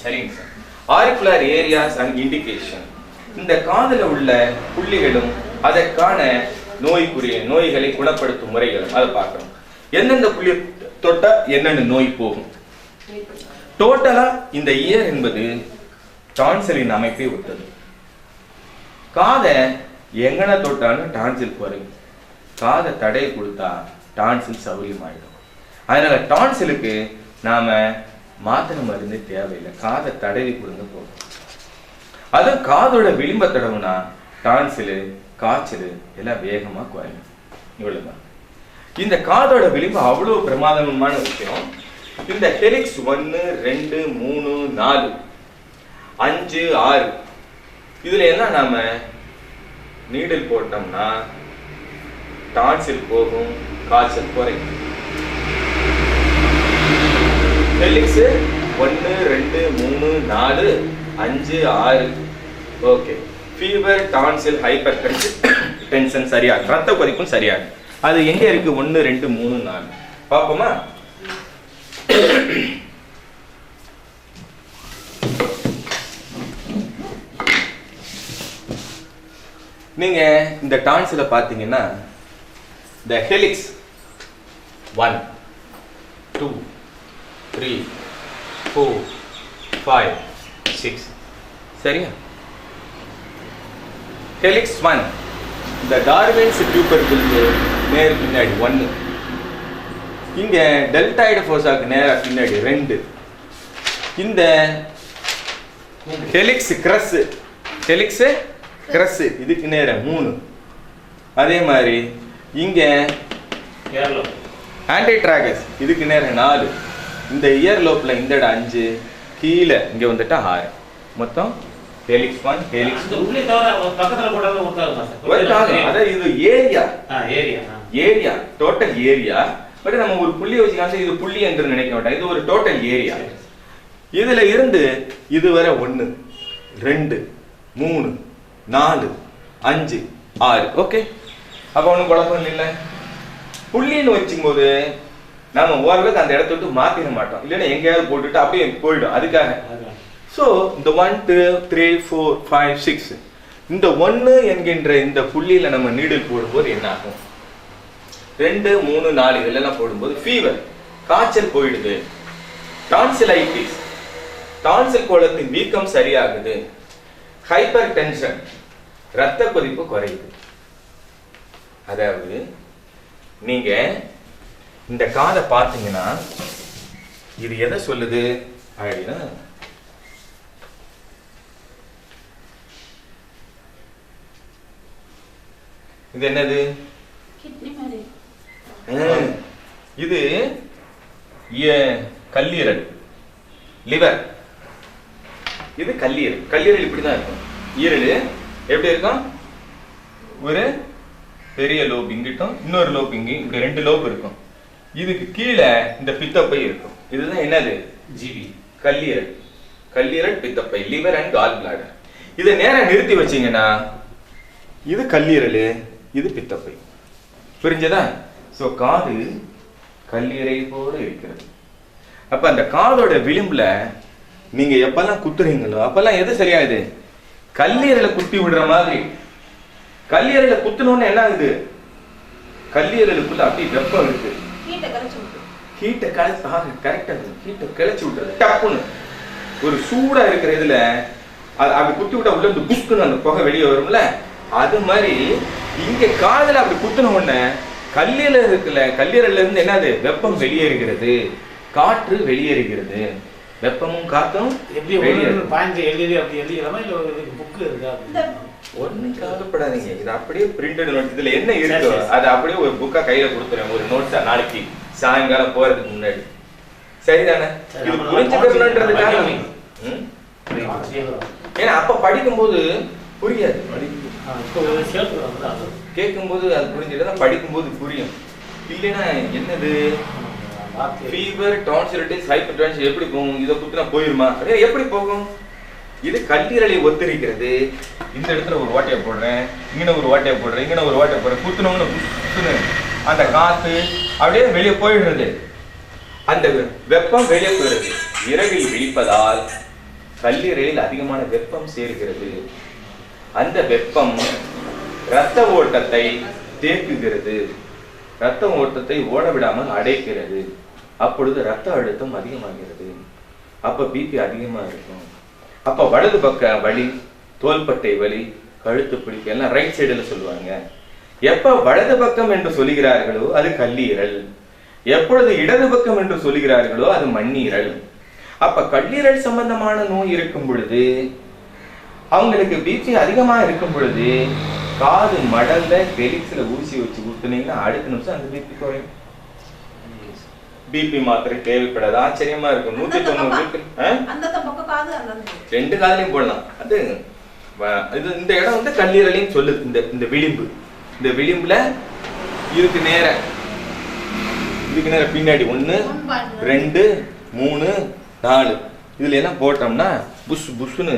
சரிங்க sir. Auricular areas and indication, இந்த காதுல உள்ள புள்ளிகளும் அதற்கான நோய்களை குணப்படுத்தும் முறைகளும் அதை பார்க்கணும். எந்தெந்த புள்ளி தொட்டா என்னென்ன நோய் போகும். டோட்டலா இந்த இயர் என்பது டான்சிலின் அமைப்பை ஒத்தது. காதை எங்கன தொட்டாலும் டான்சில் குறையும். காதை தடை கொடுத்தா டான்சில் சௌரியமாயிடும். அதனால டான்சிலுக்கு நாம மாத்திரை மருந்து தேவையில்லை, காதை தடவி கொடுங்க போதும். அதுவும் காதோட விளிம்ப தடவுனா டான்சிலு காய்ச்சல் எல்லாம் வேகமா குறையும். இவ்வளவுதான். இந்த காதோட விளிம்பு அவ்வளவு பிரமாதமான விஷயம். இந்த ஹெலிக்ஸ் 1, 2, 3, 4, 5, 6 இதுல எல்லாம் நாம நீடில் போட்டோம்னா டான்சில் போகும், காய்ச்சல் குறையும். Helix 1, 2, 3, 4, 5, 6 okay. ஃபீவர், டான்சில், ஹைப்பர் டென்ஷன் சரியாகும், ரத்த கொதிப்பும் சரியாகும். அது எங்க இருக்கு? 1, 2, 3, 4 பாப்போமா? நீங்க இந்த டான்சில பாத்தீங்கன்னா the helix 1 2 3 4 5 6 சரியா? helix 1 இந்த டார்வின்ஸ் டியூபர்குள்ள நேர பின்னாடி 1, இங்க டெல்டாய்டு ஃபோசாக்கு நேர பின்னாடி 2, இந்த ஹெலிக்ஸ் கிரஸ் இதுக்கு நேர 3, அதே மாதிரி இங்க ஆன்டிட்ராகஸ் இதுக்கு நேர 4, இந்த இயர் லோப்ல இந்த இடம் 5, கீழே இங்க வந்துட்டா 6. மொத்தம் ஹெலிக்ஸ் 1 ஹெலிக்ஸ் 2 பக்கத்துல போட்டாலும் அதாவது இது ஏரியா டோட்டல் ஏரியா. பட் நம்ம ஒரு புள்ளி வச்சுக்காம இது புள்ளி என்று நினைக்க மாட்டோம், இது ஒரு டோட்டல் ஏரியா. இதுல இருந்து இது வரை 1 2 3 4 5 6 ஓகே. அப்ப ஒன்றும் குழப்பம் இல்லை. புள்ளின்னு வச்சுக்கும்போது நாம ஓரளவுக்கு அந்த இடத்த விட்டு மாத்திர மாட்டோம், இல்லைன்னா எங்கேயாவது போட்டுட்டு அப்படியே போயிடும். அதுக்காக ஸோ இந்த 1 2 3 4 5 6 இந்த 1 என்கின்ற இந்த புள்ளியில நம்ம நீடில் போடும்போது என்ன ஆகும்? 2 3 4 இதெல்லாம் போடும்போது ஃபீவர் காய்ச்சல் போயிடுது, டான்சிலைட்டிஸ் டான்சில் கோளத்தின் வீக்கம் சரியாகுது, ஹைப்பர் டென்ஷன் ரத்த கொதிப்பு குறையுது. அதாவது நீங்க இந்த காதை பார்த்தீங்கன்னா இது எதை சொல்லுது அப்படின்னா, இது என்னது? இது கல்லீரல், லிவர். இது கல்லீரல். கல்லீரல் இப்படிதான் இருக்கும். ஈரல் எப்படி இருக்கும்? ஒரு பெரிய லோப் இங்கிட்டும் இன்னொரு லோப் இங்க, இப்படி 2 லோப் இருக்கும். இதுக்கு கீழே இந்த பித்தப்பை இருக்கும். இதுதான் என்னது? ஜிவி கல்லீரல். கல்லீரல் பித்தப்பை, லிவர் அண்ட் கால் பிளாடர். இதை நேரம் நிறுத்தி வச்சீங்கன்னா இது கல்லீரல், இது பித்தப்பை. புரிஞ்சதா? சோ காது கல்லீரை போல இருக்கிறது. அப்ப அந்த காதோட விளிம்புல நீங்க எப்பெல்லாம் குத்துறீங்களோ அப்பெல்லாம் எது சரியாகுது? கல்லீரலை குத்தி விடுற மாதிரி. கல்லீரலை குத்துனோன்னு என்ன ஆகுது? கல்லீரலுக்குள்ள அப்படி வெப்பம் இருக்கு, ஹீட்டை கிளச்சி விட்டுறது. டப்புன்னு ஒரு சூடா இருக்கிற இதுல அப்படி குத்தி விட்டா உள்ள இருந்து புஷ்குன்னு அந்த புகை வெளியே வரும்ல, அது மாதிரி இங்க காதுல அப்படி குத்துன உடனே கல்லீரல் இருக்குல்ல, கல்லீரல்ல இருந்து என்னது? வெப்பம் வெளியேறுகிறது, காற்று வெளியேறுகிறது. வெப்பமும் காத்தும் ஒன்னும் கவலைப்படாதீங்க. இது அப்படியே பிரிண்டட் நோட்ஸ். இதுல என்ன இருக்கோ அது அப்படியே ஒரு புக்கா கையில கொடுத்துறேன், ஒரு நோட்ஸா நாளைக்கு சாயங்காலம் போறதுக்கு முன்னாடி. சரிதானே? இது புரிஞ்சுக்கிறதுக்காக. ஏன்னா அப்ப படிக்கும்போது புரியாது, கேட்கும்போது அது புரிஞ்சுட்டு படிக்கும்போது புரியும். இல்லைன்னா என்னது ஃபீவர், டான்சிலிட்டிஸ், ஹைப்பர் டென்ஷன் எப்படி போகும்? இதை குத்துனா போயிருமா? எப்படி போகும்? இது கல்லீரலை ஒத்திருக்கிறது. இந்த இடத்துல ஒரு ஓட்டையை போடுறேன், இங்கே ஒரு ஓட்டையை போடுறேன், இங்கே ஒரு ஓட்டையை போடுறேன், குத்துனோம்னு அந்த காத்து அப்படியே வெளியே போயிடுறது. அந்த வெப்பம் வெளியே போயிடுது. இரவில் விழிப்பதால் கல்லீரலில் அதிகமான வெப்பம் சேர்கிறது. அந்த வெப்பம் இரத்த ஓட்டத்தை தேக்குகிறது, இரத்த ஓட்டத்தை ஓட விடாமல் அடைக்கிறது. அப்பொழுது இரத்த அழுத்தம் அதிகமாகிறது. அப்ப பிபி அதிகமா இருக்கும். அப்ப வலது பக்க வலி, தோள்பட்டை வலி, கழுத்து பிடிப்பு எல்லாம் ரைட் சைடுல சொல்லுவாங்க. எப்ப வலது பக்கம் என்று சொல்லுகிறார்களோ அது கல்லீரல், எப்பொழுது இடது பக்கம் என்று சொல்லுகிறார்களோ அது மண்ணீரல். அப்ப கல்லீரல் சம்பந்தமான நோய் இருக்கும் பொழுது, அவங்களுக்கு பிபி அதிகமா இருக்கும் பொழுது காது மடல்ல பெலிக்ஸ்ல ஊசி வச்சு ஊத்துனீங்கன்னா அடுத்த நிமிஷம் அந்த பிபி குறையும். பிபி மாத்திரை தேவைப்படாது. ஆச்சரியமா இருக்கும். 190 ரெண்டு காதலையும் போடலாம். அது இந்த இடம் வந்து கல்லீரலையும் சொல்லுது. இந்த விளிம்பு, இந்த விளிம்புல இதுக்கு நேர பின்னாடி 1 2 3 4 இதுல எல்லாம் போட்டோம்னா புஷ் புஷ்னு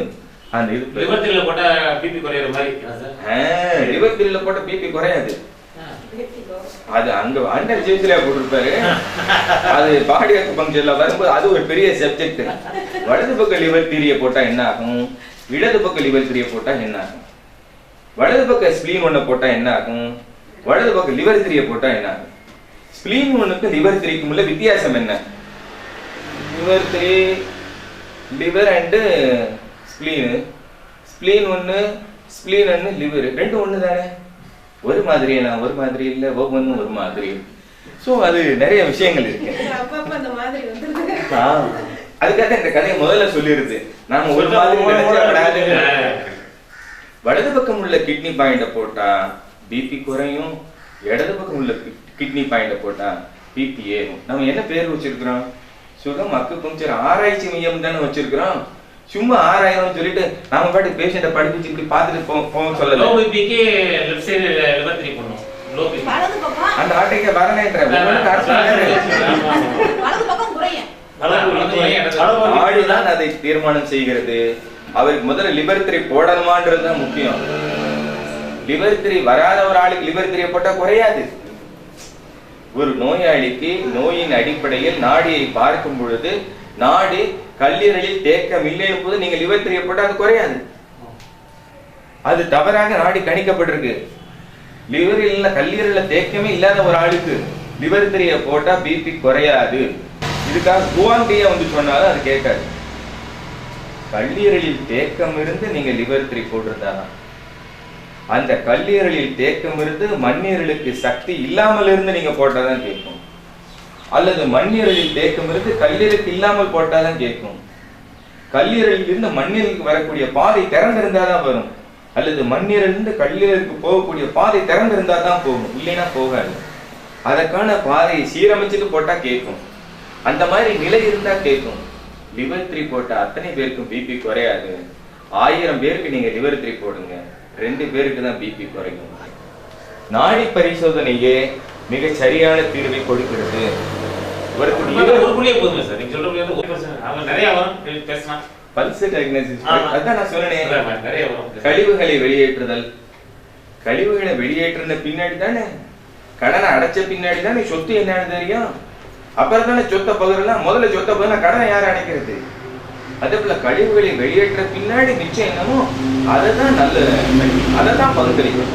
அந்த இது லிவர்ல போட்ட பிபி குறையற மாதிரி. லிவர்ல போட்ட பிபி குறையாது. அது அங்க அண்டர் ஜெயிச்சில போட்டுருப்பாரு. அது பாடி அக்குபங்க்சர்ல வரும்போது அது ஒரு பெரிய சப்ஜெக்ட். வலது பக்க லிவர் திரியை போட்டா என்ன ஆகும், இடது பக்க லிவர் திரியை போட்டா என்ன ஆகும், வலது பக்க ஸ்பிளீன் ஒண்ண போட்டா என்ன ஆகும், வலது பக்க லிவர் திரியை போட்டா என்ன ஆகும். ஸ்பிளீன் ஒண்ணுக்கு லிவர் திரிக்கும் உள்ள வித்தியாசம் என்ன? Liver three, liver and spleen, spleen ஒண்ணு, ஸ்பிளீன் ஒண்ணு, லிவர் ரெண்டும் ஒண்ணு தானே. ஒரு மாதிரி எல்லாம் ஒரு மாதிரி இல்ல, ஒவ்வொன்றும் ஒரு மாதிரி. சோ அது நிறைய விஷயங்கள் இருக்கு. அதுக்காக இந்த கதையை முதல்ல சொல்லிருது. நாம ஒரு மாதிரி வலது பக்கம் உள்ள கிட்னி பாயிண்ட போட்டா பிபி குறையும், இடது பக்கம் உள்ள கிட்னி பாயிண்ட போட்டா பிபி ஏறும். நம்ம என்ன பேர் வச்சிருக்கிறோம்? சுகம் அக்குபங்க்சர் ஆராய்ச்சி மையம் தானே வச்சிருக்கிறோம். சும்மா 6000 சொல்லிட்டு நாம பாட்டு பேஷண்ட படிச்சு இப்படி பார்த்துட்டு போக சொல்லல. லோ பிபிக்கு லெஃப்ட் சைடு லிவர் த்ரீ பண்ணும். லோ பிபி அந்த ஆட்டைக்கு வரலன்ற உங்களுக்கு அர்த்தம் வலது பக்கம் குறையும். ஆடிதான் அதை தீர்மானம் செய்கிறது. அவருக்கு முதல்ல லிவர் த்ரீ போடணுமான்றது தான் முக்கியம். லிவர் த்ரீ வராத ஒரு ஆளுக்கு லிவர் த்ரீ போட்டா குறையாது. ஒரு நோயாளிக்கு நோயின் அடிப்படையில் நாடியை பார்க்கும் பொழுது நாடி கல்லீரலில் தேக்கம் இல்லை போது நீங்க லிவர் த்ரீ போட்டா அது குறையாது. அது தவறாக நாடி கணிக்கப்பட்டிருக்கு. லிவரில் கல்லீரல்ல தேக்கமே இல்லாத ஒரு ஆளுக்கு லிவர் த்ரீ போட்டா பிபி குறையாது. இதுக்காக குவாண்டியா வந்து சொன்னாலும் அது கேட்காது. கல்லீரலில் தேக்கம் இருந்து நீங்க லிவர் த்ரீ போட்டிருந்தாதான், அந்த கல்லீரலில் தேக்கம் இருந்து மண்ணீரலுக்கு சக்தி இல்லாமல் இருந்து நீங்க போட்டாதான் கேட்கும். அல்லது மண்ணீரலில் தேக்கம் இருந்து கல்லீரலுக்கு இல்லாமல் போட்டாதான் கேட்கும். கல்லீரலில் இருந்து மண்ணீரலுக்கு வரக்கூடிய பாதை திறந்திருந்தாதான் வரும். அல்லது மண்ணீரலிருந்து கல்லீரலுக்கு போகக்கூடிய பாதை திறந்திருந்தாதான் போகும், இல்லைன்னா போகாது. அதற்கான பாதையை சீரமைச்சுட்டு போட்டா கேட்கும். அந்த மாதிரி நிலை இருந்தா கேட்கும். லிவர் த்ரீ போட்டா அத்தனை பேருக்கும் பிபி குறையாது. 1000 பேருக்கு நீங்க லிவர் த்ரீ போடுங்க, 2 பேருக்கு தான் பிபி குறையும். நாடி பரிசோதனையே மிக சரியான தீர்வை கொடுக்கிறது. கழிவுகளை வெளியேற்றுதல், கழிவுகளை வெளியேற்றின பின்னாடி தானே, கடனை அடைச்ச பின்னாடி தானே சொத்து என்னன்னு தெரியும். அப்புறம் தானே சொத்தை பகிரலாம். முதல்ல சொத்தை பகிர கடனை யாரும் அடைக்கிறது. அதே போல கழிவுகளை வெளியேற்ற பின்னாடி மிச்சம் என்னமோ அதைதான் நல்ல, அதைதான் பகிர்ந்தளிக்கும்.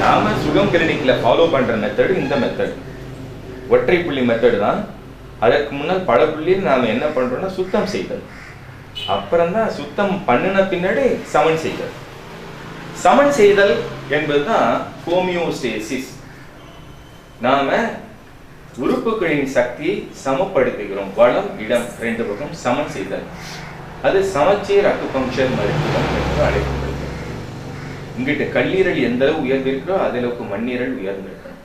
நாம சுகம் கிளினிக்ல ஃபாலோ பண்ற மெத்தடு இந்த மெத்தட், ஒற்றை புள்ளி மெத்தடு தான். அதற்கு முன்னால் பல புள்ளியில் நாம என்ன பண்றோம்னா சுத்தம் செய்தல். அப்புறம் தான் சுத்தம் பண்ணின பின்னாடி சமன் செய்தல். சமன் செய்தல் என்பதுதான் ஹோமியோஸ்டேசிஸ். நாம உறுப்புகளின் சக்தியை சமப்படுத்துகிறோம். வளம் இடம் 2 பக்கம் சமன் செய்தல். அது சமச்சீர் அக்குபங்க்சர் மருத்துவம் என்று அழைக்கப்படுகிறது. இங்கிட்ட கல்லீரல் எந்த அளவு உயர்ந்திருக்கிறோ அதே அளவுக்கு மண்ணீரல் உயர்ந்திருக்கணும்.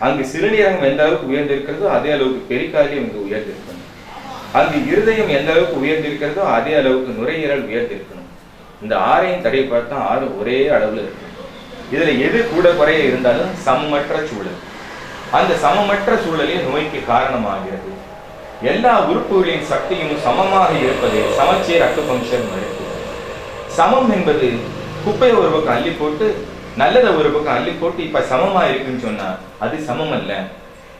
அங்கு சிறுநீரகம் எந்த அளவுக்கு உயர்ந்திருக்கிறதோ அதே அளவுக்கு பெரிகார்டியம் இங்கு உயர்ந்திருக்கணும். அங்கு இருதயம் எந்த அளவுக்கு உயர்ந்திருக்கிறதோ அதே அளவுக்கு நுரையீரல் உயர்ந்திருக்கணும். இந்த 6ஐயும் தடை பார்த்தா 6 ஒரே அளவுல இருக்கும். இதுல எது கூட குறைய இருந்தாலும் சமமற்ற சூழல். அந்த சமமற்ற சூழலே நோய்க்கு காரணமாகிறது. எல்லா உறுப்புகளின் சக்தியும் சமமாக இருப்பதே சமச்சீர் அக்குபங்க்சர் மருத்துவம். சமம் என்பது குப்பையை ஒரு பக்கம் அள்ளி போட்டு நல்லதை ஒரு பக்கம் அள்ளி போட்டு இப்ப சமமா இருக்குன்னு சொன்னா அது சமம் அல்ல.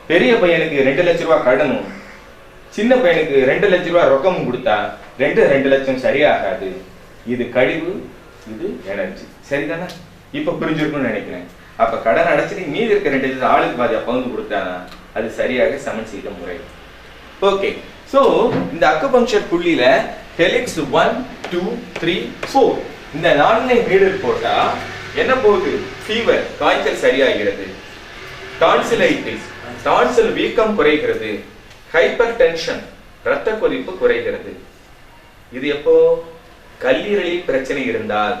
பெரிய பையனுக்கு 2 லட்ச ரூபாய் கடனும் சின்ன பையனுக்கு 2 லட்ச ரூபாய் ரொக்கமும் கொடுத்தா ரெண்டு லட்சம் சரியாகாது. இது கழிவு, இது எனர்ஜி. சரிதானே? இப்ப புரிஞ்சிருக்கும்னு நினைக்கிறேன். அப்ப கடன் அடைச்சிட்டு மீதி இருக்க 2 லட்சம் ஆளுக்கு பாதியா பகிர்ந்து கொடுத்தானா அது சரியாக சமன் செய்த முறை. ஓகே, சோ இந்த அக்குபங்க்சர் புள்ளியில ஹெலிக்ஸ் 1 2 3 4 இந்த 4 நீடல் போட்டா என்ன போகுது? ஃபீவர், காய்ச்சல் சரியாகிறது. டான்சிலைட்டிஸ், டான்சில் வீக்கம் குறைகிறது. ஹைப்பர் டென்ஷன், இரத்த கொதிப்பு குறைகிறது. இது எப்போ? கல்லீரலில் பிரச்சனை இருந்தால்.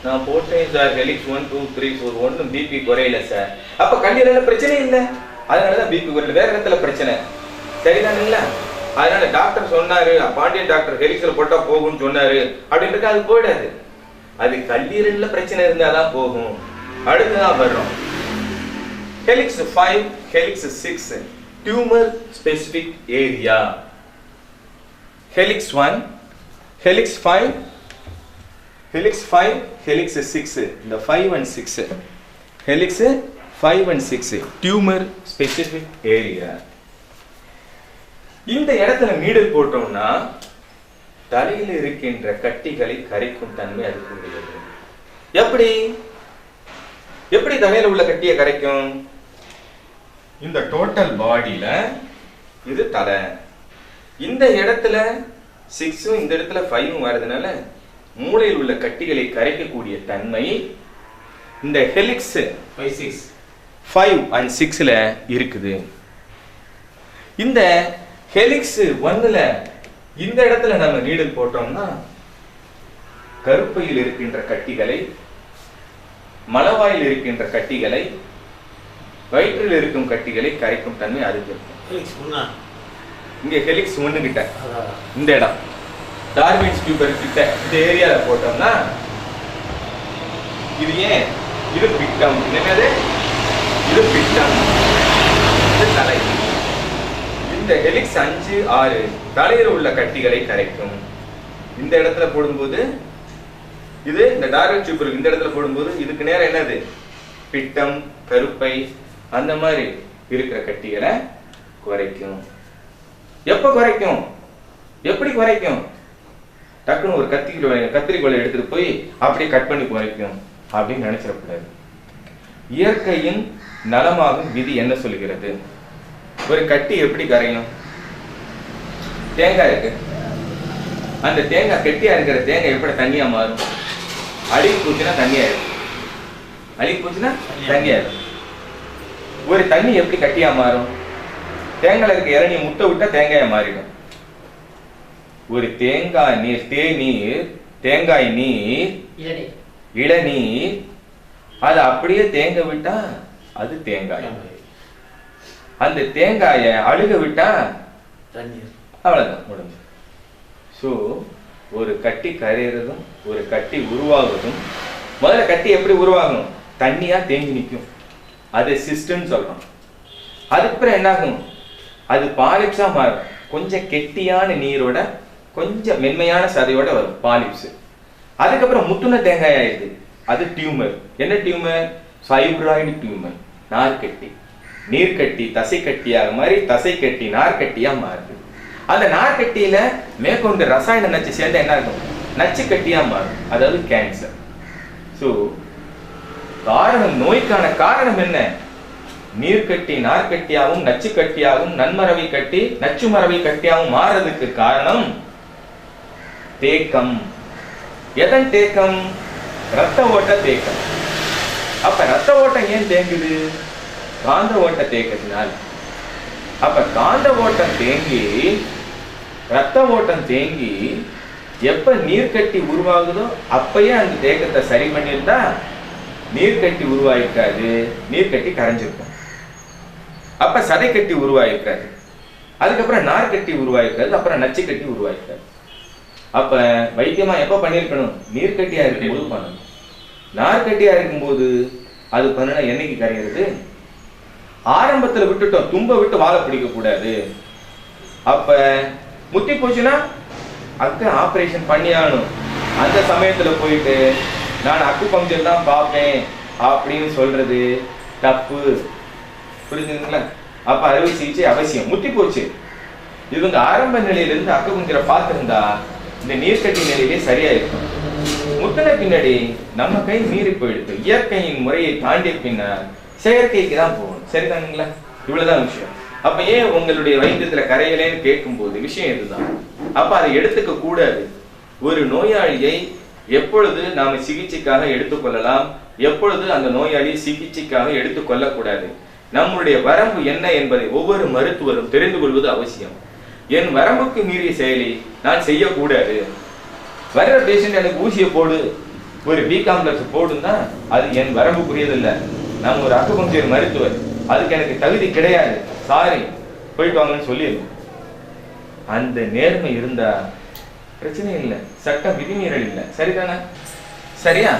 நான் போட்டேன் சார் ஹெலிக்ஸ் 1 2 3 4 ஒன்றும் பிபி குறையல சார். அப்ப கல்லீரல்ல பிரச்சனை இல்லை, அதனாலதான் பிபி குறையல. வேற இடத்துல பிரச்சனை. சரிதானுங்களா? அதனால டாக்டர் சொன்னாரு, பாண்டியன் டாக்டர் ஹெலிக்ஸ்ல போட்டா போகும்னு சொன்னாரு அப்படின்றது அது போயிடாது. அது கல்லீரல்ல பிரச்சனை இருந்தாதான் போகும். அடுத்துதான் வர்றோம் helix 5, helix 6 tumour specific area. Helix 1, helix 5, helix 5, helix 6. இந்த 5 and 6 helix 5 and 6 tumour specific area. இந்த இடத்துல நீடல் போட்டோம்னா தலையில் இருக்கின்ற கட்டிகளை கரைக்கும் தன்மை அதுக்கு உடையது. எப்படி எப்படி தலையில உள்ள கட்டியை கரைக்கும்? இந்த டோட்டல் பாடியில இது தலை, இந்த இடத்துல 6 இந்த இடத்துல 5 வரதுனால மூளையில் உள்ள கட்டிகளை கரைக்கக்கூடிய தன்மை இந்த ஹெலிக்ஸ் 5 and 6ல இருக்குது. இந்த ஹெலிக்ஸ் 1ல இந்த இடத்துல நம்ம நீடல் போட்டோம்னா கருப்பையில் இருக்கின்ற கட்டிகளை, மலவாயில் இருக்கின்ற கட்டிகளை, வயிற்றில் இருக்கும் கட்டிகளை கரைக்கும் தன்மை அதுக்கு இருக்கும். இங்க ஹெலிக்ஸ் 1 கிட்ட இந்த இடம் டார்வின்ஸ் டியூபர் கிட்ட இந்த ஏரியால போட்டோம்னா இது ஏன்? இது பிட்டம். என்னது? இது பிட்டம், இது தலை. இந்த ஹெலிக்ஸ் 5 6 தலையில் உள்ள கட்டிகளை கரைக்கும். இந்த இடத்துல போடும்போது இது இந்த டார்வின்ஸ் டியூபர் இந்த இடத்துல போடும்போது இதுக்கு நேரம் என்னது? பிட்டம், கருப்பை அந்த மாதிரி இருக்கிற கட்டிகளை குறைக்கும். எப்ப குறைக்கும்? எப்படி குறைக்கும்? டக்குன்னு ஒரு கத்திரிக்கோலை எடுத்துட்டு போய் அப்படியே கட் பண்ணி குறைக்கும் அப்படின்னு நினைச்சிடக்கூடாது. இயற்கையின் நலமாகும் விதி என்ன சொல்கிறது? ஒரு கட்டி எப்படி கரையும்? தேங்காய் இருக்கு, அந்த தேங்காய் கெட்டியா இருக்கிற தேங்காய் எப்படி தண்ணியா மாறும்? அழுகி போச்சுன்னா தண்ணியா இருக்கும். அழுகி போச்சுன்னா தண்ணியா இருக்கும். ஒரு தண்ணி எப்படி கட்டியா மாறும்? தேங்காய் இருக்க இளநீ முட்டை விட்டா தேங்காயா மாறிடும். ஒரு தேங்காய் நீர், தேநீர், தேங்காய் நீர், இளநீர் அது அப்படியே தேங்க விட்டா அது தேங்காய். அந்த தேங்காய அழுக விட்டா அவ்வளவுதான் முடிஞ்சு. சோ ஒரு கட்டி கரையிறதும் ஒரு கட்டி உருவாகுறதும், முதல்ல கட்டி எப்படி உருவாகும்? தண்ணியா தேங்கி நிற்கும், அது சிஸ்டம்னு சொல்றோம். அதுக்கப்புறம் என்ன ஆகும்? அது பாலிப்ஸா மாறும். கொஞ்சம் கெட்டியான நீரோட கொஞ்சம் மென்மையான சதையோட வரும் பாலிப்ஸ். அதுக்கப்புறம் முத்துன தேங்காய் ஆயிடுது, அது டியூமர். என்ன டியூமர்? Fibroid tumour. நார்கட்டி, நீர்க்கட்டி தசை கட்டியாக மாறி தசை கட்டி நார்கட்டியா மாறுது. அந்த நார்கட்டியில மேற்கொண்டு ரசாயன நச்சு சேர்ந்த என்ன இருக்கும்? நச்சு கட்டியா மாறும், அதாவது கேன்சர். ஸோ காரணம், நோய்க்கான காரணம் என்ன? நீர்க்கட்டி நார்கட்டியாகவும் நச்சு கட்டியாகவும் நன்மரவை கட்டி நச்சு மரவை கட்டியாகவும் மாறுறதுக்கு காரணம் தேக்கம். எதன் தேக்கம்? ரத்த ஓட்ட தேக்கம். அப்ப ரத்த ஓட்டம் ஏன் தேங்குது? காந்த ஓட்ட தேக்கத்தினால். அப்ப காந்த ஓட்டம் தேங்கி ரத்த ஓட்டம் தேங்கி எப்ப நீர்க்கட்டி உருவாகுதோ அப்பயே அந்த தேக்கத்தை சரி பண்ணியிருந்தா நீர்க்கட்டி உருவாயிருக்காது, நீர்க்கட்டி கரைஞ்சிருக்கும். அப்ப சதை கட்டி உருவாயிருக்காது, அதுக்கப்புறம் நார்கட்டி உருவாயிருக்காது, அப்புறம் நச்சு கட்டி உருவாயிருக்காது. அப்ப வைத்தியமா எப்ப பண்ணிருக்கணும்? நீர்க்கட்டியா இருக்கும்போது பண்ணணும். நார்கட்டியா இருக்கும்போது அது பண்ணா என்னைக்கு கரையிறது? ஆரம்பத்துல விட்டுட்டோம், தும்ப விட்டு வாழை பிடிக்க கூடாது. அப்ப முத்தி போச்சுன்னா அக்கு ஆபரேஷன் பண்ணியாகணும். அந்த சமயத்துல போயிட்டு நான் அக்குபங்க்சர் தான் பார்ப்பேன் அப்படின்னு சொல்றது தப்பு. புரிஞ்சுங்களா? அப்ப அறுவை சிகிச்சை அவசியம். முத்தி போச்சு, இவங்க ஆரம்ப நிலையிலிருந்து அக்குபஞ்சரை பார்த்திருந்தா இந்த நீர்க்கட்டி நிலையிலே சரியா இருக்கும். முத்தின பின்னாடி நம்ம கை மீறி போயிடுது. இயற்கையின் முறையை தாண்டிய பின்னர் செயற்கைக்கு தான் போகணும். சரிதானுங்களா? இவ்வளவுதான் விஷயம். அப்ப ஏன் உங்களுடைய வைத்தியத்துல கரையலேன்னு கேட்கும் போது விஷயம் இதுதான். அப்ப அதை எடுத்துக்க கூடாது. ஒரு நோயாளியை எப்பொழுது நாம சிகிச்சைக்காக எடுத்துக்கொள்ளலாம், எப்பொழுது அந்த நோயாளியை சிகிச்சைக்காக எடுத்துக்கொள்ளக்கூடாது, நம்முடைய வரம்பு என்ன என்பதை ஒவ்வொரு மருத்துவரும் தெரிந்து கொள்வது அவசியம். என் வரம்புக்கு மீறிய செயலை நான் செய்யக்கூடாது. வர்ற பேஷண்ட் எனக்கு ஊசியை போடு, ஒரு பி காம்ப்ளெக்ஸ் போடுன்னா அது என் வரம்புக்குரியதில்லை. நான் ஒரு அக்குபஞ்சர் மருத்துவர், அதுக்கு எனக்கு தகுதி கிடையாது, சாரி போயிட்டு வாங்கன்னு சொல்லிடுவோம். அந்த நேர்மை இருந்தா பிரச்சனை இல்லை, சட்ட விதிமீறல் இல்லை. சரிதானே? சரியா?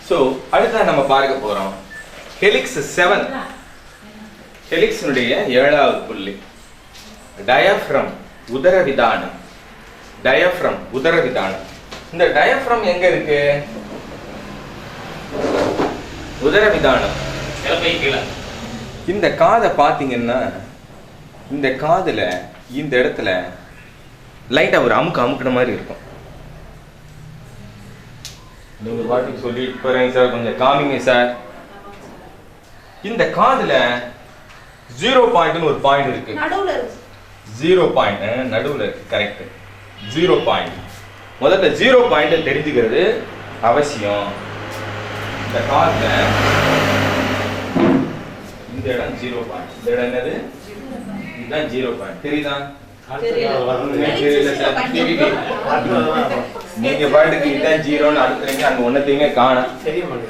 சோ அடுத்த நம்ம பார்க்க போறோம் ஹெலிக்ஸ் 7. ஹெலிக்ஸினுடைய 7வது புள்ளி டயப்ரம், உதரவிதானம். டயப்ரம், உதரவிதானம். இந்த டயப்ரம் எங்க இருக்கு? உதரவிதானம் இந்த காதை பாத்தீங்கன்னா, இந்த காதுல இந்த இடத்துல லைட்டா ஒரு அமுக்கின மாதிரி இருக்கும். நீங்க பாட்டுக்கு சொல்லிட்டு போறீங்க சார், கொஞ்சம் காமிங்க சார். இந்த காதுல 0 பாயிண்ட்னு ஒரு பாயிண்ட் இருக்கு. நடுவுல இருக்கு. 0 பாயிண்ட் நடுவுல இருக்கு. கரெக்ட். 0 பாயிண்ட். முதல்ல 0 பாயிண்ட் தெரிஞ்சுக்கிறது அவசியம். இந்த காதுல இந்த இடம் 0 பாயிண்ட். இந்த இடம் என்னது? இதுதான் 0 பாயிண்ட். தெரியுதா? நீங்க பாட்டுக்கு இதான் 0ன்னு அடுத்துறீங்க, அங்க ஒன்னத்தையுமே காணோம்.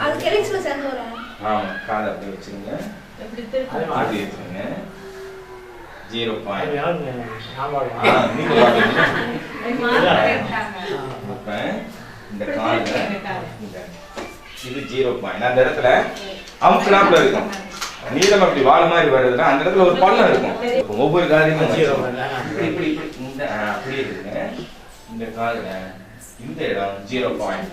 அது ஹெலிக்ஸ்ல சேர்ந்து வரும். ஆமா, காதை அப்படி வச்சுங்க. அப்படி வச்சுங்க. 0 பாயிண்ட். நீங்க பாட்டுங்க. அப்ப இந்த காதுல இது 0 பாயிண்ட். அந்த இடத்துல அமுக்குனாப்ல இருக்கும். நீளம் அப்படி வாழ மாதிரி வருதுன்னா அந்த இடத்துல ஒரு பள்ளம் இருக்கும். ஒவ்வொரு காதையும் இப்படி இப்படி இந்த அப்படியே இருக்குங்க. இந்த காதுல இந்த இடம் 0 பாயிண்ட்.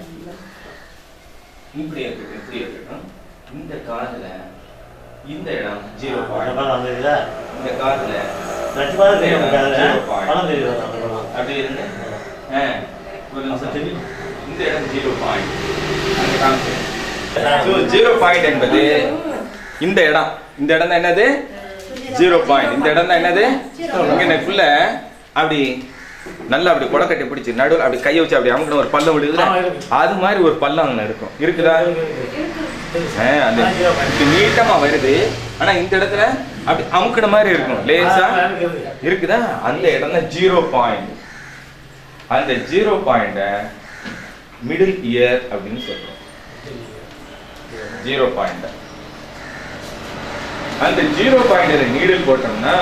இப்படி இருக்கு, இப்படி இருக்கட்டும். இந்த காதுல இந்த இடம் 0 பாயிண்ட். இந்த காதுல 0 பாயிண்ட். அப்படி இருங்க. இந்த இடம் 0 பாயிண்ட். அந்த காமிச்சு 0 பாயிண்ட் என்பது இந்த இடம். இந்த இடம் தான் என்னது? 0 பாயிண்ட். இந்த இடம் தான் என்னது? இங்க நெக்குள்ள அப்படி நல்லா அப்படி கொடக்கட்டை பிடிச்சி நடுவில் அப்படி கையை வச்சு அப்படி அமுக்கின ஒரு பள்ளம் விடுதுல, அது மாதிரி ஒரு பள்ளம் அங்க இருக்கும். இருக்குதா? அந்த நீட்டமா வருது, ஆனா இந்த இடத்துல அப்படி அமுக்கின மாதிரி இருக்கும், லேசா இருக்குதா? அந்த இடம் தான் 0 பாயிண்ட். அந்த 0 பாயிண்ட மிடில் இயர் அப்படின்னு சொல்றோம். 0 பாயிண்ட். அந்த 0 பாயிண்ட்ல நீடில் போட்டோம்னா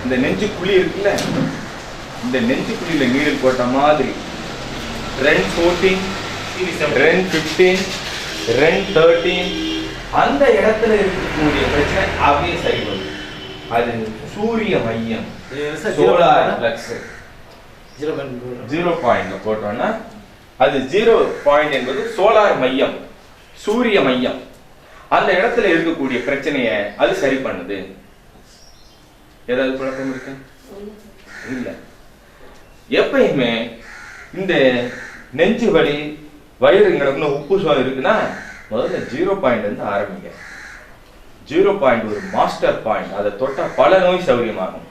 இந்த நெஞ்சு குழி இருக்குல்ல, இந்த நெஞ்சு குழியில நீடில் போட்ட மாதிரி ரன் 14, ரன் 15, ரன் 13 அந்த இடத்துல இருக்கக்கூடிய பிரச்சனை அப்படியே சரி பண்ணுது. அது சூரிய மையம், சோலார் பிளக்ஸ். 0 பாயிண்ட்ல போட்டோம்னா அது 0 பாயிண்ட் என்பது சோலார் மையம், சூரிய மையம். அந்த இடத்துல இருக்கக்கூடிய பிரச்சனையை அது சரி பண்ணுது. ஏதாவது குழப்பம் இருக்கு? இல்ல. எப்பயுமே இந்த நெஞ்சு வலி, வயிறு கிடக்குன்னு உப்பு சுவாசம் இருக்குன்னா முதல்ல 0 பாயிண்ட் இருந்து ஆரம்பிங்க. 0 பாயிண்ட் ஒரு மாஸ்டர் பாயிண்ட். அதை தொட்டா பல நோய் சௌகரியமாகும்.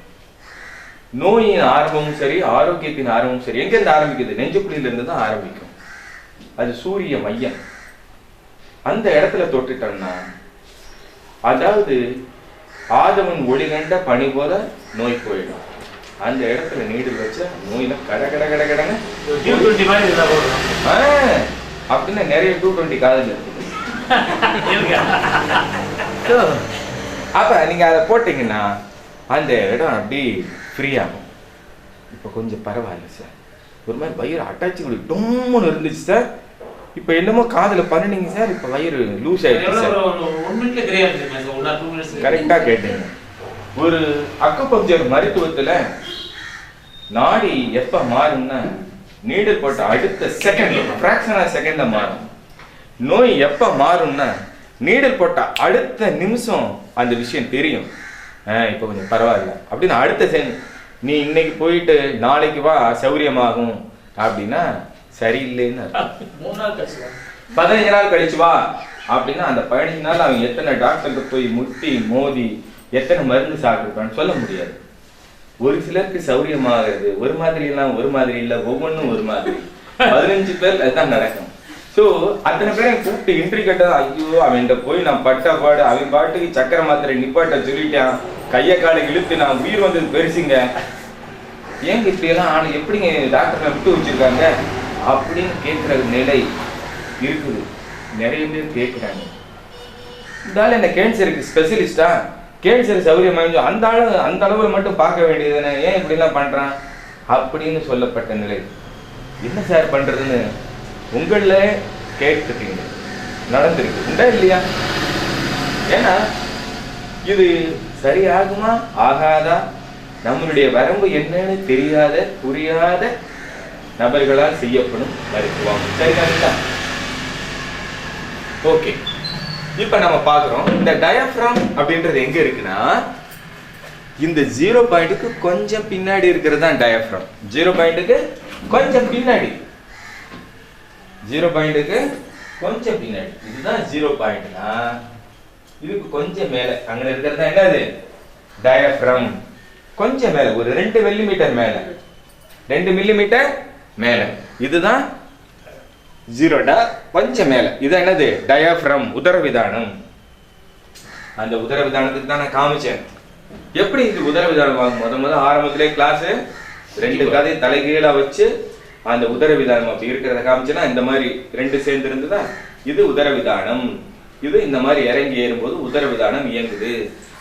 நோயின் ஆரம்பமும் சரி, ஆரோக்கியத்தின் ஆரம்பமும் சரி எங்க இருந்து ஆரம்பிக்குது? நெஞ்சுக்குழியில இருந்து தான் ஆரம்பிக்கும். அது சூரிய மையம். அந்த இடத்துல தொட்டுட்டோம்னா, அதாவது ஆதவன் ஒளி கண்ட பனி போல நோய் போயிடும். அந்த இடத்துல நீடில் வச்ச நோயில கட கட கட கடன்னு அப்படின்னு நிறைய 220 காதல் இருக்குது. அப்ப நீங்க அதை போட்டீங்கன்னா அந்த இடம் அப்படி ஃப்ரீ ஆகும். இப்ப கொஞ்சம் பரவாயில்ல சார், ஒரு மாதிரி வயிறு அட்டாச்சு டொம்முன்னு இருந்துச்சு சார், இப்ப என்னமோ காதுல பண்ணினீங்க சார், இப்ப வயிறு லூஸ் ஆயிடுச்சு சார். கரெக்டா கேட்டீங்க. ஒரு அக்குபஞ்சர் மருத்துவத்துல நாடி எப்ப மாறும்னா நீடில் போட்ட அடுத்த செகண்ட், பிராக்ஷன் ஆஃப் செகண்ட்ல மாறும். நோய் எப்ப மாறும்னா நீடில் போட்ட அடுத்த நிமிஷம் அந்த விஷயம் தெரியும். இப்ப கொஞ்சம் பரவாயில்ல அப்படின்னு அடுத்த நீ இன்னைக்கு போயிட்டு நாளைக்கு வா சௌரியமாகும் அப்படின்னா சரியில்லைன்னு அர்த்தம். 3 நாள் கழிச்சு 15 நாள் கழிச்சு வா அப்படின்னா அந்த 15 நாள் அவன் எத்தனை டாக்டருக்கு போய் முட்டி மோதி எத்தனை மருந்து சாப்பிட்டுருப்பான்னு சொல்ல முடியாது. ஒரு சிலருக்கு சௌரியமாகிறது ஒரு மாதிரி எல்லாம் ஒரு மாதிரி இல்ல, ஒவ்வொன்றும் ஒரு மாதிரி. 15 பேர் அதுதான் நடக்கும். ஸோ அத்தனை பேரையும் கூப்பிட்டு இன்ட்ரி கட்டதான், ஐயோ அவன்கிட்ட போய் நான் பட்ட பாடு, அவன் பாட்டுக்கு சக்கரை மாத்திரை நிப்பாட்ட சொல்லிட்டான், கையை காலை இழுத்து நான் உயிர் வந்தது பெருசுங்க, ஏங்க இப்படி எல்லாம் ஆளு எப்படிங்க டாக்டர் விட்டு வச்சிருக்காங்க அப்படின்னு கேட்கிற நிலை இருக்குது. நிறைய பேர் கேட்கிறாங்க, இருந்தாலும் என்ன கேன்சருக்கு ஸ்பெஷலிஸ்டா, கேன்சர் சௌரியமாயிடும், அந்த அளவுல மட்டும் பார்க்க வேண்டியதுன்னு ஏன் இப்படி எல்லாம் பண்றான் அப்படின்னு சொல்லப்பட்ட நிலை. என்ன சார் பண்றதுன்னு உங்கள கேட்டுட்டீங்க, நடந்திருக்கு உண்டா இல்லையா? ஏன்னா இது சரியாகுமா ஆகாதா, நம்மளுடைய வரம்பு என்னன்னு தெரியாத புரியாத நபர்களால் செய்யப்படும் மருத்துவம். சரிங்களா? ஓகே, இப்ப நம்ம பாக்குறோம் இந்த டயப்ராம் அப்படின்றது எங்க இருக்குன்னா இந்த 0 பாயிண்ட்டுக்கு கொஞ்சம் பின்னாடி இருக்கிறது தான் டயப்ராம். 0 பாயிண்ட்டுக்கு கொஞ்சம் பின்னாடி, 0 பாயிண்ட்டுக்கு கொஞ்சம் பின்னாடி, இதுதான் 0 பாயிண்ட்னா இதுக்கு கொஞ்சம் மேல அங்க இருக்கிறது தான் என்னது டயப்ராம். கொஞ்சம் மேல ஒரு 2 மில்லிமீட்டர் மேல, 2 மில்லிமீட்டர் மேல, இதுதான் 0 கொஞ்சம் மேல, இது என்னது டயப்ராம், உதரவிதானம். அந்த உதரவிதானத்துக்கு தான் நான் காமிச்சேன். எப்படி இது உதரவிதானம் ஆகும்? முத ஆரம்பத்திலே கிளாஸ் 2 கதை தலைகீழா வச்சு அந்த உதரவிதானம் அப்படி இருக்கிறத காமிச்சேன்னா இந்த மாதிரி 2 சேர்ந்து இருந்ததா, இது உதரவிதானம். இது இந்த மாதிரி இறங்கி ஏறும்போது உதரவிதானம் இயங்குது.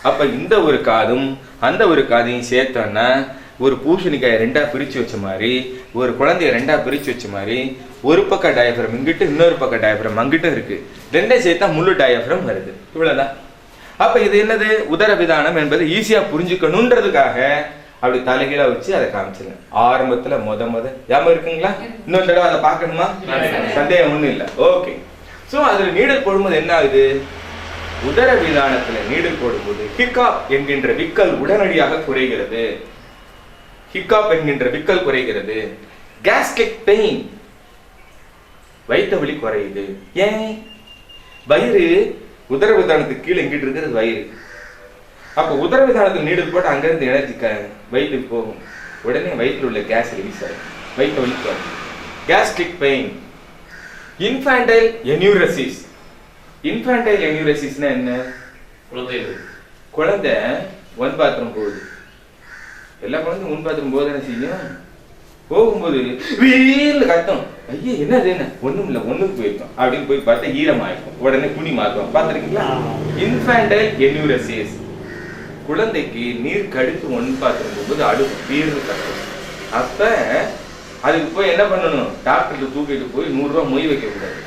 அப்ப இந்த ஒரு காதும் அந்த ஒரு காதையும் சேர்த்தோன்னா ஒரு பூசணிக்காயை 2ஆ பிரிச்சு வச்ச மாதிரி, ஒரு குழந்தைய 2ஆ பிரிச்சு வச்ச மாதிரி, ஒரு பக்கம் டயப்ராம் இங்கிட்டு இன்னொரு பக்கம் டயப்ராம் அங்கிட்டும் இருக்கு, 2ஐயும் சேர்த்தா முழு டயப்ராம் வருது. இவ்வளவுதான். அப்ப இது என்னது உதரவிதானம் என்பது ஈஸியா புரிஞ்சுக்கணுன்றதுக்காக அப்படி தலைகீழா வச்சு அதை காமிச்சிருங்க. ஆரம்பத்துல முத ஞாபகம் இருக்குங்களா? இன்னொரு தடவை அதை பார்க்கணுமா? சந்தேகம் ஒண்ணும் இல்லை. ஓகே. சோ அதுல நீடல் போடும்போது என்ன ஆகுது? உதரவிதானத்துல நீடல் போடும்போது ஹிக்காப் என்கின்ற விக்கல் உடனடியாக குறைகிறது. ஹிக்காப் என்கின்ற விக்கல் குறைகிறது. கேஸ்ட்ரிக் பெயின், வயிற்று வலி குறையுது. ஏன்? வயிறு உதரவிதானத்துக்கு கீழே எங்கிட்டு இருக்கிறது வயிறு. அப்ப உதரவிதானத்தில் நீடல் போட்டு அங்கிருந்து எனர்ஜி வயிற்றுக்கு போகும், உடனே வயிற்றுல உள்ள கேஸ் ரிலீஸ் ஆகும், வயிற்று வலி குறையும். Gastric pain. Infantile enuresis. Infantile என்யூரசிஸ்னா என்ன? குழந்தை ஒன் பாத்ரூம் போகுது. எல்லா குழந்தையும் ஒன் பாத்ரூம் போதானே செய்யும். போகும்போது வீர்ல கட்டும், ஐயே என்னது என்ன, ஒண்ணும் இல்ல ஒண்ணுக்கு போயிருக்கோம் அப்படின்னு போய் பார்த்தா ஈரமாயிருக்கும், உடனே துணி மாத்துவோம். பாத்துருக்கீங்களா? இன்ஃபான்டைல் என்யூரசிஸ். குழந்தைக்கு நீர் கடுத்து ஒன் பாத்ரூம் போகும்போது அடுப்பு வீர்ல கட்டும். அப்ப அதுக்கு போய் என்ன பண்ணணும்? டாக்டர்கிட்ட தூக்கிட்டு போய் 100 ரூபாய் மொய் வைக்க கூடாது.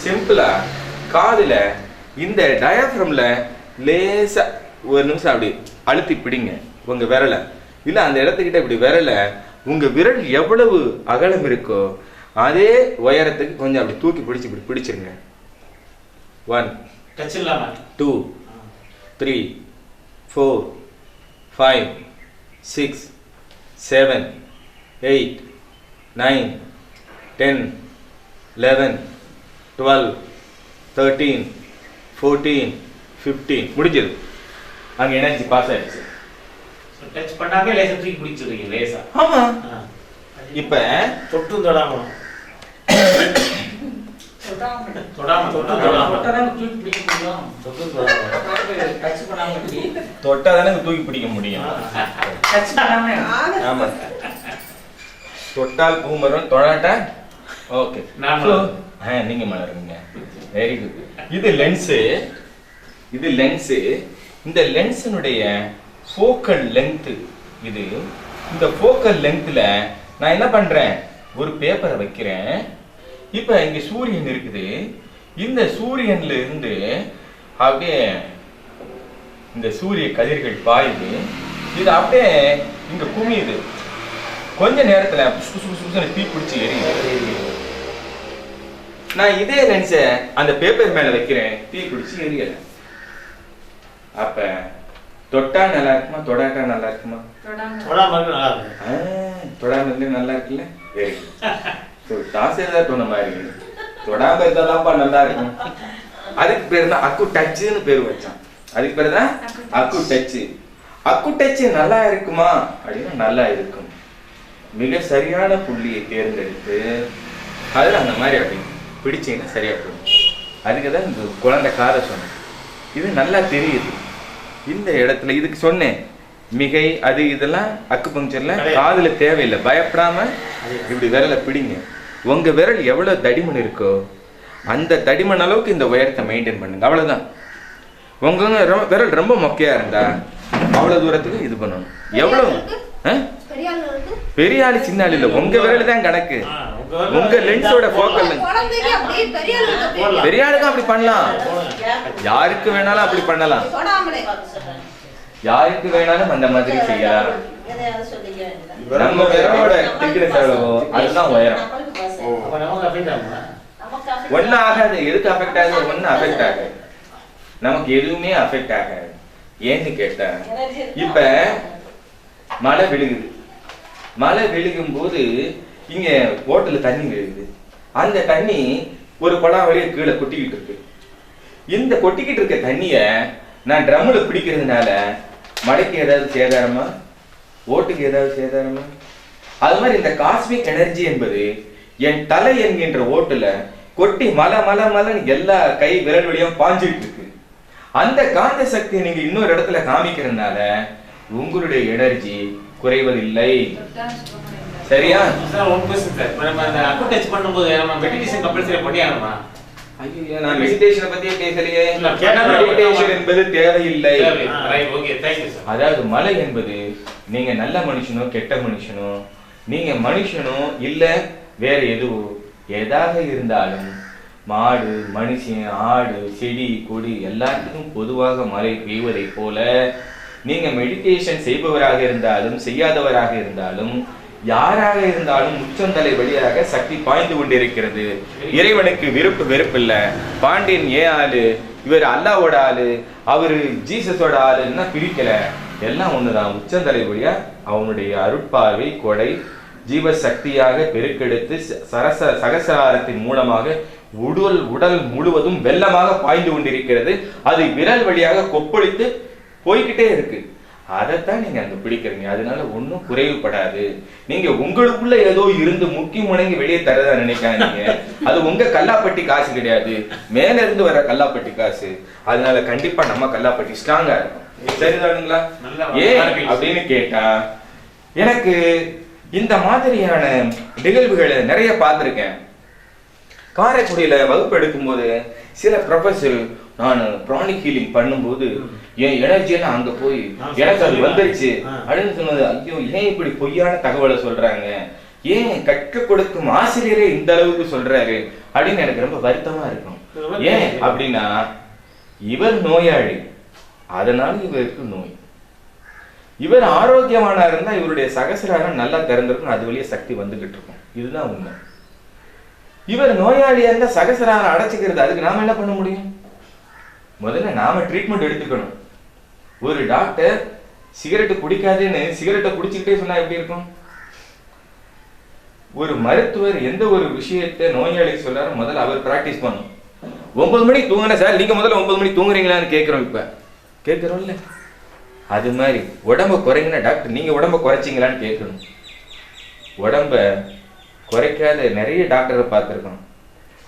சிம்பிளா காதுல இந்த டயப்ரம்ல லேசா ஒரு நிமிஷம் அப்படி அழுத்தி பிடிங்க உங்க விரலை, இல்ல அந்த இடத்துக்கிட்ட இப்படி விரலை, உங்க விரல் எவ்வளவு அகலம் இருக்கோ அதே உயரத்துக்கு கொஞ்சம் அப்படி தூக்கி பிடிச்சு இப்படி பிடிச்சிருங்க. 1 2 3 4 5 6 7 8 9 10 11 12 13 14 15 முடிஞ்சது. அங்க எனர்ஜி பாஸ் ஆயிடுச்சு. டச் பண்ணாம லேசா தூக்கி பிடிச்சிருக்கீங்க லேசா. ஆமா. இப்ப தொட்டு தொடாம தொட்டாதானே தூக்கி பிடிக்க முடியும். ஆமா, தொட்டால் பூ மரம், தொடாட்டா ஓகே நீங்க மலருங்க. Very good. இது லென்ஸு, இது லென்ஸு. இந்த லென்ஸினுடைய ஃபோக்கல் லென்த் இது. இந்த ஃபோக்கல் லென்த்ல நான் என்ன பண்றேன்? ஒரு பேப்பரை வைக்கிறேன். இப்ப இங்க சூரியன் இருக்குது. இந்த சூரியன்ல இருந்து அப்படியே இந்த சூரிய கதிர்கள் பாயுது. இது அப்படியே இங்க குமியுது. கொஞ்ச நேரத்துல தீ பிடிச்சி எரியுது. நான் இதே லென்ஸை அந்த பேப்பர் மேல வைக்கிறேன், தீ பிடிச்சி எரியல. அப்ப தொட்டா நல்லா இருக்குமா தொடாட்டா நல்லா இருக்குமா? தொடாம இருக்கு நல்லா இருக்கு. தொடாம இருந்து நல்லா இருக்குல்ல. Very good. தாசில்தார் சொன்ன மாதிரி தொடாம இருந்தாதான்ப்பா நல்லா இருக்கும். அதுக்கு பேர் தான் அக்கு டச்சுன்னு பேர் வச்சான். அதுக்கு பேர் தான் அக்கு டச்சு. அக்கு டச்சு நல்லா இருக்குமா அப்படின்னா நல்லா இருக்கும். மிக சரியான புள்ளியை தேர்ந்தெடுத்து அதில் அந்த மாதிரி அப்படி பிடிச்சிங்கன்னா சரியா போடும். அதுக்கு தான் இந்த குழந்தை காதை சொன்னேன். இது நல்லா தெரியுது இந்த இடத்துல. இதுக்கு சொன்னேன் மிகை அது இதெல்லாம் அக்கு பங்க்சர்ல காதுல தேவையில்லை. பயப்படாம இப்படி விரலை பிடிங்க. உங்க விரல் எவ்வளவு தடிமன் இருக்கோ அந்த தடிமன் அளவுக்கு இந்த உயரத்தை மெயின்டைன் பண்ணுங்க. அவ்வளவுதான். உங்க விரல் ரொம்ப மொக்கையா இருந்தா அவ்வளவு தூரத்துக்கு இது பண்ணணும். எவ்வளவு பெரிய ஆளு சின்ன ஆளு இல்ல, உங்க விரல் தான் கணக்கு. உங்க லென்ஸோட ஃபோக்கல் பெரிய ஆளுக்கும் அப்படி பண்ணலாம். யாருக்கு வேணாலும் அப்படி பண்ணலாம். யாருக்கு வேணாலும் அந்த மாதிரி செய்யலாம். நம்ம விரலோட திக்னஸ் எவ்வளவோ அதுதான் உயரம். ஒன்னும் ஆகாது. எதுக்கு அஃபெக்ட் ஆகுது? ஒன்னும் அஃபெக்ட் ஆகாது. நமக்கு எதுவுமே அஃபெக்ட் ஆகாது. ஏன்னு கேட்டா இப்ப மழை விழுகுது. மழை விழுகும் போது இங்க ஓட்டல தண்ணி விழுகுது. அந்த தண்ணி ஒரு குழாய் வழியா கீழே கொட்டிக்கிட்டு இருக்கு. இந்த கொட்டிக்கிட்டு இருக்க தண்ணிய நான் ட்ரம்ல பிடிக்கிறதுனால மழைக்கு ஏதாவது சேதாரமா? ஓட்டுக்கு ஏதாவது சேதாரமா? அது மாதிரி இந்த காஸ்மிக் எனர்ஜி என்பது என் தலை என்கின்ற ஓட்டுல கொட்டி மலை மலை மலைன்னு எல்லா கை விரல் வழியும் பாஞ்சிட்டு இருக்கு. அந்த காந்த சக்தியை நீங்க இன்னொரு இடத்துல காமிக்கிறதுனால உங்களுடைய எனர்ஜி குறைவதில்லை. சரியா? Sir one question sir. நம்ம அந்த அக்கு டச் பண்ணும்போது நம்ம மெடிடேஷன் கம்பல்சரி பண்ணியாகணுமா? ஐயோ நான் மெடிடேஷனை பத்தியே பேசலையே. இல்ல கேட்டா மெடிடேஷன் என்பது தேவையில்லை. Right okay thank you sir. அதாவது மலை என்பது நீங்க நல்ல மனுஷனோ கெட்ட மனுஷனோ நீங்க மனுஷனோ இல்ல வேற எதுவோ எதாக இருந்தாலும் மாடு மனுஷன் ஆடு செடி கொடி எல்லாத்துக்கும் பொதுவாக மழை பெய்வதை போல நீங்க மெடிடேஷன் செய்பவராக இருந்தாலும் செய்யாதவராக இருந்தாலும் யாராக இருந்தாலும் உச்சந்தலை வழியாக சக்தி பாய்ந்து கொண்டிருக்கிறது. இறைவனுக்கு விருப்பு வெறுப்பில்ல. பாண்டியன் ஏன் ஆளு, இவர் அல்லாவோட ஆளு, அவரு ஜீசஸோட ஆளுன்னா பிரிக்கல. எல்லாம் ஒண்ணுதான். உச்சந்தலை வழியா அவனுடைய அருட்பார்வை கொடை ஜீவ சக்தியாக பெருக்கெடுத்து சகசாரத்தின் மூலமாக உடல் முழுவதும் வெள்ளமாக பாய்ந்து கொண்டிருக்கிறது. அது விரல் வழியாக கொப்பளித்து போய்கிட்டே இருக்கு. அதைத்தான் நீங்க அங்க பிடிக்கிறீங்க. அதனால ஒன்னும் குறைவுபடாது. நீங்க உங்களுக்குள்ள ஏதோ இருந்து முக்கி முடங்கி வெளியே தரதா நினைக்காதீங்க. அது உங்க கல்லாப்பட்டி காசு கிடையாது, மேல இருந்து வர கல்லாப்பட்டி காசு. அதனால கண்டிப்பா நம்ம கல்லாப்பட்டி ஸ்ட்ராங்கா இருக்கும். சரிதானுங்களா? ஏன் அப்படின்னு கேட்டா எனக்கு இந்த மாதிரியான நிகழ்வுகளை நிறைய பார்த்திருக்கேன். காரைக்குடியில வகுப்பு எடுக்கும் போது சில ப்ரொஃபஸர் நான் பிராணிக் ஹீலிங் பண்ணும்போது என் எனர்ஜியெல்லாம் அங்க போய் எனக்கு அது வந்துருச்சு அப்படின்னு சொன்னது. ஐயோ ஏன் இப்படி பொய்யான தகவலை சொல்றாங்க, ஏன் கற்றுக் கொடுக்கும் ஆசிரியரே இந்த அளவுக்கு சொல்றாரு அப்படின்னு எனக்கு ரொம்ப வருத்தமா இருக்கும். ஏன் அப்படின்னா இவர் நோயாளி, அதனால இவருக்கு நோய். இவர் ஆரோக்கியமானா இருந்தா இவருடைய சகசிராரம் நல்லா திறந்திருக்கும், அது வழியே சக்தி வந்துகிட்டு இருக்கும். இதுதான் உண்மை. இவர் நோயாளியா இருந்தா சகசிராரம் அடைச்சிக்கிறது, அதுக்கு நாம என்ன பண்ண முடியும்? முதல்ல நாம ட்ரீட்மெண்ட் எடுத்துக்கணும். ஒரு டாக்டர் சிகரெட் குடிக்காதுன்னு சிகரெட்டை குடிச்சுக்கிட்டே சொன்னா எப்படி இருக்கும்? ஒரு மருத்துவர் எந்த ஒரு விஷயத்தை நோயாளிக்கு சொல்றாரு முதல்ல அவர் பிராக்டிஸ் பண்ணும். 9 மணிக்கு தூங்குன சார், நீங்க முதல்ல 9 மணிக்கு தூங்குறீங்களான்னு கேட்கிறோம். இப்ப கேட்கிறோம்ல, அது மாதிரி உடம்ப குறைங்கன்னா டாக்டர் நீங்க உடம்ப குறைச்சிங்களான்னு கேட்கணும். உடம்ப குறைக்காத நிறைய டாக்டரை பார்த்துருக்கோம்.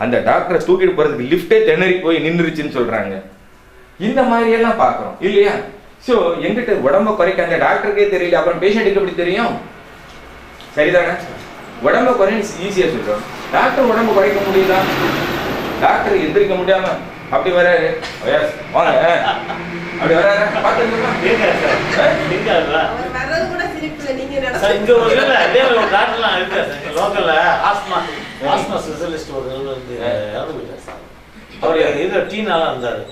அந்த டாக்டரை தூக்கிட்டு போறதுக்கு லிஃப்டே திணறி போய் நின்றுச்சுன்னு சொல்றாங்க. இந்த மாதிரி எல்லாம் பார்க்கிறோம் இல்லையா? சோ எங்கிட்ட உடம்ப குறைக்க அந்த டாக்டருக்கே தெரியல, அப்புறம் பேஷண்ட்டுக்கு எப்படி தெரியும்? சரிதானே? உடம்ப குறைன்னு ஈஸியா சொல்றோம். டாக்டர் உடம்ப குறைக்க முடியுதா? டாக்டர் எந்திரிக்க முடியாம அப்படி வராரு, வாங்க அப்படி வராரு பாத்துருக்கீங்களா? இங்க ஒரு அதே ஒரு டாக்டர்லாம் இருக்கா சார் லோக்கல்ல ஆஸ்மா ஸ்பெஷலிஸ்ட் ஒரு வந்து இறந்து போயிட்டார் சார். அவர் இது டீனால இருந்தாரு,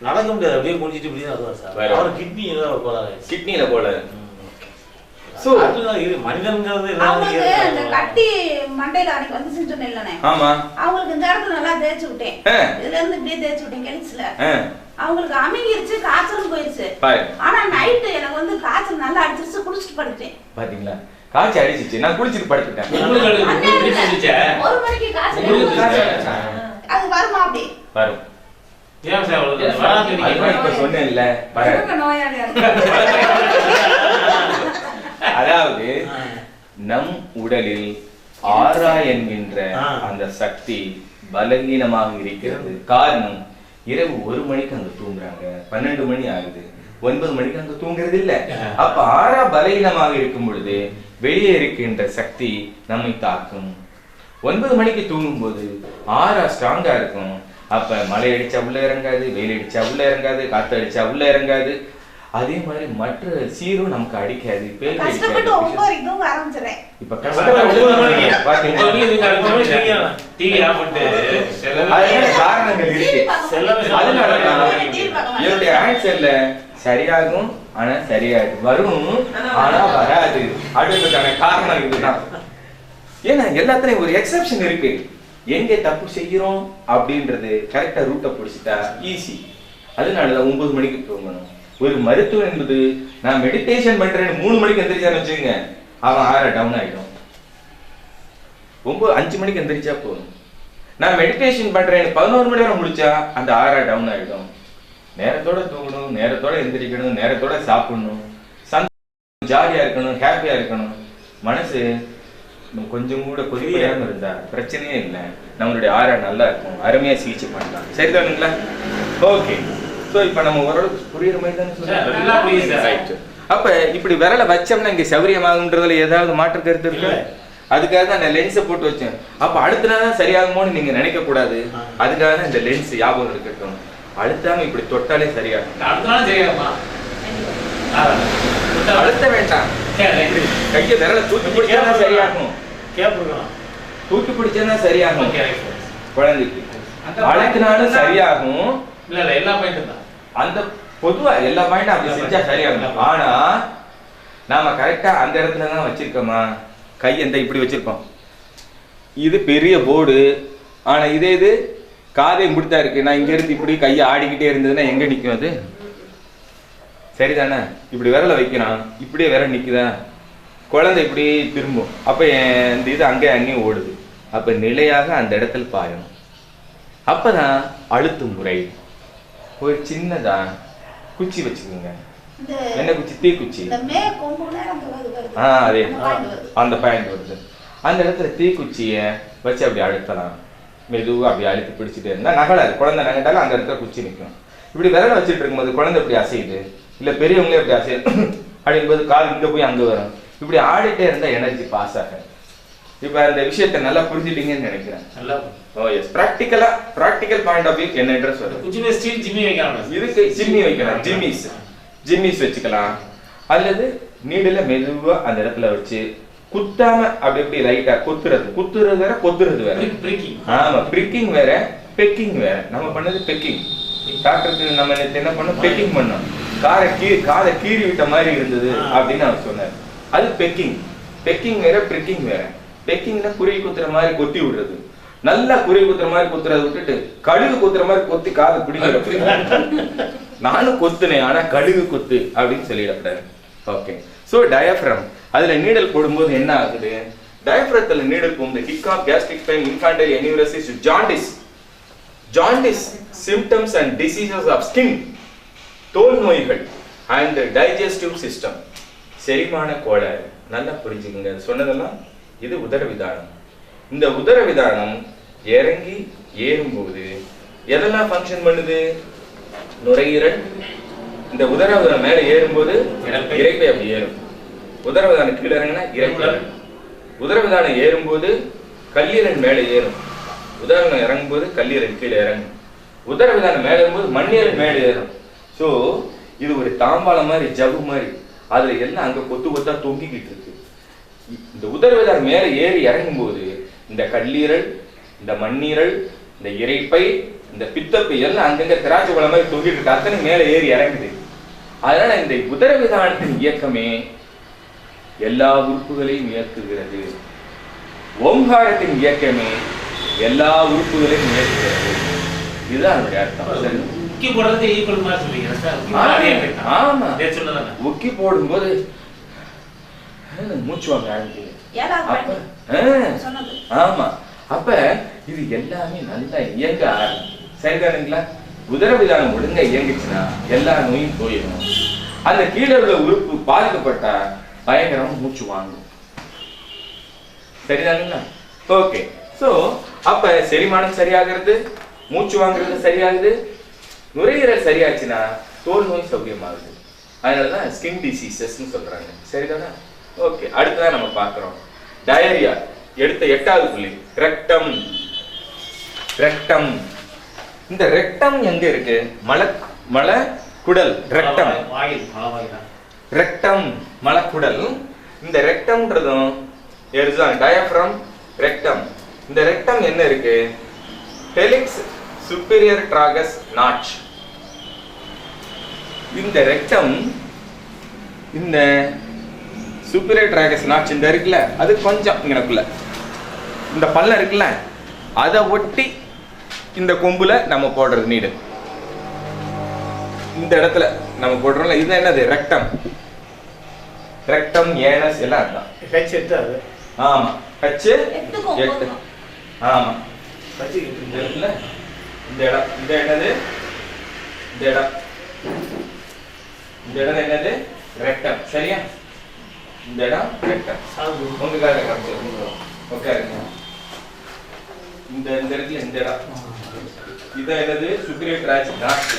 நடக்க முடியாது, அப்படியே முடிஞ்சிட்டு இப்படி தான் சார். அவர் கிட்னியில போறாரு, கிட்னியில போல. சோ இது மனிதன்ங்கிறது இந்த கட்டி மண்டையில அன்னைக்கு வந்து செஞ்சோம் இல்லனே. ஆமா, அவங்களுக்கு இந்த இடத்துல நல்லா தேய்ச்சு விட்டேன். இதுல இருந்து இப்படியே தேய்ச்சு விட்டேன் கெலிக்ஸ்ல. அவங்களுக்கு அமுங்கிருச்சு, காய்ச்சலும் போயிருச்சு. ஆனா நைட்டு எனக்கு வந்து காய்ச்சல் நல்லா அடிச்சிருச்சு, குளிச்சுட்டு படுத்தேன். பாத்தீங்களா, காய்ச்சல் அடிச்சிச்சு, நான் குளிச்சுட்டு படுத்துட்டேன். 1 மணிக்கு காய்ச்சல் அது வருமா? அப்படி வரும். இப்ப சொன்னேன்ல, அதாவது நம் உடலில் ஆரா என்கின்ற அந்த சக்தி பலவீனமாக இருக்கிறது. காரணம், இரவு 1 மணிக்கு அங்க தூங்குறாங்க, 12 மணி ஆகுது, 9 மணிக்கு அங்க தூங்குறது இல்ல. அப்ப ஆரா பலவீனமாக இருக்கும் பொழுது வெளியே இருக்கின்ற சக்தி நம்மை தாக்கும். 9 மணிக்கு தூங்கும் போது ஆரா ஸ்ட்ராங்கா இருக்கும். அப்ப மழை அடிச்சா உள்ள இறங்காது, வெயில் அடிச்சா உள்ள இறங்காது, காத்து அடிச்சா உள்ள இறங்காது. அதே மாதிரி மற்ற சீரும் நமக்கு அடிக்காது. கஷ்டப்பட்டு 9 வரைக்கும் தூங்க ஆரம்பிச்சறேன். இப்ப கஷ்டப்பட்டு காரணங்கள் இருக்கு. அதனாலதான் என்னுடைய ஆன்சர்ல சரியாகும், ஆனா சரியாது, வரும் ஆனா வராது. அடுத்ததுக்கான காரணம் இதுதான். ஏன்னா எல்லாத்துலயும் ஒரு எக்ஸெப்ஷன் இருக்கு. எங்க தப்பு செய்யறோம் அப்படின்றது கரெக்டா ரூட்டை பிடிச்சிட்டா ஈஸி. அதனாலதான் 9 மணிக்கு தூங்கணும். ஒரு மருத்துவம் என்பது, நான் மெடிடேஷன் பண்றேன்னு 3 மணிக்கு எந்திரிச்சான்னு வச்சுங்க, அவன் ஆரா டவுன் ஆயிடும். 5 மணிக்கு எந்திரிச்சா போதும். நான் மெடிடேஷன் பண்றேன்னு 11 மணி நேரம் முடிச்சா அந்த ஆரா டவுன் ஆயிடும். நேரத்தோட தூங்கணும், நேரத்தோட எந்திரிக்கணும், நேரத்தோட சாப்பிடணும், ஜாலியா இருக்கணும், ஹாப்பியா இருக்கணும். மனசு கொஞ்சம் கூட கொதிப்படையாம இருந்தா பிரச்சனையே இல்லை. நம்மளுடைய ஆரா நல்லா இருக்கும், அருமையா சிகிச்சை பண்ணலாம். சரிதானுங்களா? ஓகே. ஸோ இப்போ நம்ம ஓரளவுக்கு புரியுற மாதிரி தானே சொல்லுங்க. அப்ப இப்படி விரலை வச்சோம்னா இங்க சௌரியமாகுன்றதுல ஏதாவது மாற்று கருத்து இருக்கு? அதுக்காக தான் நான் லென்ஸை போட்டு வச்சேன். அப்ப அழுத்தினா தான் சரியாகுமோன்னு நீங்க நினைக்க கூடாது. அதுக்காக தான் இந்த லென்ஸ் ஞாபகம் இருக்கட்டும். அழுத்தாம இப்படி தொட்டாலே சரியாகும். அழுத்த வேண்டாம், கைய விரலை தூக்கி பிடிச்சா சரியாகும். தூக்கி பிடிச்சா சரியாகும். குழந்தைக்கு அழுத்தினாலும் சரியாகும். அந்த பொதுவா எல்லா பாயிண்டும் அப்படி செஞ்சா சரியாகும். ஆனா நாம கரெக்டா அந்த இடத்துல தான் வச்சிருக்கோமா? கை எந்த இப்படி வச்சிருக்கோம், இது பெரிய போர்டு. ஆனா இதே இது காதை முடித்தா இருக்கு. நான் இங்க இருந்து இப்படி கையை ஆடிக்கிட்டே இருந்ததுன்னா எங்க நிக்கும் அது? சரிதானே? இப்படி விரல வைக்கிறான், இப்படியே விரல் நிக்குதா? குழந்தை இப்படி திரும்பும். அப்ப இந்த இது அங்கே அங்கேயும் ஓடுது. அப்ப நிலையாக அந்த இடத்துல பாயணும். அப்பதான் அழுத்தும் முறை. ஒரு சின்னதா குச்சி வச்சுக்கோங்க. என்ன குச்சி? தீக்குச்சி. அதே அந்த பாயிண்ட் வருது. அந்த இடத்துல தீக்குச்சிய வச்சு அப்படி அழுத்தலாம். மெதுவா அப்படி அழுத்தி பிடிச்சிட்டே இருந்தா நகலாது. குழந்தை நகட்டாலும் அந்த இடத்துல குச்சி நிற்கும். இப்படி விரல வச்சுட்டு இருக்கும்போது குழந்தை இப்படி அசையுது, இல்ல பெரியவங்களே இப்படி அசையுது அப்படிங்கும்போது கால் இங்க போய் அங்க வரும். இப்படி ஆடிட்டே இருந்தா எனர்ஜி பாஸ் ஆகும். இப்ப அந்த விஷயத்தை நல்லா புரிஞ்சுட்டீங்கன்னு நினைக்கிறேன். பிராக்டிக்கல் பாயிண்ட் ஆஃப் வியூ என்ன சொல்றேன். இதுக்கு ஜிம்மி வைக்கலாம். ஜிம்மிஸ் வச்சுக்கலாம். அல்லது நீடல மெதுவா அந்த இடத்துல வச்சு குத்தாம அப்படி எப்படி லைட்டா குத்துறது வேற, கொத்துறது வேற. ஆமா, பிரிக்கிங் வேற, பெக்கிங் வேற. நம்ம பண்ணது பெக்கிங். டாக்டருக்கு நம்ம என்ன பண்ணோம்? பெக்கிங் பண்ணோம். காதை கீறி விட்ட மாதிரி இருந்தது அப்படின்னு அவர் சொன்னார். அது பெக்கிங். பெக்கிங் வேற, பிரிக்கிங் வேற. பெக்கிங்னா குருவி குத்துற மாதிரி கொத்தி விடுறது. நல்லா குருவி குத்துற மாதிரி குத்துறதை விட்டுட்டு கழுகு குத்துற மாதிரி கொத்தி காதை பிடிக்கிற. நானும் கொத்துனேன், ஆனா கழுகு கொத்து அப்படின்னு சொல்லிடக்கூடாது. ஓகே. சோ டயப்ரம், அதுல நீடல் போடும்போது என்ன ஆகுது? டயப்ரத்துல நீடல் போகும்போது hiccup, gastric pain, infantile enuresis, jaundice symptoms and diseases of skin, தோல் நோய்கள் and digestive system, செரிமான கோளாறு. நல்லா புரிஞ்சுக்கங்க சொன்னதெல்லாம். இது உதரவிதானம். இந்த உதரவிதானம் இறங்கி ஏறும்போது எதெல்லாம் ஃபங்க்ஷன் பண்ணுது? நுரையீரல். இந்த உதரவிதானம் மேல ஏறும்போது இரைப்பை அப்படி ஏறும். உதரவிதானம் கீழே இறங்கினா இரைப்பை. உதரவிதானம் ஏறும்போது கல்லீரல் மேலே ஏறும். உதரவிதானம் இறங்கும்போது கல்லீரல் கீழே இறங்கும். உதரவிதானம் மேலே ஏறும்போது மண்ணீரல் மேலே ஏறும். ஸோ இது ஒரு தாம்பாளம் மாதிரி, ஜவ்வு மாதிரி. அதுல எல்லாம் அங்க கொத்து கொத்தா தொங்கிக்கிட்டு இருக்கு. இந்த உதரவிதானம் மேலே ஏறி இறங்கும் போது இந்த கல்லீரல், இந்த மண்ணீரல், இந்த இரைப்பை, இந்த பித்தப்பை எல்லாம் அங்கங்க திராட்சை பழம் மாதிரி தொங்கிட்டு இருக்கு. அத்தனை மேலே ஏறி இறங்குது. அதனால இந்த உதரவிதானத்தின் இயக்கமே எல்லா உறுப்புகளையும் இயக்குகிறது. ஓங்காரத்தின் இயக்கமே எல்லா உறுப்புகளையும் இயக்குகிறது. இதுதான் அதனுடைய அர்த்தம். உக்கி போடுறதுக்கு ஈக்குவல் மாதிரி சொல்றீங்க சார். ஆமா சொன்னதானே உக்கி போடும்போது மூச்சு வாங்க ஆரம்பிக்குது. ஆமா அப்ப இது எல்லாமே நல்லா இயங்க ஆரம்பிக்கும். சரிதானுங்களா? உதரவிதானம் ஒழுங்கா இயங்குச்சுன்னா எல்லா நோயும் போயிடும். அந்த கீழே உள்ள உறுப்பு பாதிக்கப்பட்டா பயங்கரமா மூச்சு வாங்கும். சரிதானுங்களா? ஓகே. சோ அப்ப செரிமானம் சரியாகிறது, மூச்சு வாங்குறது சரியாகுது, நுரையீரல் சரியாச்சுன்னா தோல் நோய் சௌகரியமாகுது. அதனாலதான் ஸ்கின் டிசீசஸ்ன்னு சொல்றாங்க. சரிதானா? ஓகே. அடுத்ததான் நம்ம பார்க்கிறோம் டயரியா. எடுத்த 8வது புள்ளி ரெக்டம். ரெக்டம். இந்த ரெக்டம் எங்க இருக்கு? மலக்குடல். ரெக்டம் ரெக்டம் மலக்குடல். இந்த ரெக்டம்ன்றதும் டயப்ரம் ரெக்டம். இந்த ரெக்டம் என்ன இருக்கு? Helix superior tragus notch. இந்த ரெக்டம் இந்த சுப்பீரியர் ட்ராகஸ் நாட்ச் இந்த இருக்குல்ல, அது கொஞ்சம் இங்கனக்குள்ள இந்த பல்ல இருக்குல்ல, அதை ஒட்டி இந்த கொம்புல நம்ம போடுறது நீடு. இந்த இடத்துல நம்ம போடுறோம்ல, இது என்னது? ரெக்டம். ரெக்டம் ஏனஸ் எல்லாம் அதான். ஹெச்8 ஆமா H8. ஆமா இந்த இடத்துல இந்த இடம் இந்த என்னது? இந்த இடம் என்னது? ரெக்டம். சரியா? இந்த இடம் ரெக்டம். உங்களுக்காக காமிச்சு உட்காருங்க. இந்த இடத்துல இந்த இடம் இது என்னது? Superior tragus notch.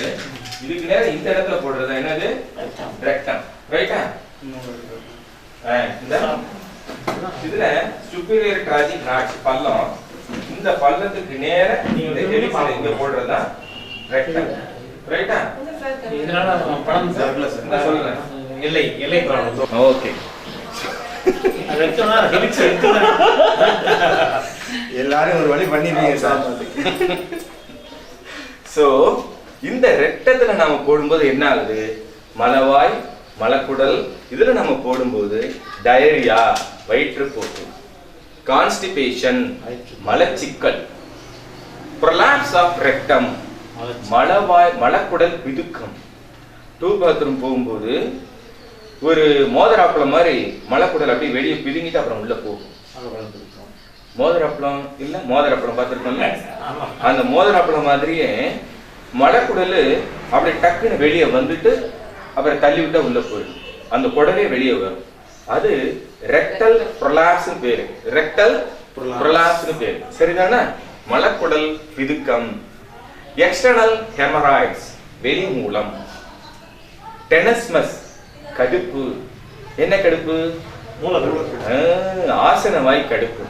இதுக்கு நேரம் இந்த இடத்துல போடுறது என்னது? ரெக்டம். ரைட்டா? இந்த இதுல சுப்பீரியர் ட்ராகஸ் நாட்ச் பல்லம். இந்த பல்லத்துக்கு நேர நீங்க ஹெலிக்ஸ்ல இங்க போடுறதா ரெக்டம். ரைட்டா? இதனால படம் நான் சொல்றேன். எல்லை ப்ராப்ளம். ஓகே. ரெக்டம்னா ஹெலிக்ஸ் எடுத்துனா எல்லாரும் ஒரு வழி பண்ணிருக்கீங்க சார். சோ இந்த ரெக்டத்துல நாம போடும்போது என்ன ஆகுது? மலவாய், மலக்குடல் இதுல நம்ம போடும்போது டயரியா வயிற்றுப்போக்கு, கான்ஸ்டிபேஷன் மலச்சிக்கல், ப்ரொலாப்ஸ் ஆஃப் ரெக்டம் மலவாய் மலக்குடல் பிதுக்கம். டூ பாத்ரூம் போகும்போது ஒரு மோதிராப்பளம் மாதிரி மலக்குடல் அப்படியே வெளியே பிதுங்கிட்டு அப்புறம் உள்ள போகும். மோதிராப்பளம் இல்ல, மோதிராப்பளம் பார்த்துருக்கோம்ல, அந்த மோதிராப்பளம் மாதிரியே மலக்குடல் அப்படி டக்குன்னு வெளியே வந்துட்டு அப்புறம் தள்ளி விட்டா உள்ள போயிடும். அந்த குடலே வெளியே வரும். அது ரெக்டல் ப்ரொலாப்ஸ் பேரு. ரெக்டல் ப்ரொலாப்ஸ் பேரு. சரிதானே? மலக்குடல் பிதுக்கம். எக்ஸ்டர்னல் ஹெமராய்ட்ஸ் வெளி மூலம். டெனஸ்மஸ் கடுப்பு. என்ன கடுப்பு? ஆசனவாய் கடுப்பு.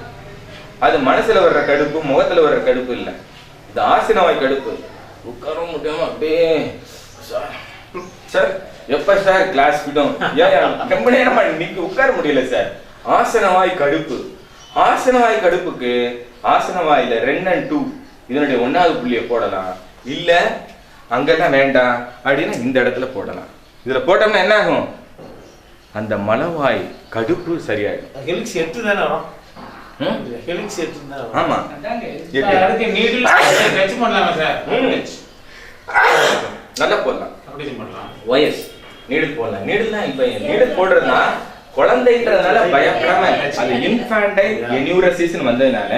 அது மனசுல வர்ற கடுப்பு, முகத்துல வர்ற கடுப்பு இல்ல. இது ஆசனவாய் கடுப்பு. உட்கார முடியாம அப்படியே சார் எப்ப சார் கிளாஸ் விடும், ரொம்ப நேரமா இன்னைக்கு உட்கார முடியல சார். ஆசனவாய் கடுப்பு. ஆசனவாய் கடுப்புக்கு ஆசனவாயில 2 and 2 இதனுடைய 1வது புள்ளியை போடலாம். இல்ல அங்கெல்லாம் வேண்டாம் அப்படின்னா இந்த இடத்துல போடலாம். இதுல போட்டோம்னா என்ன ஆகும்? அந்த மலவாய் கடுப்பு சரியாயிடும். ஹெலிக்ஸ் 8 தானே வரும். ஹெலிக்ஸ் 8 தான். ஆமா. அதுக்கு நீடில் டச் பண்ணலாமா சார்? நல்லா போடலாம். அப்படி பண்ணலாம். வயஸ் நீடில் போடலாம். நீடில்னா இப்ப நீடில் போடுறதுனா குழந்தைன்றதுனால பயப்படாம, அது இன்ஃபான்டைல் என்யூரசிஸ்னு வந்ததுனால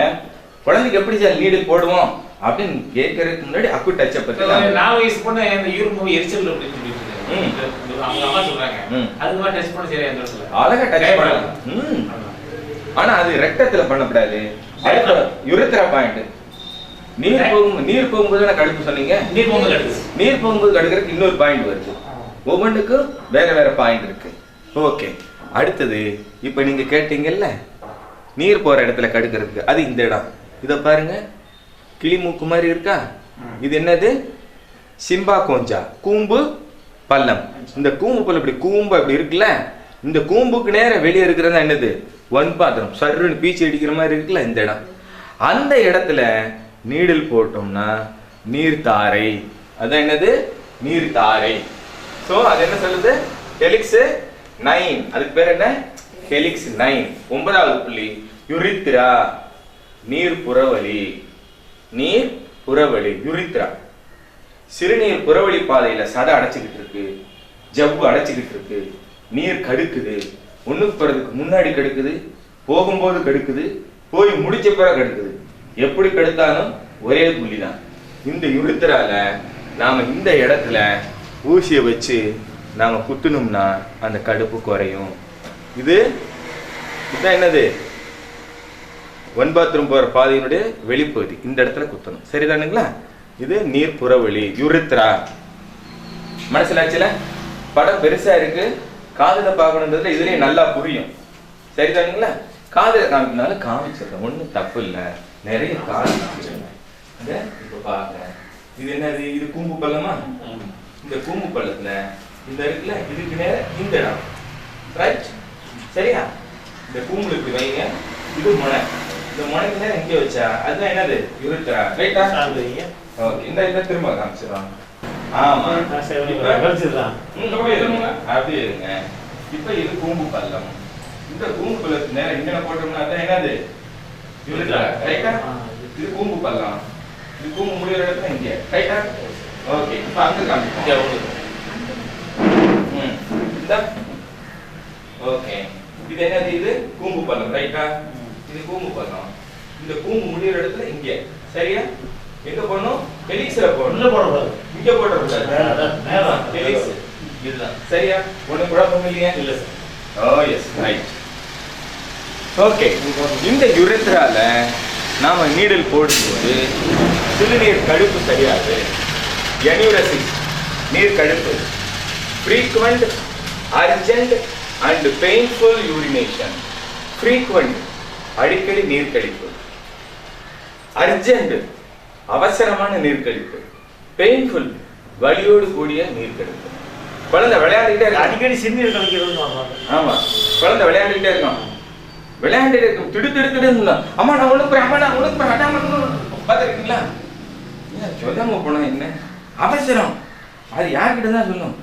குழந்தைக்கு எப்படி சார் நீடில் போடுவோம் அப்படின்னு கேட்கறதுக்கு முன்னாடி அக்கு டச் அப் பத்தி 4 வயசு பொண்ணு இந்த யூரின் எரிச்சல் அப்படின்னு சொல்லிட்டு அவங்க அம்மா சொல்றாங்க. அது மாதிரி டச் பண்ண சரியா இருந்துச்சு. அழகா டச் பண்ணலாம். ஆனா அது ரெக்டத்துல பண்ணக்கூடாது. Urethra point. நீர் போகும்போது நான் கடுப்பு சொன்னீங்க. நீர் போகும்போது கடுக்கிறதுக்கு இன்னொரு பாயிண்ட் வருது. ஒவ்வொன்றுக்கும் வேற வேற பாயிண்ட் இருக்கு. ஓகே. அடுத்தது இப்ப நீங்க கேட்டீங்கல்ல நீர் போற இடத்துல கடுக்கிறதுக்கு, அது இந்த இடம். இத பாருங்க, கிளிமூக்கு மாதிரி இருக்கா? இது என்னது? சிம்பா கோஞ்சா, கூம்பு பள்ளம். இந்த கூம்பு பள்ளம் இப்படி கூம்பு அப்படி இருக்குல்ல, இந்த கூம்புக்கு நேர வெளியே இருக்கிறதா என்னது? ஒன் பாத்திரம். சர்ருன்னு பீச்சு அடிக்கிற மாதிரி இருக்குல்ல இந்த இடம். அந்த இடத்துல நீடில் போட்டோம்னா நீர்த்தாரை. அதான் என்னது? நீர்த்தாரை. சோ அது என்ன சொல்லுது? ஹெலிக்ஸ் 9. அதுக்கு பேர் என்ன? ஹெலிக்ஸ் 9. 9வது புள்ளி யுரித்ரா, நீர் புறவழி. நீர் புறவழி யுரித்ரா. சிறுநீர் புறவழி பாதையில சதை அடைச்சுக்கிட்டு இருக்கு, ஜவ்வு அடைச்சுக்கிட்டு இருக்கு, நீர் கடுக்குது. ஒண்ணுக்கு போறதுக்கு முன்னாடி கடுக்குது, போகும்போது கடுக்குது, போய் முடிச்ச பிறகு கடுக்குது. எப்படி கடுத்தாலும் ஒரே புள்ளிதான். இந்த யுரித்ரால நாம இந்த இடத்துல ஊசியை வச்சு நாம குத்துனோம்னா அந்த கடுப்பு குறையும். இதுதான் என்னது, ஒன் பாத்ரூம் போற பாதையினுடைய வெளிப்பகுதி. இந்த இடத்துல குத்தணும். சரிதானுங்களா? இது நீர் புறவழி, யுரித்ரா. மனசிலாச்சுல? படம் பெருசா இருக்கு, காதுல பார்க்கணுன்றதுல இதுலயே நல்லா புரியும். சரிதானுங்களா? காதுல காமிக்கனால காமிச்சிடறேன், ஒன்றும் தப்பு இல்லை. நிறைய காமிச்சிருங்க. இப்ப பாருங்க, இது என்னது, இது கூம்பு பள்ளமா? இந்த கூம்பு பள்ளத்துல இந்த இருக்குல்ல, இதுக்கு நேர இந்த இடம், ரைட்? சரியா? இந்த கூம்புல இப்படி வைங்க, இது முனை. இந்த முனைக்கு நேரம் இங்கே வச்சா அதுதான் என்னது, யுரித்ரா. ரைட்டா? ஓகே, இந்த திரும்ப காமிச்சிடலாம். ஆமா, அப்படியே இருங்க. இப்ப இது கூம்பு பள்ளம். இந்த கூம்பு பள்ளத்துக்கு நேரம் இங்க போட்டோம்னா தான் என்னது, யுரித்ரா. ரைட்டா? இது கூம்பு பள்ளம். இது கூம்பு முடிகிற இடத்துல இங்க. ரைட்டா? ஓகே, இப்ப அங்க காமிப்போம். ஓகே, இது என்னது, இது கூம்பு பள்ளம். ரைட்டா? இது கூம்பு பள்ளம். இந்த கூம்பு முடிகிற இடத்துல இங்க. சரியா? எங்க போடணும், ஹெலிக்ஸ்ல போடணும். இங்க போடக்கூடாது, ஹெலிக்ஸ். இதுதான். சரியா? ஒண்ணு குழப்பம் இல்லையா? இல்ல சார். ஓ எஸ், ரைட். ஓகே, இந்த யுரித்ரால நாம நீடல் போடும்போது சிறுநீர் கடுப்பு சரியாது. எனியூரசிஸ், நீர் கடுப்பு, frequent, urgent and painful urination. frequent, அடிக்கடி நீர் கழிப்பு. urgent, அவசரமான நீர் கழிப்பு. painful, வலியோடு கூடிய நீர் கழிப்பு. குழந்தை விளையாடிட்டே இருக்கு, அடிக்கடி சிறுநீர் கழிக்கிறது. ஆமா, குழந்தை விளையாடிட்டே இருக்கும், விளையாண்டு இருக்கும், திடுத்திடுன்னு அம்மா நான் ஒண்ணு போறேன், அம்மா நான் ஒண்ணு போறேன். பார்த்துருக்கீங்களா? சொல்லாம போனா என்ன அவசரம், அது யார்கிட்ட தான் சொல்லும்.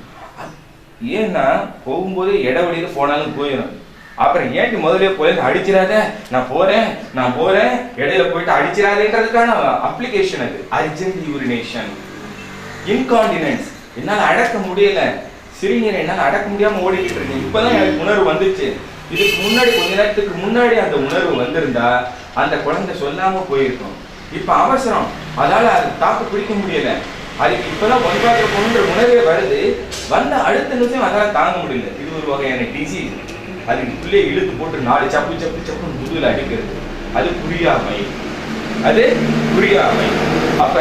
ஏன்னா போகும்போது இடவழியில போனாலும் போயிடும். அப்புறம் ஏன்ட்டு முதல்ல போய் அடிச்சிடாத, நான் போறேன் இடையில போயிட்டு அடிச்சிடாதேன்றதுக்கான அப்ளிகேஷன் அது. Urgent urination. இன்கான்டினன்ஸ், என்னால அடக்க முடியல, சிறுநீரை என்னால அடக்க முடியாம ஓடிக்கிட்டு இருக்கேன், இப்பதான் எனக்கு உணர்வு வந்துச்சு. இதுக்கு முன்னாடி கொஞ்ச நேரத்துக்கு முன்னாடி அந்த உணர்வு வந்திருந்தா அந்த குழந்தை சொல்லாம போயிருக்கும். இப்ப அவசரம், அதால அது தாக்கு பிடிக்க முடியல, அதுக்கு இப்பதான் ஒன்றாக போன்ற உணர்வே வருது. வந்த அடுத்த நிமிஷம் அதால தாங்க முடியல. இது ஒரு வகையான டிசீஸ். அதுக்கு பிள்ளையை இழுத்து போட்டு 4 சப்பு முதுகுல அடிக்கிறது. அது புரியாமை. அப்ப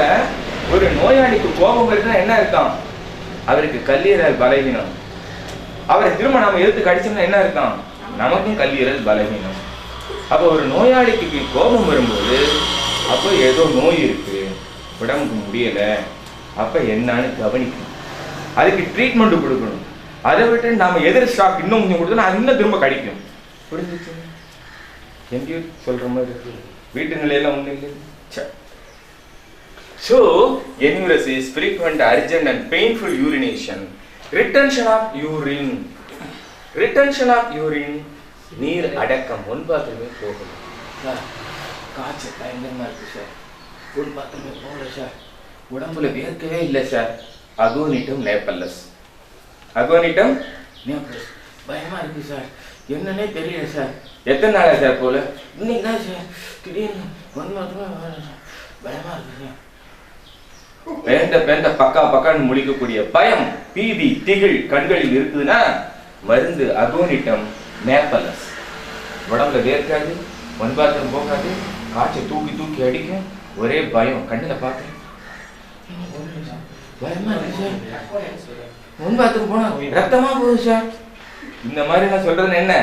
ஒரு நோயாளிக்கு கோபம் இருக்குன்னா என்ன இருக்கும், அவருக்கு கல்லீரல் பலவீனம். அவரை திரும்ப நாம எடுத்து கடிச்சோம்னா என்ன இருக்கும், நமக்கும் கல்லீரல் பலவீனம். அப்போ ஒரு நாளைக்கு கோபம் வரும்போது அப்போ ஏதோ நோய் இருக்கு, உடம்புக்கு முடியல, அப்ப என்னன்னு கவனிக்கணும், அதுக்கு ட்ரீட்மெண்ட் கொடுக்கணும். அதை விட்டு நாம எதிர் ஸ்டாக் இன்னும் கொஞ்சம் கொடுத்தோம்னா அது இன்னும் திரும்ப கடிக்கும். புரிஞ்சுச்சு? எங்கேயும் சொல்ற மாதிரி வீட்டு நிலையெல்லாம் ஒண்ணு இல்லை. So, enuresis, frequent, urgent and painful urination, retention of urine. Retention of urine, நீர் அடக்கம். ஒன் பாத்ரூமே போகணும் சார், காய்ச்சல் பயங்கரமா இருக்கு சார், ஒன் பாத்ரூமே போகல சார், உடம்புல வேர்க்கவே இல்லை சார், அகோனிட்டம் நேப்பல்லஸ். அகோனிட்டம் நேப்பல்லஸ் பயமா இருக்கு சார், என்னன்னே தெரியல சார், எத்தனை நாளா சார் போல, இன்னைக்கு தான் சார், திடீர்னு ஒன் பாத்ரூமே பயமா இருக்கு சார். பேந்த பக்கான்னு முடிக்கக்கூடிய பயம், பீதி, திகில் கண்களில் இருக்குதுன்னா மருந்து அகோனிட்டம் நேப்பல்லஸ். உடம்புல வேர்க்காது, ஒன் பாத்ரூம் போகாது, காய்ச்சல் தூக்கி அடிக்கும், ஒரே பயம், கண்ணில் பார்க்குறேன் பயமா இருக்கு சார், ஒன் பாத்ரூம் போனா ரத்தமா போகுது சார், இந்த மாதிரி நான் சொல்றது என்ன,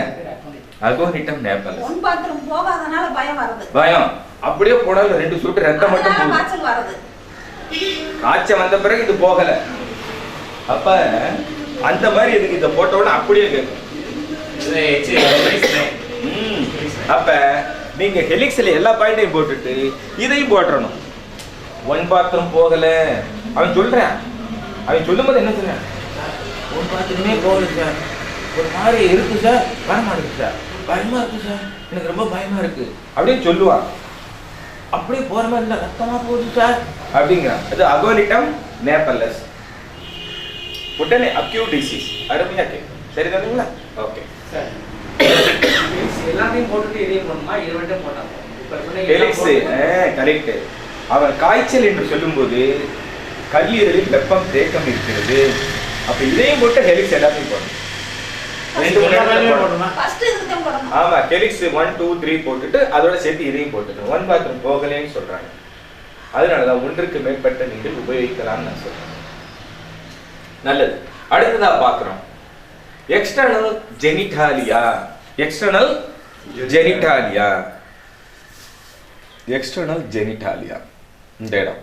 அகோனிட்டம் நேப்பல்லஸ். ஒன் பாத்ரூம் போகாதனால பயம் வருது, பயம் அப்படியே போனாலும் 2 சொட்டு ரத்தம் மட்டும் போகுது, காய்ச்சல் வருது. காய்ச்சல் வந்த பிறகு இது போகல, அப்ப அந்த மாதிரி இதுக்கு இதை போட்ட உடனே அப்படியே கேட்கும். அப்ப நீங்க ஹெலிக்ஸ்ல எல்லா பாயிண்டையும் போட்டுட்டு இதையும் போட்டுறணும். ஒன் பாத்ரூம் போகல அவன் சொல்றான், அவன் சொல்லும் போது என்ன சொல்றான், ஒன் பாத்ரூமே போகல சார், ஒரு மாதிரி இருக்கு சார், பயமா இருக்கு சார், பயமா இருக்கு சார், எனக்கு ரொம்ப பயமா இருக்கு அப்படின்னு சொல்லுவான். அப்படியே போற மாதிரி இருந்தா ரத்தமா போகுது சார் அப்படிங்கிறான். அது அகோனிட்டம் நேபல்லஸ். உடனே அக்யூட் டிசீஸ். அருமையா கேட்கும். சரிதானுங்களா? ஓகே. எல்லாத்தையும் போட்டுட்டு இதையும் பண்ணணுமா? இது மட்டும் போட்டாங்க. Helix correct. அவன் காய்ச்சல் என்று சொல்லும்போது கல்லீரலில் வெப்பம் தேக்கம் இருக்கிறது. அப்ப இதையும் போட்டு ஹெலிக்ஸ் எல்லாத்தையும் போடணும். ஆமா, ஹெலிக்ஸ் 1 2 3 போட்டுட்டு அதோட சேர்த்து இதையும் போட்டுட்டு 1 பாத்ரூம் போகலேன்னு சொல்றாங்க. அதனாலதான் ஒன்றுக்கு மேற்பட்ட நீங்கள் உபயோகிக்கலாம்னு நான் சொல்றேன். நல்லது. அடுத்ததா பாக்குறோம் external genitalia. External genitalia. External genitalia இந்த இடம்.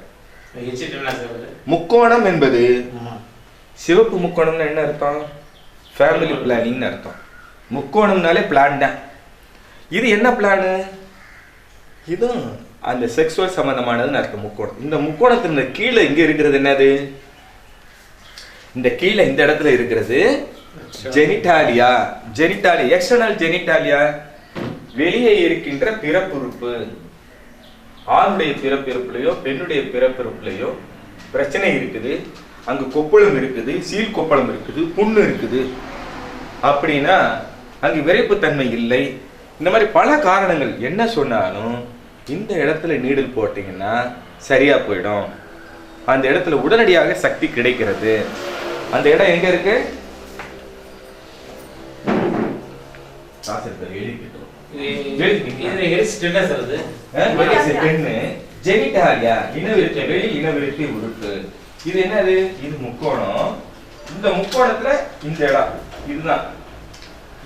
முக்கோணம் என்பது சிவப்பு முக்கோணம்னா என்ன அர்த்தம்? ஃபேமிலி பிளானிங் அர்த்தம். முக்கோணம்னாலே பிளான் தான். இது என்ன பிளானு? இதுவும் அந்த செக்ஸுவல் சம்பந்தமானதுன்னு அர்த்தம் முக்கோணம். இந்த முக்கோணத்தின் கீழே இங்க இருக்கிறது என்னது? இந்த கீழே இந்த இடத்துல இருக்கிறது ஜெனிட்டாலியா. ஜெனிட்டாலியா எக்ஸ்டர்னல் ஜெனிட்டாலியா வெளியே இருக்கின்ற பிறப்புறுப்பு. ஆணுடைய பிறப்பிறப்புலையோ பெண்ணுடைய பிறப்பிறப்புலையோ பிரச்சனை இருக்குது, அங்கு கொப்பளம் இருக்குது, சீல் கொப்பளம் இருக்குது, புண்ணு இருக்குது அப்படின்னா அங்கு விரைப்புத்தன்மை இல்லை. இந்த மாதிரி பல காரணங்கள் என்ன சொன்னாலும் இந்த இடத்துல நீடில் போட்டீங்கன்னா சரியா போயிடும். அந்த இடத்துல உடனடியாக சக்தி கிடைக்கிறது. அந்த இடம் எங்க இருக்கு? ஜெனிட்டாலியா இனவிருத்தி வெளி இனவிருத்தி உறுப்பு. இது என்னது? இது முக்கோணம். இந்த முக்கோணத்துல இந்த இடம் இதுதான்.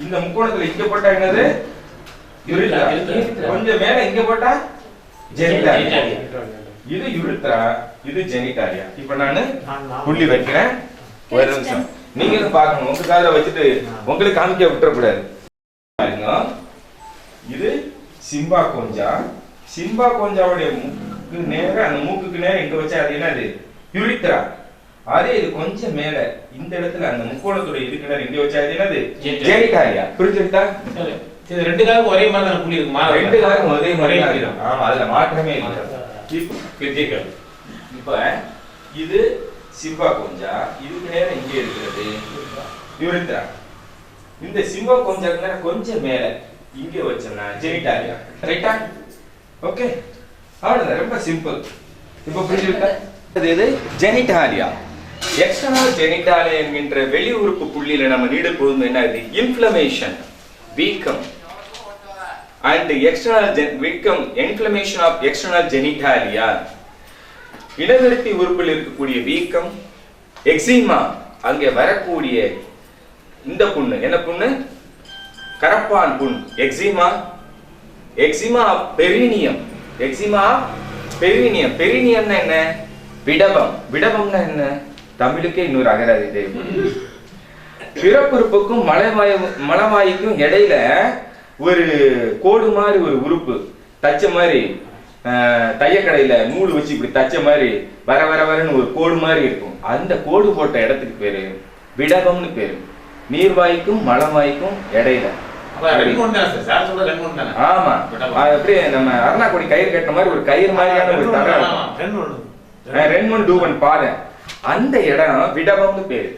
இந்த முக்கோணத்துல இங்க போட்டா என்னது? கொஞ்சம் மேல இங்க போட்டா ஜெனிட்டாலியா. இது யுரித்ரா, இது ஜெனிட்டாலியா. இப்ப நானு புள்ளி வைக்கிறேன். ஒரு நிமிஷம் நீங்களும் பார்க்கணும். உங்க காதுல வச்சுட்டு உங்களுக்கு காமிக்க விட்டுறக்கூடாது. இது சிம்பா கொஞ்சா. சிம்பா கொஞ்சாவுடைய மூக்கு நேர அந்த மூக்குக்கு நேரம் எங்க வச்சா அது என்னது? யுரித்ரா. அதே இது கொஞ்சம் மேல இந்த இடத்துல அந்த முக்கோணத்துடைய இதுக்கு நேரம் எங்க வச்சா அது என்னது? ஜெனிட்டாலியா. புரிஞ்சுட்டா? இது ரெண்டு காலுக்கும் ஒரே மாதிரி தான் புள்ளி இருக்குமா? ரெண்டு காலுக்கும் ஒரே மாதிரி தான் இருக்கும். ஆமா, அதுல மாற்றமே இல்லை. இப்ப இது சிம்பா கொஞ்சா, இதுக்கு நேரம் இங்கே இருக்கிறது யுரித்ரா. இந்த சிம்பா கொஞ்சாக்கு நேரம் கொஞ்சம் மேல இங்கே வச்சோம்னா ஜெனிட்டாலியா. ரைட்டா? ஓகே, அவ்வளவுதான். ரொம்ப சிம்பிள். இப்ப புரிஞ்சுக்கிட்டா? இது ஜெனிட்டாலியா. எக்ஸ்டர்னல் ஜெனிட்டாலியா என்கின்ற வெளி உறுப்பு புள்ளியில நம்ம நீடல் போதும் என்ன? இன்ஃப்ளமேஷன், வீக்கம். And external victim inflammation of external genitalia. இனவிருத்தி உறுப்பில் இருக்கக்கூடிய வீக்கம், எக்ஸிமா, அங்கே வரக்கூடிய இந்த புண்ணு என்ன புண்ணு? கரப்பான் புண், eczema. Eczema perineum. Eczema perineum. பெரினியம்னா என்ன? விடபம். விடபம்னா என்ன? தமிழுக்கே இன்னொரு அகராதி தேவை. பிறப்புறுப்புக்கும் மலவாய்க்கும் இடையில ஒரு கோடு மாதிரி ஒரு உறுப்பு தச்ச மாதிரி, தையக்கடையில நூல் வச்சு இப்படி தச்ச மாதிரி வர வர வரன்னு ஒரு கோடு மாதிரி இருக்கும். அந்த கோடு போட்ட இடத்துக்கு பேரு விடகம்னு பேரு. நீர்வாய்க்கும் மலவாய்க்கும் இடையில. ஆமா, அப்படியே நம்ம அருணாக்குடி கயிறு கட்டின மாதிரி ஒரு கயிறு மாதிரியான ஒரு தரம் ரெண்டு டூபன் பாரு. அந்த இடம் விடகம்னு பேரு.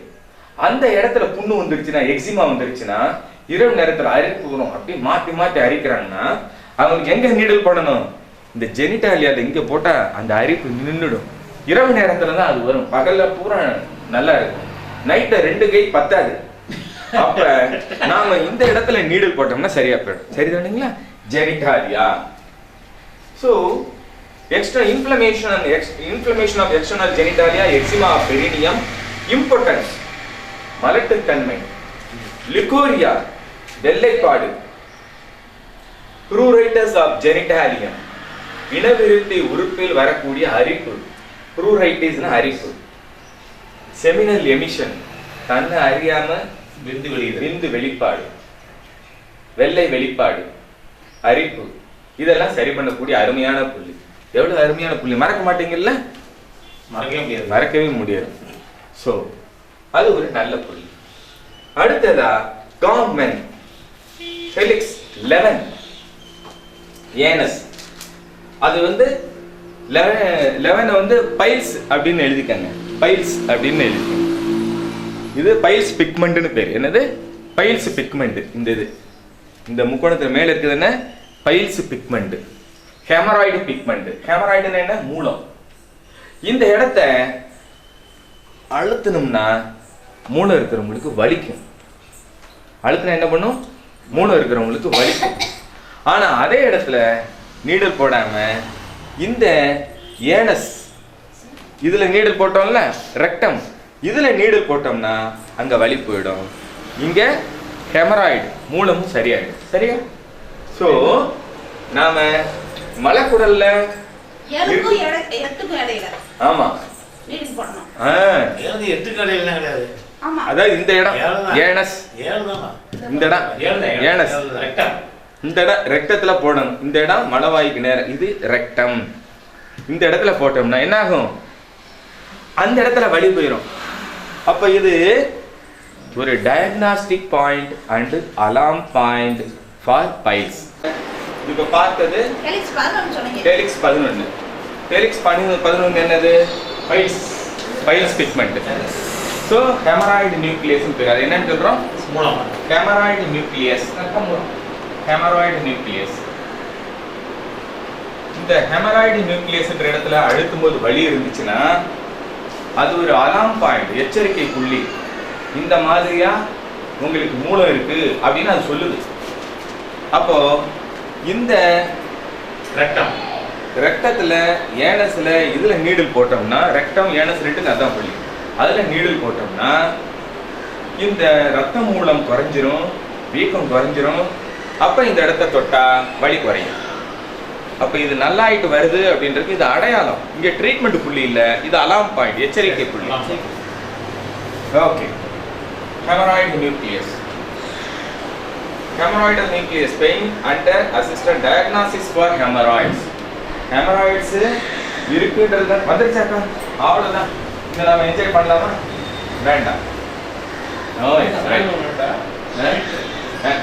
அந்த இடத்துல புண்ணு வந்துருச்சுன்னா, எக்ஸிமா வந்துருச்சுன்னா, இரவு நேரத்துல அரிப்பு வரும். அப்படியே மாத்தி மாத்தி அரிக்கிறாங்கன்னா அவங்களுக்கு எங்க நீடல் போடணும்? இந்த ஜெனிட்டாலியால இங்க போட்டா அந்த அரிப்பு நின்றுடும். இரவு நேரத்துலதான் அது வரும். பகல்ல பூரா நல்லா இருக்கும். நைட்ல 2 கை பத்தாது. அப்ப நாம இந்த இடத்துல நீடல் போட்டோம்னா சரியா போயிடும். சரிதானுங்களா? Genitalia. So inflammation of external genitalia, eczema of perineum, impotence, மலட்டுத்தன்மை, லிகோரியா, வெள்ளைப்பாடு, pruritus of genitalium, இனவிருத்தி உறுப்பில் வரக்கூடிய அரிப்பு. pruritusனா அரிப்பு. seminal emission, தன்னை அறியாம விந்து வெளிப்பாடு, வெள்ளை வெளிப்பாடு, அரிப்பு. இதெல்லாம் சரி பண்ணக்கூடிய அருமையான புள்ளி. எவ்வளவு அருமையான புள்ளி! மறக்க மாட்டீங்கல்ல? மறக்கவே முடியாது. சோ அது ஒரு நல்ல புள்ளி. அடுத்ததா காம்மென், ஃபெலிக்ஸ் 11 ஏனஸ். அது 11 பைல்ஸ் அப்படின்னு எழுதிக்கங்க. பைல்ஸ் அப்படின்னு எழுதி. இது பைல்ஸ் பிக்மெண்ட்னு பேர். என்னது? Piles pigment. இந்த முக்கோணத்துக்கு மேல இருக்குது என்ன? Piles pigment. Haemorrhoid pigment. ஹெமராய்டுன்னா என்ன? மூலம். இந்த இடத்த அழுத்தணும்னா மூலம் இருக்கிறவங்களுக்கு வலிக்கும். அழுத்தினா என்ன பண்ணும்? மூலம் இருக்கிறவங்களுக்கு வலிக்கும். ஆனா அதே இடத்துல நீடல் போடாம இந்த ஏனஸ் இதுல நீடல் போட்டோம்ல, ரெக்டம் இதுல நீடல் போட்டோம்னா அங்க வலி போயிடும். இங்க ஹெமராய்டு மூலமும் சரியாயிடும். சரியா? சோ நாம மலைக்குடல்ல ஆமா அதாவது இந்த இடம் ஏனஸ், இந்த இடம் ஏனஸ், இந்த இடம் ரெக்டத்துல போடணும். இந்த இடம் மலவாய்க்கு நேரம், இது ரெக்டம். இந்த இடத்துல போட்டோம்னா என்ன ஆகும்? அந்த இடத்துல வலி போயிடும். அப்ப இது ஒரு diagnostic point and alarm point for piles. இப்ப பார்த்தது ஹெலிக்ஸ் 11. ஹெலிக்ஸ் 11 என்னது? Piles. Piles pigment. So haemorrhoid nucleus பேர். அது என்னன்னு சொல்றோம்? மூலம். Haemorrhoid nucleus. Haemorrhoid nucleus. இந்த ஹெமராய்டு நியூக்ளியஸ்ன்ற இடத்துல அழுத்தும் போது வலி இருந்துச்சுன்னா அது ஒரு அலாம் பாயிண்ட், எச்சரிக்கை புள்ளி. இந்த மாதிரியா உங்களுக்கு மூலம் இருக்கு அப்படின்னு அது சொல்லுது. அப்போ இந்த ரெக்டத்துல ஏனஸ்ல இதுல நீடில் போட்டோம்னா, ரெக்டம் ஏனஸ் ரெண்டுல அதான் புள்ளி, அதுல நீடில் போட்டோம்னா இந்த ரத்த மூலம் குறைஞ்சிரும், வீக்கம் குறைஞ்சிரும். அப்ப இந்த இடத்த தொட்டா வலி குறையும். அப்ப இது நல்லாயிட்டு வருது அப்படின்றது இது அடையாளம். இங்க ட்ரீட்மெண்ட் புள்ளி இல்ல, இது அலாம் பாயிண்ட், எச்சரிக்கை புள்ளி. Okay. Haemorrhoid nucleus. Hemorrhoidal nucleus pain under assisted diagnosis for hemorrhoids. Hemorrhoids இருக்குன்றது வந்துருச்சாக்கா? அவ்வளவுதான். இதை நாம என்ஜாய் பண்ணலாமா? வேண்டாம்.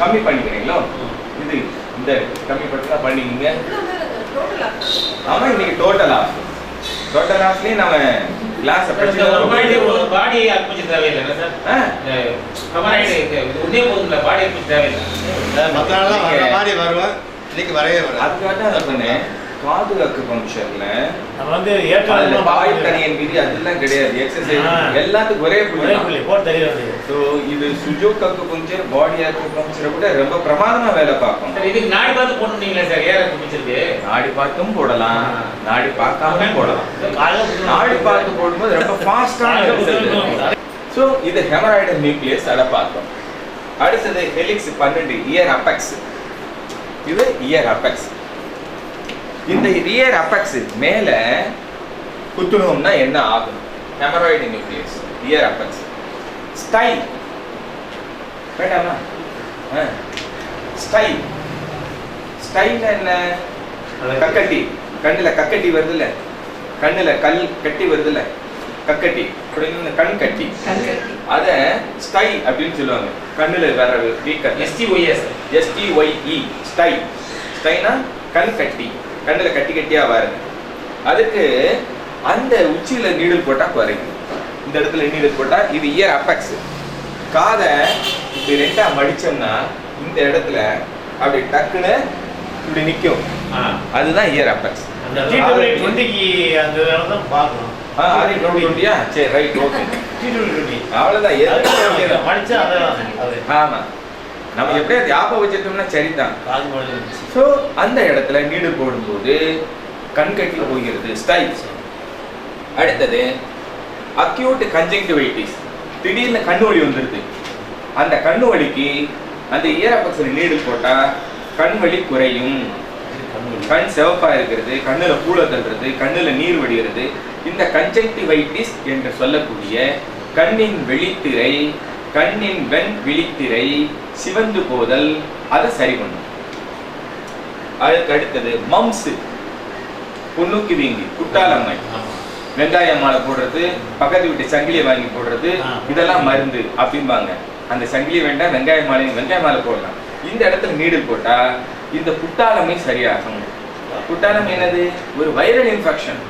கம்மி பண்ணிக்கிறீங்களோ? இது இந்த கம்மி பண்ணா பண்ணிக்கிங்க. ஆமா, இன்னைக்கு டோட்டல் ஆஃப். டோட்டல் ஆஃப்லயே நம்ம கிளாஸ் பாடி அக்குச்சு தேவையில்லை சார். ஹெமராய்டு உடனே போதும்ல, பாடி அக்குச்சு தேவையில்லை. மற்ற நாள்லாம் வர மாதிரி வருவேன், இன்னைக்கு வரவே வர. அதுக்காக தான் சொன்னேன், காது அக்கு ஃபங்க்ஷன்ல நம்ம வந்து ஏற்கனவே பாய் தனியன் விதி அதெல்லாம் கிடையாது. எக்ஸசைஸ் எல்லாத்துக்கும் ஒரே புள்ளி போட்டு தெரிய வேண்டியது. ஸோ இது சுஜோக் அக்கு ஃபங்க்ஷன், பாடி அக்கு ஃபங்க்ஷன் கூட ரொம்ப பிரமாதமா வேலை பார்க்கும். இதுக்கு நாடி பார்த்து போட்டுட்டீங்களா சார்? ஏற பிடிச்சிருக்கு. நாடி பார்த்தும் போடலாம், நாடி பார்க்காம போடலாம். நாடி பார்த்து போடும்போது ரொம்ப ஃபாஸ்டான ரிசல்ட். ஸோ இது ஹெமராய்டல் நியூக்ளியஸ் அதை பார்த்தோம். அடுத்தது ஹெலிக்ஸ் 12, இயர் அபெக்ஸ். இது இயர் அபெக்ஸ். இந்த இயர் அபெக்ஸ் மேல குத்துனோம்னா என்ன ஆகும்? Haemorrhoid nucleus, year apex. Style வேண்டாமா? ஸ்டைல். ஸ்டைல் என்ன? கக்கட்டி. கண்ணுல கக்கட்டி வருதுல்ல, கண்ணுல கல் கட்டி வருதுல்ல, கக்கட்டி அப்படின்னு கண் கட்டி, அத ஸ்டை அப்படின்னு சொல்லுவாங்க. கண்ணுல வர வீக்கர் STYE ஸ்டை. ஸ்டைனா கண் கட்டி, கண்ணுல கட்டி கட்டியா வருது. அதுக்கு அந்த உச்சியில நீடில் போட்டா குறையும். இந்த இடத்துல நீடில் போட்டா இது இயர் அபெக்ஸ். காதை இப்படி ரெண்டா மடிச்சோம்னா இந்த இடத்துல அப்படி டக்குன்னு இப்படி நிக்கும். அதுதான் இயர் அபெக்ஸ். அந்த T20க்கு அந்த இடத்துல பார்க்கணும். அது 20யா? சரி, ரைட், ஓகே. T20 அவ்வளவுதான். எது மடிச்சா அது. ஆமா, நம்ம எப்படியா ஞாபகம் வச்சிட்டோம்னா சரிதான். ஸோ அந்த இடத்துல நீடில் போடும்போது கண்கட்டி போகிறது, ஸ்டைல். அடுத்தது அக்யூட் கன்ஜங்டிவைட்டிஸ். திடீர்னு கண்ணு வலி வந்துருது. அந்த கண்ணு வலிக்கு அந்த இயர் அபெக்ஸ்ல நீடில் போட்டா கண் வலி குறையும். கண் சிவப்பா இருக்கிறது, கண்ணுல பூள தள்ளுறது, கண்ணுல நீர் வடிகிறது. இந்த கன்ஜங்டிவைட்டிஸ் என்று சொல்லக்கூடிய கண்ணின் வெளித்திரை, கண்ணின் வெண் விழித்திரை சிவந்து போதல், அதை சரி பண்ணும். அதுக்கு அடுத்தது மம்ஸ், புண்ணுக்கு வீங்கி, குட்டாலம்மை, வெங்காய மாலை போடுறது, பக்கத்து வீட்டு சங்கிலியை வாங்கி போடுறது, இதெல்லாம் மருந்து அப்படிம்பாங்க. அந்த சங்கிலி வேண்டாம், வெங்காய மாலை போடலாம். இந்த இடத்துல நீடில் போட்டா இந்த குட்டாலமை சரியாகும். குட்டாலம் என்னது? ஒரு வைரல் இன்ஃபெக்ஷன்.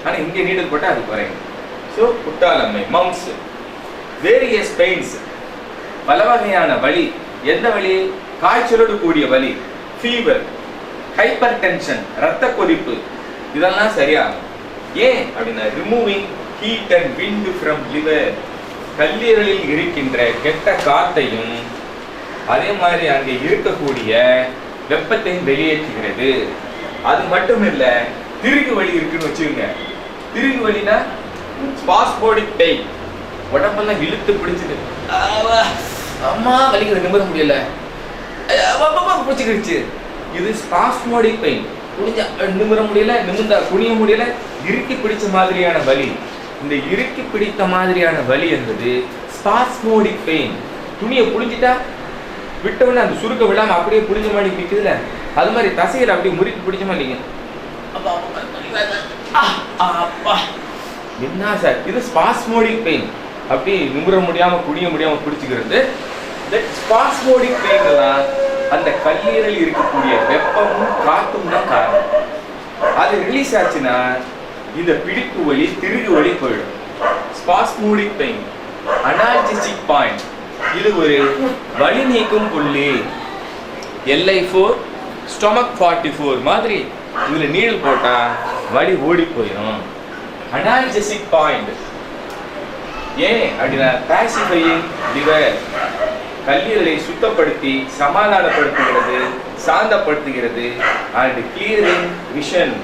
ஆனா இங்க நீடில் போட்டா அது குறையும். ஸோ குட்டாலம்மை மவுண்ட்ஸ். வேரியஸ் பெயின்ஸ், பல வகையான வலி. எந்த வலி? காய்ச்சலோடு கூடிய வலி, ஃபீவர், ஹைப்பர் டென்ஷன், ரத்த கொதிப்பு, இதெல்லாம் சரியாகும். ஏன் அப்படின்னா removing heat and wind from liver. கல்லீரலில் இருக்கின்ற கெட்ட காத்தையும் அதே மாதிரி அங்கே இருக்கக்கூடிய வெப்பத்தையும் வெளியேற்றுகிறது. அது மட்டும் இல்ல, திருகு வலி இருக்குன்னு வச்சுக்கோங்க. திருகு வலினா ஸ்பாஸ்மோடிக் பெயின், உடம்பெல்லாம் இழுத்து பிடிச்சது, அம்மா வலிக்குது, நிமிர முடியல, பிடிச்சிக்கிடுச்சு, இது ஸ்பாஸ்மோடிக் பெயின். குனிஞ்சா நிமிர முடியல, நிமிர்ந்தா குனிய முடியல, இறுக்கி பிடிச்ச மாதிரியான வலி. இந்த இறுக்கி பிடித்த மாதிரியான வலி என்பது ஸ்பாஸ்மோடிக் பெயின். துணியை புளிஞ்சிட்டா விட்டவுடனே அந்த சுருக்க விடாம அப்படியே புளிஞ்ச மாதிரி நிற்குதுல, அது மாதிரி தசையில் அப்படியே முறுக்கி பிடிச்ச மாதிரி நீங்க என்ன சார், இது ஸ்பாஸ்மோடிக் பெயின். அப்படி நிமிர முடியாம குனிய முடியாம பிடிச்சிக்கிறது. ஸ்பாஸ்மோடிக் பெயின் தான் அந்த கல்லீரலில் இருக்கக்கூடிய வெப்பமும் காத்தும் தான் காரணம். அது ரிலீஸ் ஆச்சுன்னா இந்த பிடிப்பு வலி, திருகு வலி போயிடும். Spasmodic pain. அனால்ஜெசிக் பாயிண்ட், இது ஒரு வலி நீக்கும் புள்ளி. LI4 ஸ்டொமக் 44 மாதிரி இதுல நீடல் போட்டா வலி ஓடி போயிடும். Analgesic point. ஏன் அப்படின்னா பாசிஃபையிங் லிவர், கல்லீரலை சுத்தப்படுத்தி சமாதானப்படுத்துகிறது, சாந்தப்படுத்துகிறது. And clearing vision.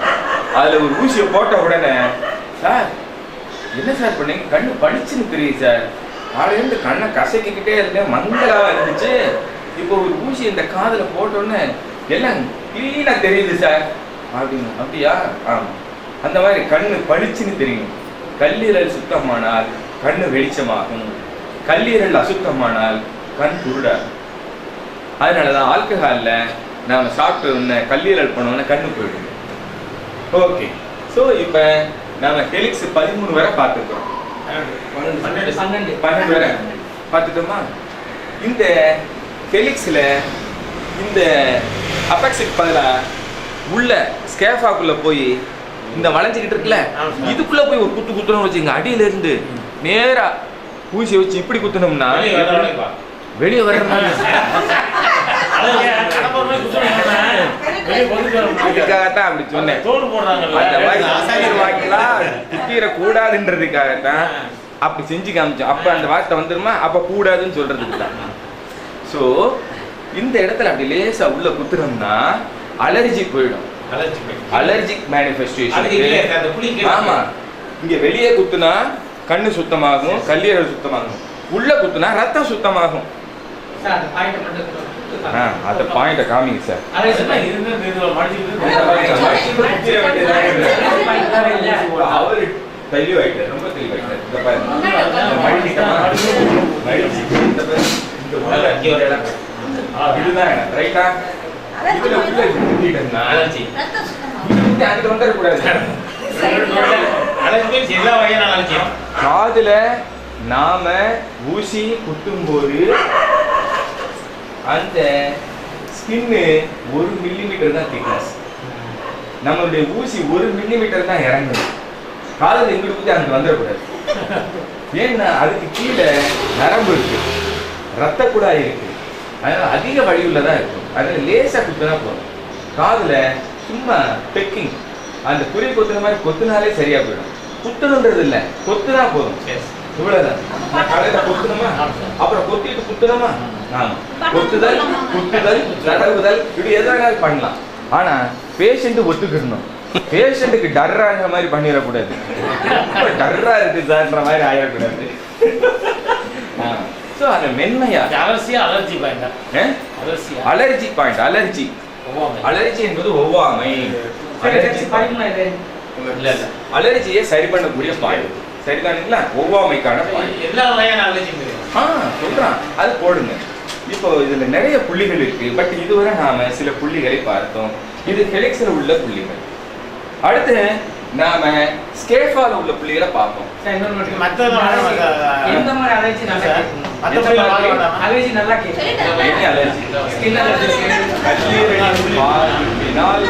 அதுல ஒரு ஊசியை போட்ட உடனே, சார் என்ன சார் பண்ணீங்க, கண்ணு பளிச்சுன்னு தெரியுது சார், காலையிலேருந்து கண்ணை கசக்கிக்கிட்டே இருந்தேன், மங்களாவா இருந்துச்சு, இப்போ ஒரு ஊசி இந்த காதுல போட்டோன்னே எல்லாம் கிளீனா தெரியுது சார் அப்படின்னு. அப்படியா? ஆமா. அந்த மாதிரி கண்ணு பளிச்சுன்னு தெரியும். கல்லீரல் சுத்தமானால் கண்ணு வெளிச்சமாகும், கல்லீரல் அசுத்தமானால் கண் குருடாகும். அதனாலதான் ஆல்கஹால்ல நாம சாப்பிட்டு கல்லீரல் பண்ணோம்னா கண்ணு போயிடும். ஓகே, ஸோ இப்போ நாம ஹெலிக்ஸ் 13 வரை பார்த்துக்கிறோம். 12 வரை பார்த்துட்டோமா? இந்த ஹெலிக்ஸ்ல இந்த அபெக்ஸுக்கு பதிலா உள்ள ஸ்கேஃபாக்குள்ள போய் இந்த வளைஞ்சிக்கிட்டு இருக்குல்ல, இதுக்குள்ள போய் ஒரு குத்து குத்துறோம்னு வச்சுங்க, அடியில இருந்து நேரா ஊசி வச்சு இப்படி குத்துனோம்னா வெளியே வர்ற மாதிரி. அதுக்காகத்தான் அப்படி சொன்னேன். அந்த மாதிரி ஆசாரியர்வாக்கிலாம் குத்திர கூடாதுன்றதுக்காகத்தான் அப்படி செஞ்சு காமிச்சோம். அப்ப அந்த வார்த்தை வந்துருமா, அப்ப கூடாதுன்னு சொல்றதுக்கு தான். ஸோ இந்த இடத்துல அப்படி லேசா உள்ள குத்துறோம்னா அலர்ஜி போயிடும். Allergic manifestation. ஆமா, இங்க வெளியே குத்துனா கண்ணு சுத்தமாகும், கல்லீரல் சுத்தமாகும். உள்ள குத்துனா ரத்தம் சுத்தமாகும். அந்த பாயிண்ட காமிங்க சார். அவரு தெளிவாயிட்டார், ரொம்ப தெளிவாயிட்டார். இந்த பாருங்க, இதுதான் ரைட்டா. இதுல உள்ள குத்திட்டா அதுல வந்துடக்கூடாது. காதுல நாம ஊசி குத்தும் போது அந்த ஸ்கின்னு 1 மில்லிமீட்டர் தான் திக்னஸ். நம்மளுடைய ஊசி 1 மில்லிமீட்டர் தான் இறங்கணும். காதுல எங்கிட்டு குத்தி அங்க வந்துடக்கூடாது. ஏன்னா அதுக்கு கீழே நரம்பு இருக்கு, ரத்த குழாய் இருக்கு, அதனால அதிக வலியுள்ளதா இருக்கும். அதனால லேசா குத்துனா போதும். காதுல சும்மா பெக்கிங், அந்த குறி கொத்துன மாதிரி கொத்துனாலே சரியா போயிடும். குத்தணுன்றது இல்லை, கொத்துனா போதும், இவ்வளவுதான். காலையில கொத்துனோமா, அப்புறம் கொத்திட்டு குத்துனோமா. ஆமா, கொத்துதல், குத்துதல், நடவுதல், இப்படி எதாவது பண்ணலாம். ஆனா பேஷண்ட் ஒத்துக்கிடணும். பேஷண்ட்டுக்கு டர்ராகிற மாதிரி பண்ணிடக்கூடாது. டர்ரா இருக்கு சார்ன்ற மாதிரி ஆயிடக்கூடாது. ஸோ அந்த மென்மையா அலர்ஜி பாயிண்ட், அலர்ஜி. அலர்ஜி என்பது ஒவ்வாமை. அலர்ஜியை சரி பண்ணக்கூடிய பாயிண்ட், சரிதானுங்களா? ஒவ்வாமைக்கான சொல்றான், அது போடுங்க. இப்போ இதுல நிறைய புள்ளிகள் இருக்கு. பட் இதுவரை நாம சில புள்ளிகளை பார்த்தோம். இது ஹெலிக்ஸ்ல உள்ள புள்ளிகள். அடுத்து நாம ஸ்கேஃபால உள்ள புள்ளிகளை பார்ப்போம். கல்லீரலில்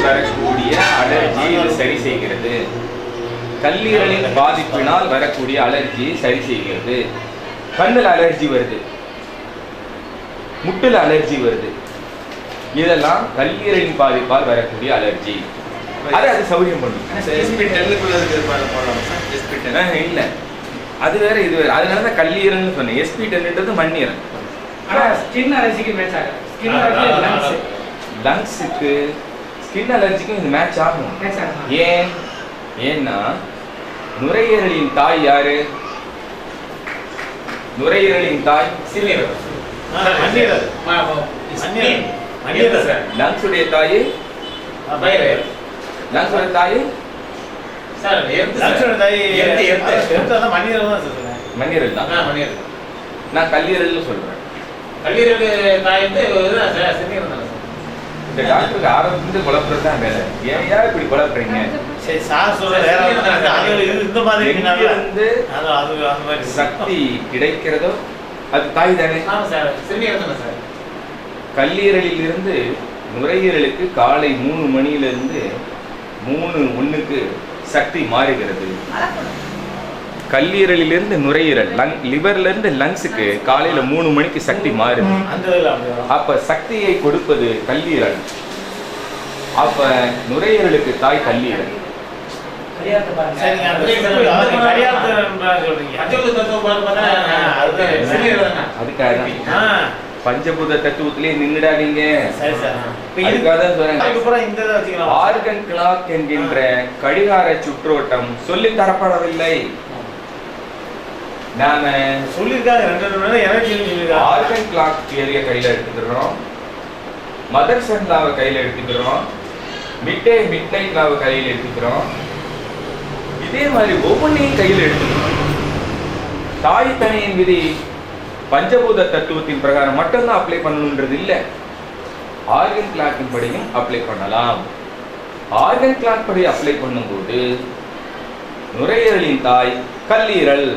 வரக்கூடிய அலர்ஜி இது சரி செய்கிறது. கல்லீரலின் பாதிப்பினால் வரக்கூடிய அலர்ஜியை சரி செய்கிறது. கண்ணுல அலர்ஜி வருது, முட்டுல அலர்ஜி வருது, இதெல்லாம் கல்லீரலின் பாதிப்பால் வரக்கூடிய அலர்ஜி. அது சௌரியம் பண்ணும். இல்ல அது வேற இது வேற, அதனாலதான் கல்லீரல்னு சொன்னேன். SP10ன்றது மண்ணீரல். ஸ்கின் அலர்ஜிக்கு மேட்ச் ஆகும். ஸ்கின் அலர்ஜி லங்ஸுக்கு ஸ்கின் அலர்ஜிக்கும் இது மேட்ச் ஆகும். ஏன்? ஏன்னா நுரையீரலின் தாய் யாரு? நுரையீரலின் தாய் சிறுநீரகம். லங்ஸுடைய தாய் லங்ஸோட தாய் மண்ணீரல் தான். நான் கல்லீரல் சொல்றேன். இந்த டாக்டருக்கு ஆரம்பத்துல குழப்பறது தான் வேலை. ஏன் இப்படி குழப்பறீங்க? சக்தி கிடைக்கிறதோ அது தாய் தானே. கல்லீரலில் இருந்து நுரையீரலுக்கு காலை 3 மணியிலிருந்து 3:01 சக்தி மாறுகிறது. கல்லீரலிலிருந்து நுரையீரல் லிவர்ல இருந்து லங்ஸுக்கு காலையில 3 மணிக்கு சக்தி மாறுது. அப்ப சக்தியை கொடுப்பது கல்லீரல். அப்ப நுரையீரலுக்கு தாய் கல்லீரல். அதுக்காக பஞ்சபூத தத்துவத்திலே நின்னுடாதீங்க. ஆர்கன் கிளாக் என்கின்ற கடிகார சுற்றோட்டம் சொல்லி தரப்படவில்லை. நாம ஆர்கன் கிளாக் தியரிய கையில எடுத்துக்கிறோம், மதர் சன் லாவை கையில எடுத்துக்கிறோம், மிட் நைட் லாவை கையில எடுத்துக்கிறோம். இதே மாதிரி ஒவ்வொன்றையும் கையில் எடுத்துக்கிறோம். தாய் தனியின் விதி பஞ்சபூத தத்துவத்தின் பிரகாரம் மட்டும்தான் அப்ளை பண்ணணும்ன்றது இல்லை. ஆர்கன் கிளாக்கின் படியும் அப்ளை பண்ணலாம். ஆர்கன் கிளாக் படி அப்ளை பண்ணும்போது நுரையீரலின் தாய் கல்லீரல்.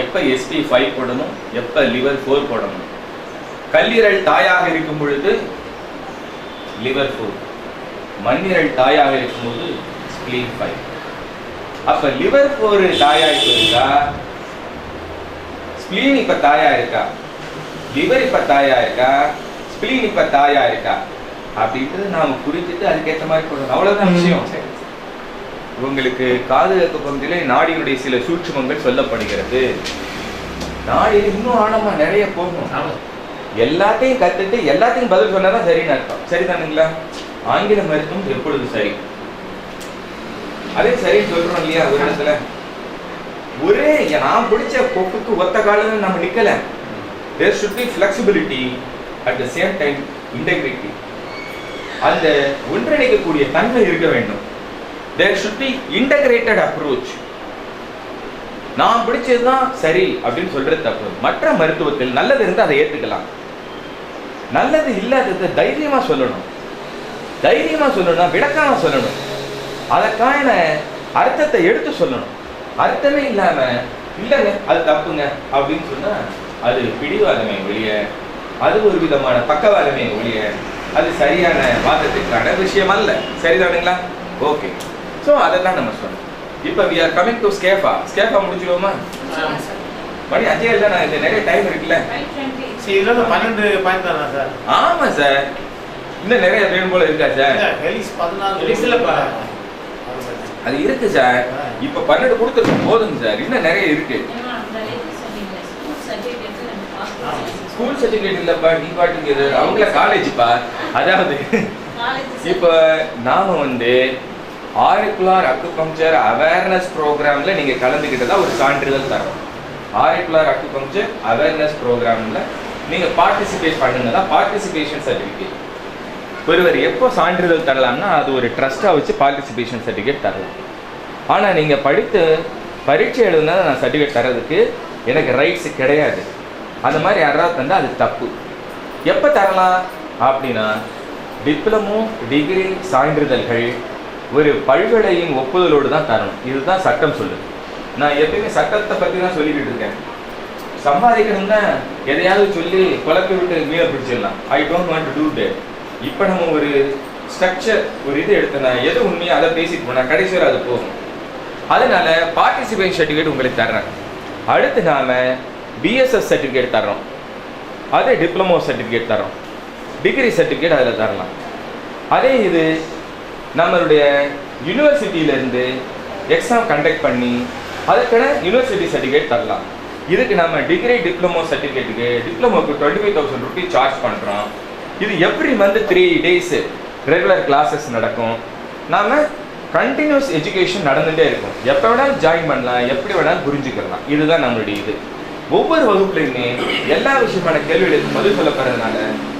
எப்ப SP5 போடணும், எப்ப liver 4 போடணும். கல்லீரல் தாயாக இருக்கும் பொழுது liver 4, மண்ணீரல் தாயாக இருக்கும்போது spleen 5. அப்ப liver 4 தாயா இருக்கா, spleen இப்ப தாயா இருக்கா, liver இப்ப தாயா இருக்கா, spleen இப்ப தாயா இருக்கா அப்படின்றது நாம புரிஞ்சுட்டு அதுக்கேற்ற மாதிரி போடணும். அவ்வளவுதான் விஷயம். உங்களுக்கு காது பகுதியிலே நாடியுடைய சில சூட்சுமங்கள் சொல்லப்படுகிறது. நாடியில் இன்னும் ஆழமா நிறைய போகணும். எல்லாத்தையும் கத்துட்டு எல்லாத்தையும் பதில் சொன்னாதான் சரின்னு அர்த்தம். சரிதானுங்களா? ஆங்கில மருத்துவம் எப்பொழுது சரி, அதே சரின்னு சொல்றோம் இல்லையா? ஒரு இடத்துல ஒரே நான் பிடிச்ச கொப்புக்கு ஒத்த காலம் நம்ம நிக்கல. There should be flexibility at the same time integrity. அந்த ஒன்றிணைக்கக்கூடிய தன்மை இருக்க வேண்டும். There should be integrated approach. நான் பிடிச்சதுதான் சரி அப்படின்னு சொல்றது தப்பு. மற்ற மருத்துவத்தில் நல்லது இருந்தா அதை ஏற்றுக்கலாம், நல்லது இல்லாதது தைரியமா சொல்லணும். தைரியமா சொல்லணும், விளக்காம சொல்லணும், அதற்கான அர்த்தத்தை எடுத்து சொல்லணும். அர்த்தமே இல்லாம இல்லைங்க அது தப்புங்க அப்படின்னு சொன்னா அது பிடிவாதமே ஒழிய, அது ஒரு விதமான பக்கவாதமே ஒழிய, அது சரியான வாதத்துக்கான விஷயம் அல்ல. சரிதானுங்களா? ஓகே. ஸோ அதை தான் நம்ம சொன்னோம். இப்போ we are coming to ஸ்கேஃபா. ஸ்கேஃபா முடிச்சுக்கோமா? மணி 5 தான். நான் இது நிறைய டைம் இருக்குல்ல. சரி, இதுல 12 பாயிண்ட் தானா சார்? ஆமா சார், இன்னும் நிறைய வேணும் போல இருக்கா சார்? ஹெலிஸ் 14 ஹெலிஸ்லப்பா அது இருக்கு சார். இப்போ 12 கொடுத்துருக்கோம், போதுங்க சார். இன்னும் நிறைய இருக்கு. ஸ்கூல் சர்டிஃபிகேட் இல்லப்பா, நீ பாட்டுக்கு அவங்கள காலேஜ்ப்பா. அதாவது இப்போ நாம ஆரிக்குலர் அக்குபங்க்சர் அவேர்னஸ் ப்ரோக்ராம்ல நீங்க கலந்துக்கிட்டதா ஒரு சான்றிதழ் தரோம். ஆரிக்குலர் அக்குபங்க்சர் அவேர்னஸ் ப்ரோக்ராம்ல நீங்க பார்ட்டிசிபேட் பண்ணுங்க, பார்ட்டிசிபேஷன் சர்டிஃபிகேட். ஒருவர் எப்போ சான்றிதழ் தரலாம்னா அது ஒரு ட்ரஸ்ட்டாக வச்சு பார்ட்டிசிபேஷன் சர்டிஃபிகேட் தரலாம். ஆனால் நீங்கள் படித்து பரீட்சை எழுதுனா நான் சர்டிஃபிகேட் தரதுக்கு எனக்கு ரைட்ஸ் கிடையாது. அந்த மாதிரி யாராவது தந்தால் அது தப்பு. எப்போ தரலாம் அப்படின்னா டிப்ளமோ டிகிரி சான்றிதழ்கள் ஒரு பல்கலையின் ஒப்புதலோடு தான் தரணும். இதுதான் சட்டம் சொல்லுது. நான் எப்பயுமே சட்டத்தை பற்றி தான் சொல்லிக்கிட்டு இருக்கேன். சம்பாதிக்கணும்னா எதையாவது சொல்லி குழப்பி விட்டு மீள பிடிச்சிடலாம். I don't want to do that. இப்போ நம்ம ஒரு ஸ்ட்ரக்சர் ஒரு இது எடுத்தேன்னா எது உண்மையோ அதை பேசிட்டு போனா கடைசி வரை அது போகும். அதனால பார்ட்டிசிபேஷன் சர்டிஃபிகேட் உங்களுக்கு தர்றேன். அடுத்து நாம பிஎஸ்எஸ் சர்டிஃபிகேட் தர்றோம், அதே டிப்ளமோ சர்டிஃபிகேட் தரோம், டிகிரி சர்டிஃபிகேட் அதில் தரலாம். அதே இது நம்மளுடைய யூனிவர்சிட்டியிலேருந்து எக்ஸாம் கண்டக்ட் பண்ணி அதுக்கான யூனிவர்சிட்டி சர்டிஃபிகேட் தரலாம். இதுக்கு நம்ம டிகிரி டிப்ளமோ சர்டிஃபிகேட்டுக்கு டிப்ளமோக்கு 25,000 rupees சார்ஜ் பண்ணுறோம். இது every month 3 days regular classes நடக்கும். நாம் கண்டினியூஸ் எஜுகேஷன் நடந்துகிட்டே இருக்கும். எப்போ வேணாலும் ஜாயின் பண்ணலாம், எப்படி வேணாலும் புரிஞ்சுக்கலாம். இதுதான் நம்மளுடைய இது. ஒவ்வொரு வகுப்புலையுமே எல்லா விஷயமான கேள்விகளுக்கு பதில் சொல்லப்படுறதுனால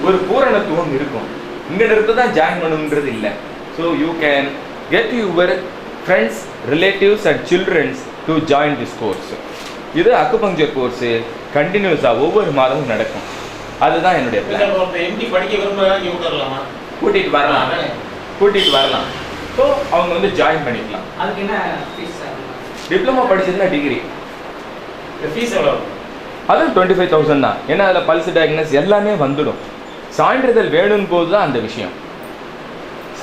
ஒரு பூரணத்துவம் இருக்கும். இங்கே இருந்து தான் ஜாயின் பண்ணணுன்றது இல்லை. So you can get your friends, relatives and childrens to join this course. இது அக்குபங்க்சர் கோர்ஸு கண்டினியூஸாக ஒவ்வொரு மாதமும் நடக்கும். அதுதான் என்னுடைய பிளான். கூட்டிகிட்டு வரலாம். ஸோ அவங்க வந்து ஜாயின் பண்ணிக்கலாம். அதுக்கு என்ன ஃபீஸ் சார்? டிப்ளமோ படிச்சதுன்னா டிகிரி ஃபீஸ் எவ்வளோ? அதுவும் 25,000 தான். ஏன்னா அதில் பல்ஸ் டயக்னஸ் எல்லாமே வந்துடும். சான்றிதழ் வேணும் போது தான் அந்த விஷயம்.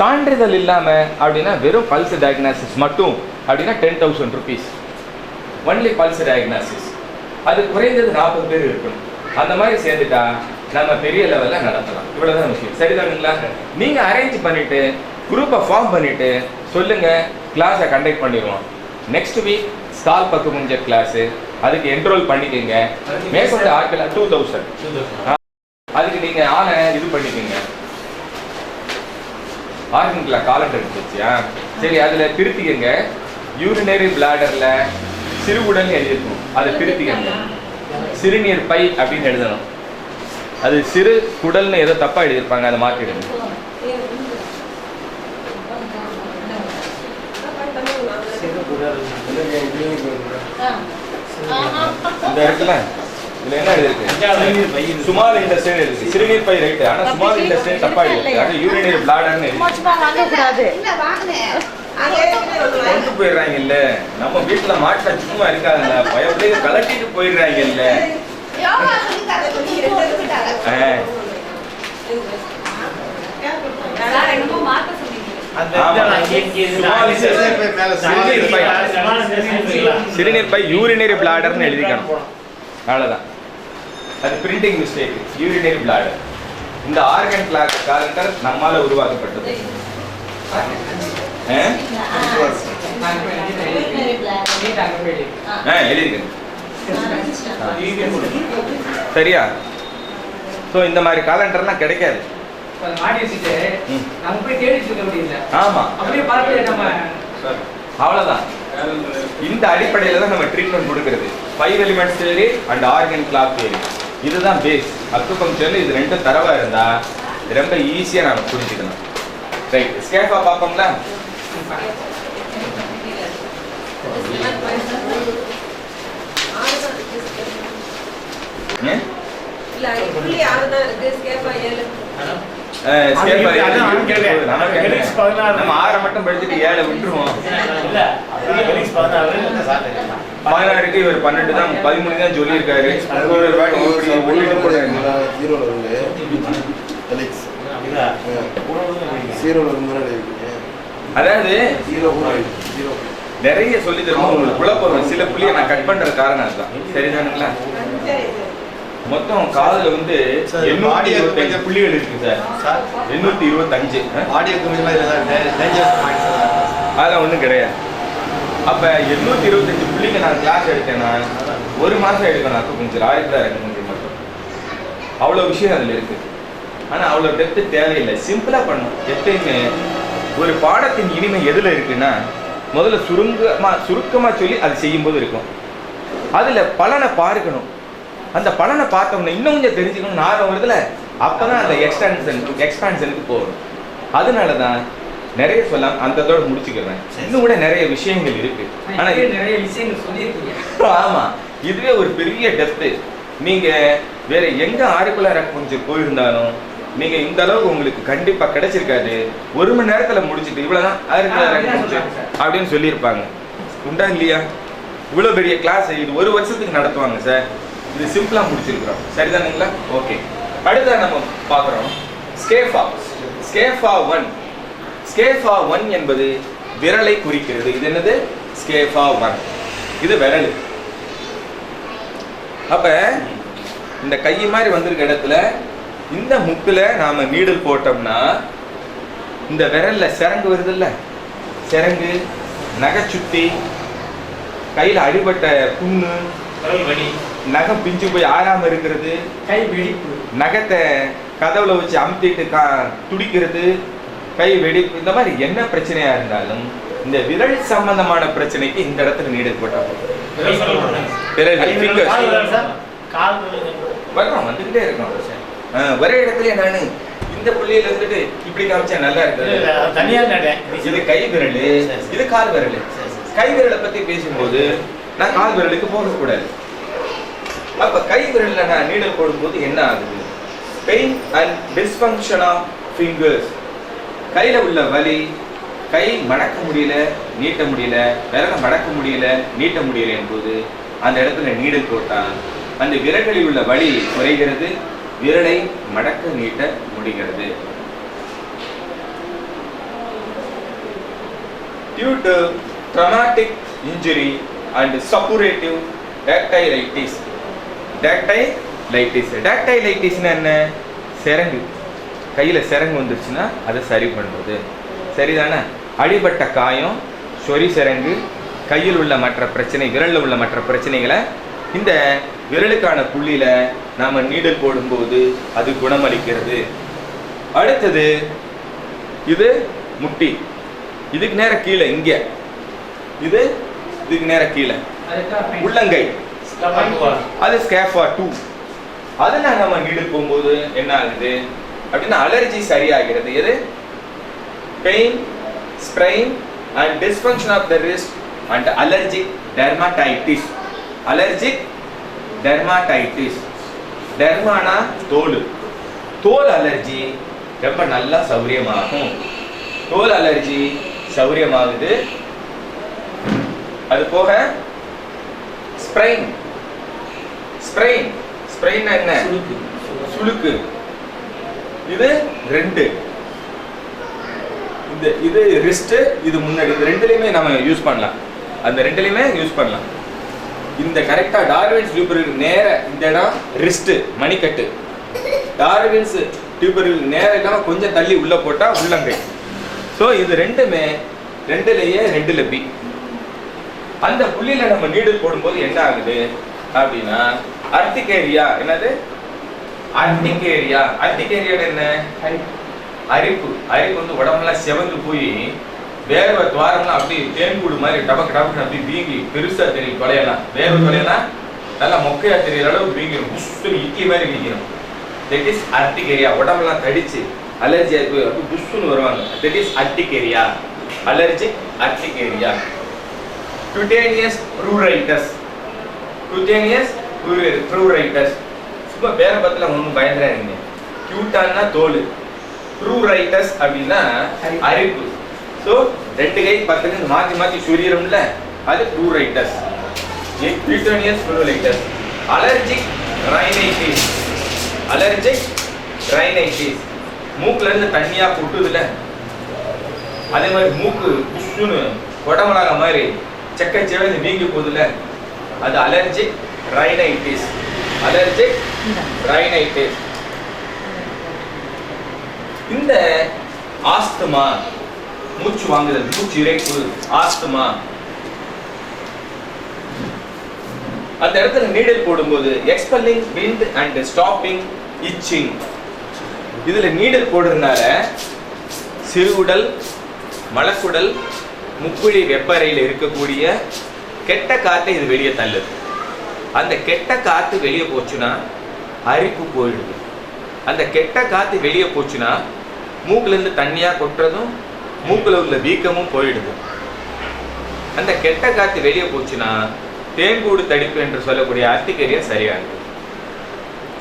சான்றிதழ் இல்லாமல் அப்படின்னா வெறும் பல்ஸ் டயக்னாசிஸ் மட்டும் அப்படின்னா 10,000 rupees ஒன்லி பல்ஸ் டயக்னாசிஸ். அது குறைந்தது 40 பேர் இருக்கணும். அந்த மாதிரி சேர்ந்துட்டா நம்ம பெரிய லெவலில் நடத்தலாம். இவ்வளோதான் விஷயம். சரிதானுங்களா? நீங்கள் அரேஞ்ச் பண்ணிவிட்டு குரூப்பை ஃபார்ம் பண்ணிவிட்டு சொல்லுங்கள், கிளாஸை கண்டக்ட் பண்ணிடுவோம். Next week skol acupuncture class, அதுக்கு என்ரோல் பண்ணிக்கோங்க. மேற்கொண்டு ஆட்கள் 2,000 அதுக்கு நீங்கள் ஆன இது பண்ணிக்கோங்க. ஆர்கன்ல காலண்டர் எடுத்துச்சியா? சரி, அதில் திருத்திக்கங்க. யூரினரி பிளாடரில் சிறுகுடல் எழுதிருக்கும், அதை திருத்திக்கங்க. சிறுநீர் பை அப்படின்னு எழுதணும். அது சிறு குடல்னு ஏதோ தப்பாக எழுதியிருப்பாங்க, அதை மாற்றிடுங்க. இந்த இருக்குல்ல, இதுல என்ன எழுதிருக்கு? ஸ்மால் இன்டெஸ்டைன் இருக்கு. சிறுநீர் பை ரைட், ஆனா ஸ்மால் இன்டெஸ்டைன் தப்பா எழுதிருக்கு. அது யூரினரி பிளாடர்னு கொண்டு போயிடுறாங்க இல்ல. நம்ம வீட்டுல மாட்ட சும்மா இருக்காதுல்ல, பயப்படி கலட்டிட்டு போயிடுறாங்க இல்ல. சிறுநீர் பை யூரினரி பிளாடர்னு எழுதிக்கணும். அவ்வளவுதான். அது பிரிண்டிங் மிஸ்டேக். Urinary bladder. இந்த ஆர்கன் காலண்டர் நம்மால உருவாக்கப்பட்டது. எழுதிக்கணும். சரியா? ஸோ இந்த மாதிரி காலண்டர்லாம் கிடைக்காது. ஆமா, அவ்வளவுதான். இந்த அடிப்படையில தான் நம்ம ட்ரீட்மெண்ட் கொடுக்கிறது. 5 element theory and organ clock theory. இதுதான் பேஸ். அக்குபங்க்சர்ல இது ரெண்டும் தரவா இருந்தா ரொம்ப ஈஸியா நாம புரிஞ்சுக்கணும். ரைட், ஸ்கேஃபா பார்ப்போம்ல. நம்ம 6 மட்டும் படிச்சுட்டு 7 விட்டுருவோம். 16க்கு இவர் 12 தான், 13 தான் சொல்லியிருக்காரு. அதாவது நிறைய சொல்லி தருவோம். உங்களுக்கு குழப்பம் சில புள்ளியை நான் கட் பண்ற காரணம் அதுதான். சரிதானுங்களா? மொத்தம் காதுல வந்து 825 புள்ளிகள் இருக்கு சார். 825. அதெல்லாம் ஒன்றும் கிடையாது. அப்ப 825 புள்ளிங்க நான் கிளாஸ் எடுத்தேன்னா 1 மாசம் எடுக்கணும். அக்குபங்க்சர் ஆயுர்வேத அக்குபங்க்சர் மட்டும். அவ்வளோ விஷயம் அதுல இருக்கு. ஆனா அவ்வளோ டெப்த்து தேவையில்லை. சிம்பிளா பண்ணும். எப்பயுமே ஒரு பாடத்தின் இனிமை எதுல இருக்குன்னா, முதல்ல சுருக்கமா சொல்லி அது செய்யும் போது இருக்கும். அதுல பலனை பார்க்கணும். அந்த பலனை பார்த்தோம்னா இன்னும் கொஞ்சம் தெரிஞ்சுக்கணும் ஆர்வம் வருதுல, அப்பதான் அந்த எக்ஸ்பான்ஷனுக்கு போகணும். அதனாலதான் நிறைய சொல்லலாம். அந்ததோட முடிச்சுக்கிறேன். இன்னும் கூட நிறைய விஷயங்கள் இருக்கு. ஆனா நிறைய விஷயங்கள் சொல்லியிருக்கீங்க. ஆமா, இதுவே ஒரு பெரிய டெப்த்து. நீங்க வேற எங்க ஆர்குலர் அக்குபங்க்சர் போயிருந்தாலும் நீங்க இந்த அளவுக்கு உங்களுக்கு கண்டிப்பா கிடைச்சிருக்காது. 1 மணி நேரத்துல முடிச்சுட்டு இவ்வளவுதான் ஆர்குலர் அக்குபங்க்சர் அப்படின்னு சொல்லியிருப்பாங்க. உண்டா இல்லையா? இவ்வளவு பெரிய கிளாஸ் இது 1 வருஷத்துக்கு நடத்துவாங்க சார். இது சிம்பிளா முடிச்சிருக்கிறோம். சரிதானுங்களா? ஓகே, அடுத்த நம்ம பார்க்குறோம் ஸ்கேஃபா. ஸ்கேஃபா 1 ஸ்கேஃபா 1 என்பது விரலை குறிக்கிறது. இது என்னது? ஸ்கேஃபா 1. இது விரல். அப்ப இந்த கை மாதிரி வந்திருக்க இடத்துல இந்த முக்குல நாம நீடல் போட்டோம்னா இந்த விரல்ல சிரங்கு வருது இல்ல, சிரங்கு, நகைச்சுத்தி, கையில அடிபட்ட புண்ணு, நகம் பிஞ்சு போய் ஆறாம இருக்கிறது, கை வெடிப்பு, நகத்தை கதவுல வச்சு அமுத்திட்டு துடிக்கிறது, கை வெடிப்பு, இந்த மாதிரி என்ன பிரச்சனையா இருந்தாலும் இந்த விரல் சம்பந்தமான பிரச்சனைக்கு இந்த இடத்துல நீடல் போட்டா வந்துகிட்டே இருக்கும். ஒரே இடத்துல நானு இந்த புள்ளியில இருந்துட்டு இப்படி காமிச்சா நல்லா இருக்கு. இது கை விரல், இது கால் விரல். கை விரலை பத்தி பேசும்போது நான் கால் விரலுக்கு போக கூடாது. அப்ப கை விரல்ல நான் நீடல் போடும்போது என்ன ஆகுது? Pain and dysfunction of fingers. கையில உள்ள வலி, கை மடக்க முடியல, நீட்ட முடியல, விரலை மடக்க முடியல, நீட்ட முடியல என்பது அந்த இடத்துல நீடல் போட்டா அந்த விரல்களில் உள்ள வலி குறைகிறது, விரலை மடக்க நீட்ட முடிகிறது. Due to traumatic injury and suppurative dactylitis. Dactylitis என்ன? சிரங்கு. கையில சிரங்கு வந்துருச்சுன்னா அதை சரி பண்றது. சரிதானே? அடிபட்ட காயம், சொறி சிரங்கு, கையில் உள்ள மற்ற பிரச்சனை, விரல்ல உள்ள மற்ற பிரச்சனைகளை இந்த விரலுக்கான புள்ளியில நாம நீடல் போடும்போது அது குணமளிக்கிறது. அடுத்தது இது முட்டி. இதுக்கு நேர கீழே இங்க, இதுக்கு நேர கீழே உள்ளங்கை, அது ஸ்கேஃபா 2. அதுல நம்ம நீடல் போகும்போது என்ன ஆகுது அப்படின்னா அலர்ஜி சரியாகிறது. எது? Pain, sprain and dysfunction of the wrist and allergic dermatitis. Allergic dermatitis. டெர்மானா தோல். தோல் அலர்ஜி ரொம்ப நல்லா சௌரியமாகும். தோல் அலர்ஜி சௌரியமாகுது. அது போக ஸ்ப்ரெயின். ஸ்ப்ரெயின் ஸ்ப்ரெயின் என்ன? சுளுக்கு. இது 2. இது ரிஸ்ட், இது முன்னாடி. இது ரெண்டுலயுமே நம்ம யூஸ் பண்ணலாம். அந்த ரெண்டுலயுமே யூஸ் பண்ணலாம். இந்த கரெக்டா டார்வின்ஸ் டியூபருக்கு நேர இந்த இடம் ரிஸ்ட், மணிக்கட்டு. டார்வின்ஸ் டியூபருக்கு நேர இல்லாம கொஞ்சம் தள்ளி உள்ள போட்டா உள்ளங்கை. ஸோ இது ரெண்டுமே 2லயே 2ல பி. அந்த புள்ளியில நம்ம நீடல் போடும்போது என்ன ஆகுது அப்படின்னா அர்டிகேரியா. என்னது? அர்டிகேரியா. அர்டிகேரியா என்ன? அரிப்பு. அரிப்பு வந்து உடம்புலாம் செவந்து போய் வேர்வை துவாரம்லாம் அப்படி தேன்கூடு மாதிரி டபக்கு டபக்கு அப்படி வீங்கி பெருசா தெரியும். தொலையெல்லாம் வேர்வை தொலையெல்லாம் நல்லா மொக்கையா தெரியுற அளவு வீங்கிடும். புஷ்ஷுன்னு இட்லி மாதிரி வீங்கிடும். That is urticaria. உடம்பெல்லாம் தடிச்சு அலர்ஜி ஆகி அப்படி புஷ்ஷுன்னு வருவாங்க. That is urticaria. Allergic urticaria. Cutaneous pruritus. Cutaneous pruritus. சும்மா பேர பத்தில ஒன்றும் பயந்துறாங்க. கியூட்டான்னா தோல், ப்ரூரைட்டஸ் அப்படின்னா அரிப்பு. ஸோ 2 கை 10 மாற்றி மாற்றி சுரியறோம்ல, அது pruritus. Cutaneous pruritus. Allergic rhinitis. Allergic rhinitis. மூக்குல இருந்து தண்ணியா கொட்டுதுல, அதே மாதிரி மூக்கு புஷ்ஷுன்னு கொடமிளகா மாதிரி செக்கச்சேவந்து வீங்கி போகுதுல, அது அலர்ஜிக் ரைனைட்டிஸ். Allergic rhinitis. இந்த ஆஸ்துமா, மூச்சு வாங்குதல், மூச்சு இறைப்பு, ஆஸ்துமா, அந்த இடத்துல நீடல் போடும்போது expelling wind and stopping itching. இதுல நீடல் போடுறதுனால சிறுகுடல், மலக்குடல், முக்குழி வெப்பறையில் இருக்கக்கூடிய கெட்ட காற்றை இது வெளியே தள்ளுது. அந்த கெட்ட காத்து வெளியே போச்சுன்னா அரிப்பு போயிடுது. அந்த கெட்ட காத்து வெளியே போச்சுன்னா மூக்குல இருந்து தண்ணியா கொட்டுறதும் மூக்குல உள்ள வீக்கமும் போயிடுது. அந்த கெட்ட காத்து வெளியே போச்சுன்னா தேன்கூடு தடிப்பு என்று சொல்லக்கூடிய அர்டிகேரியா சரியாகுது.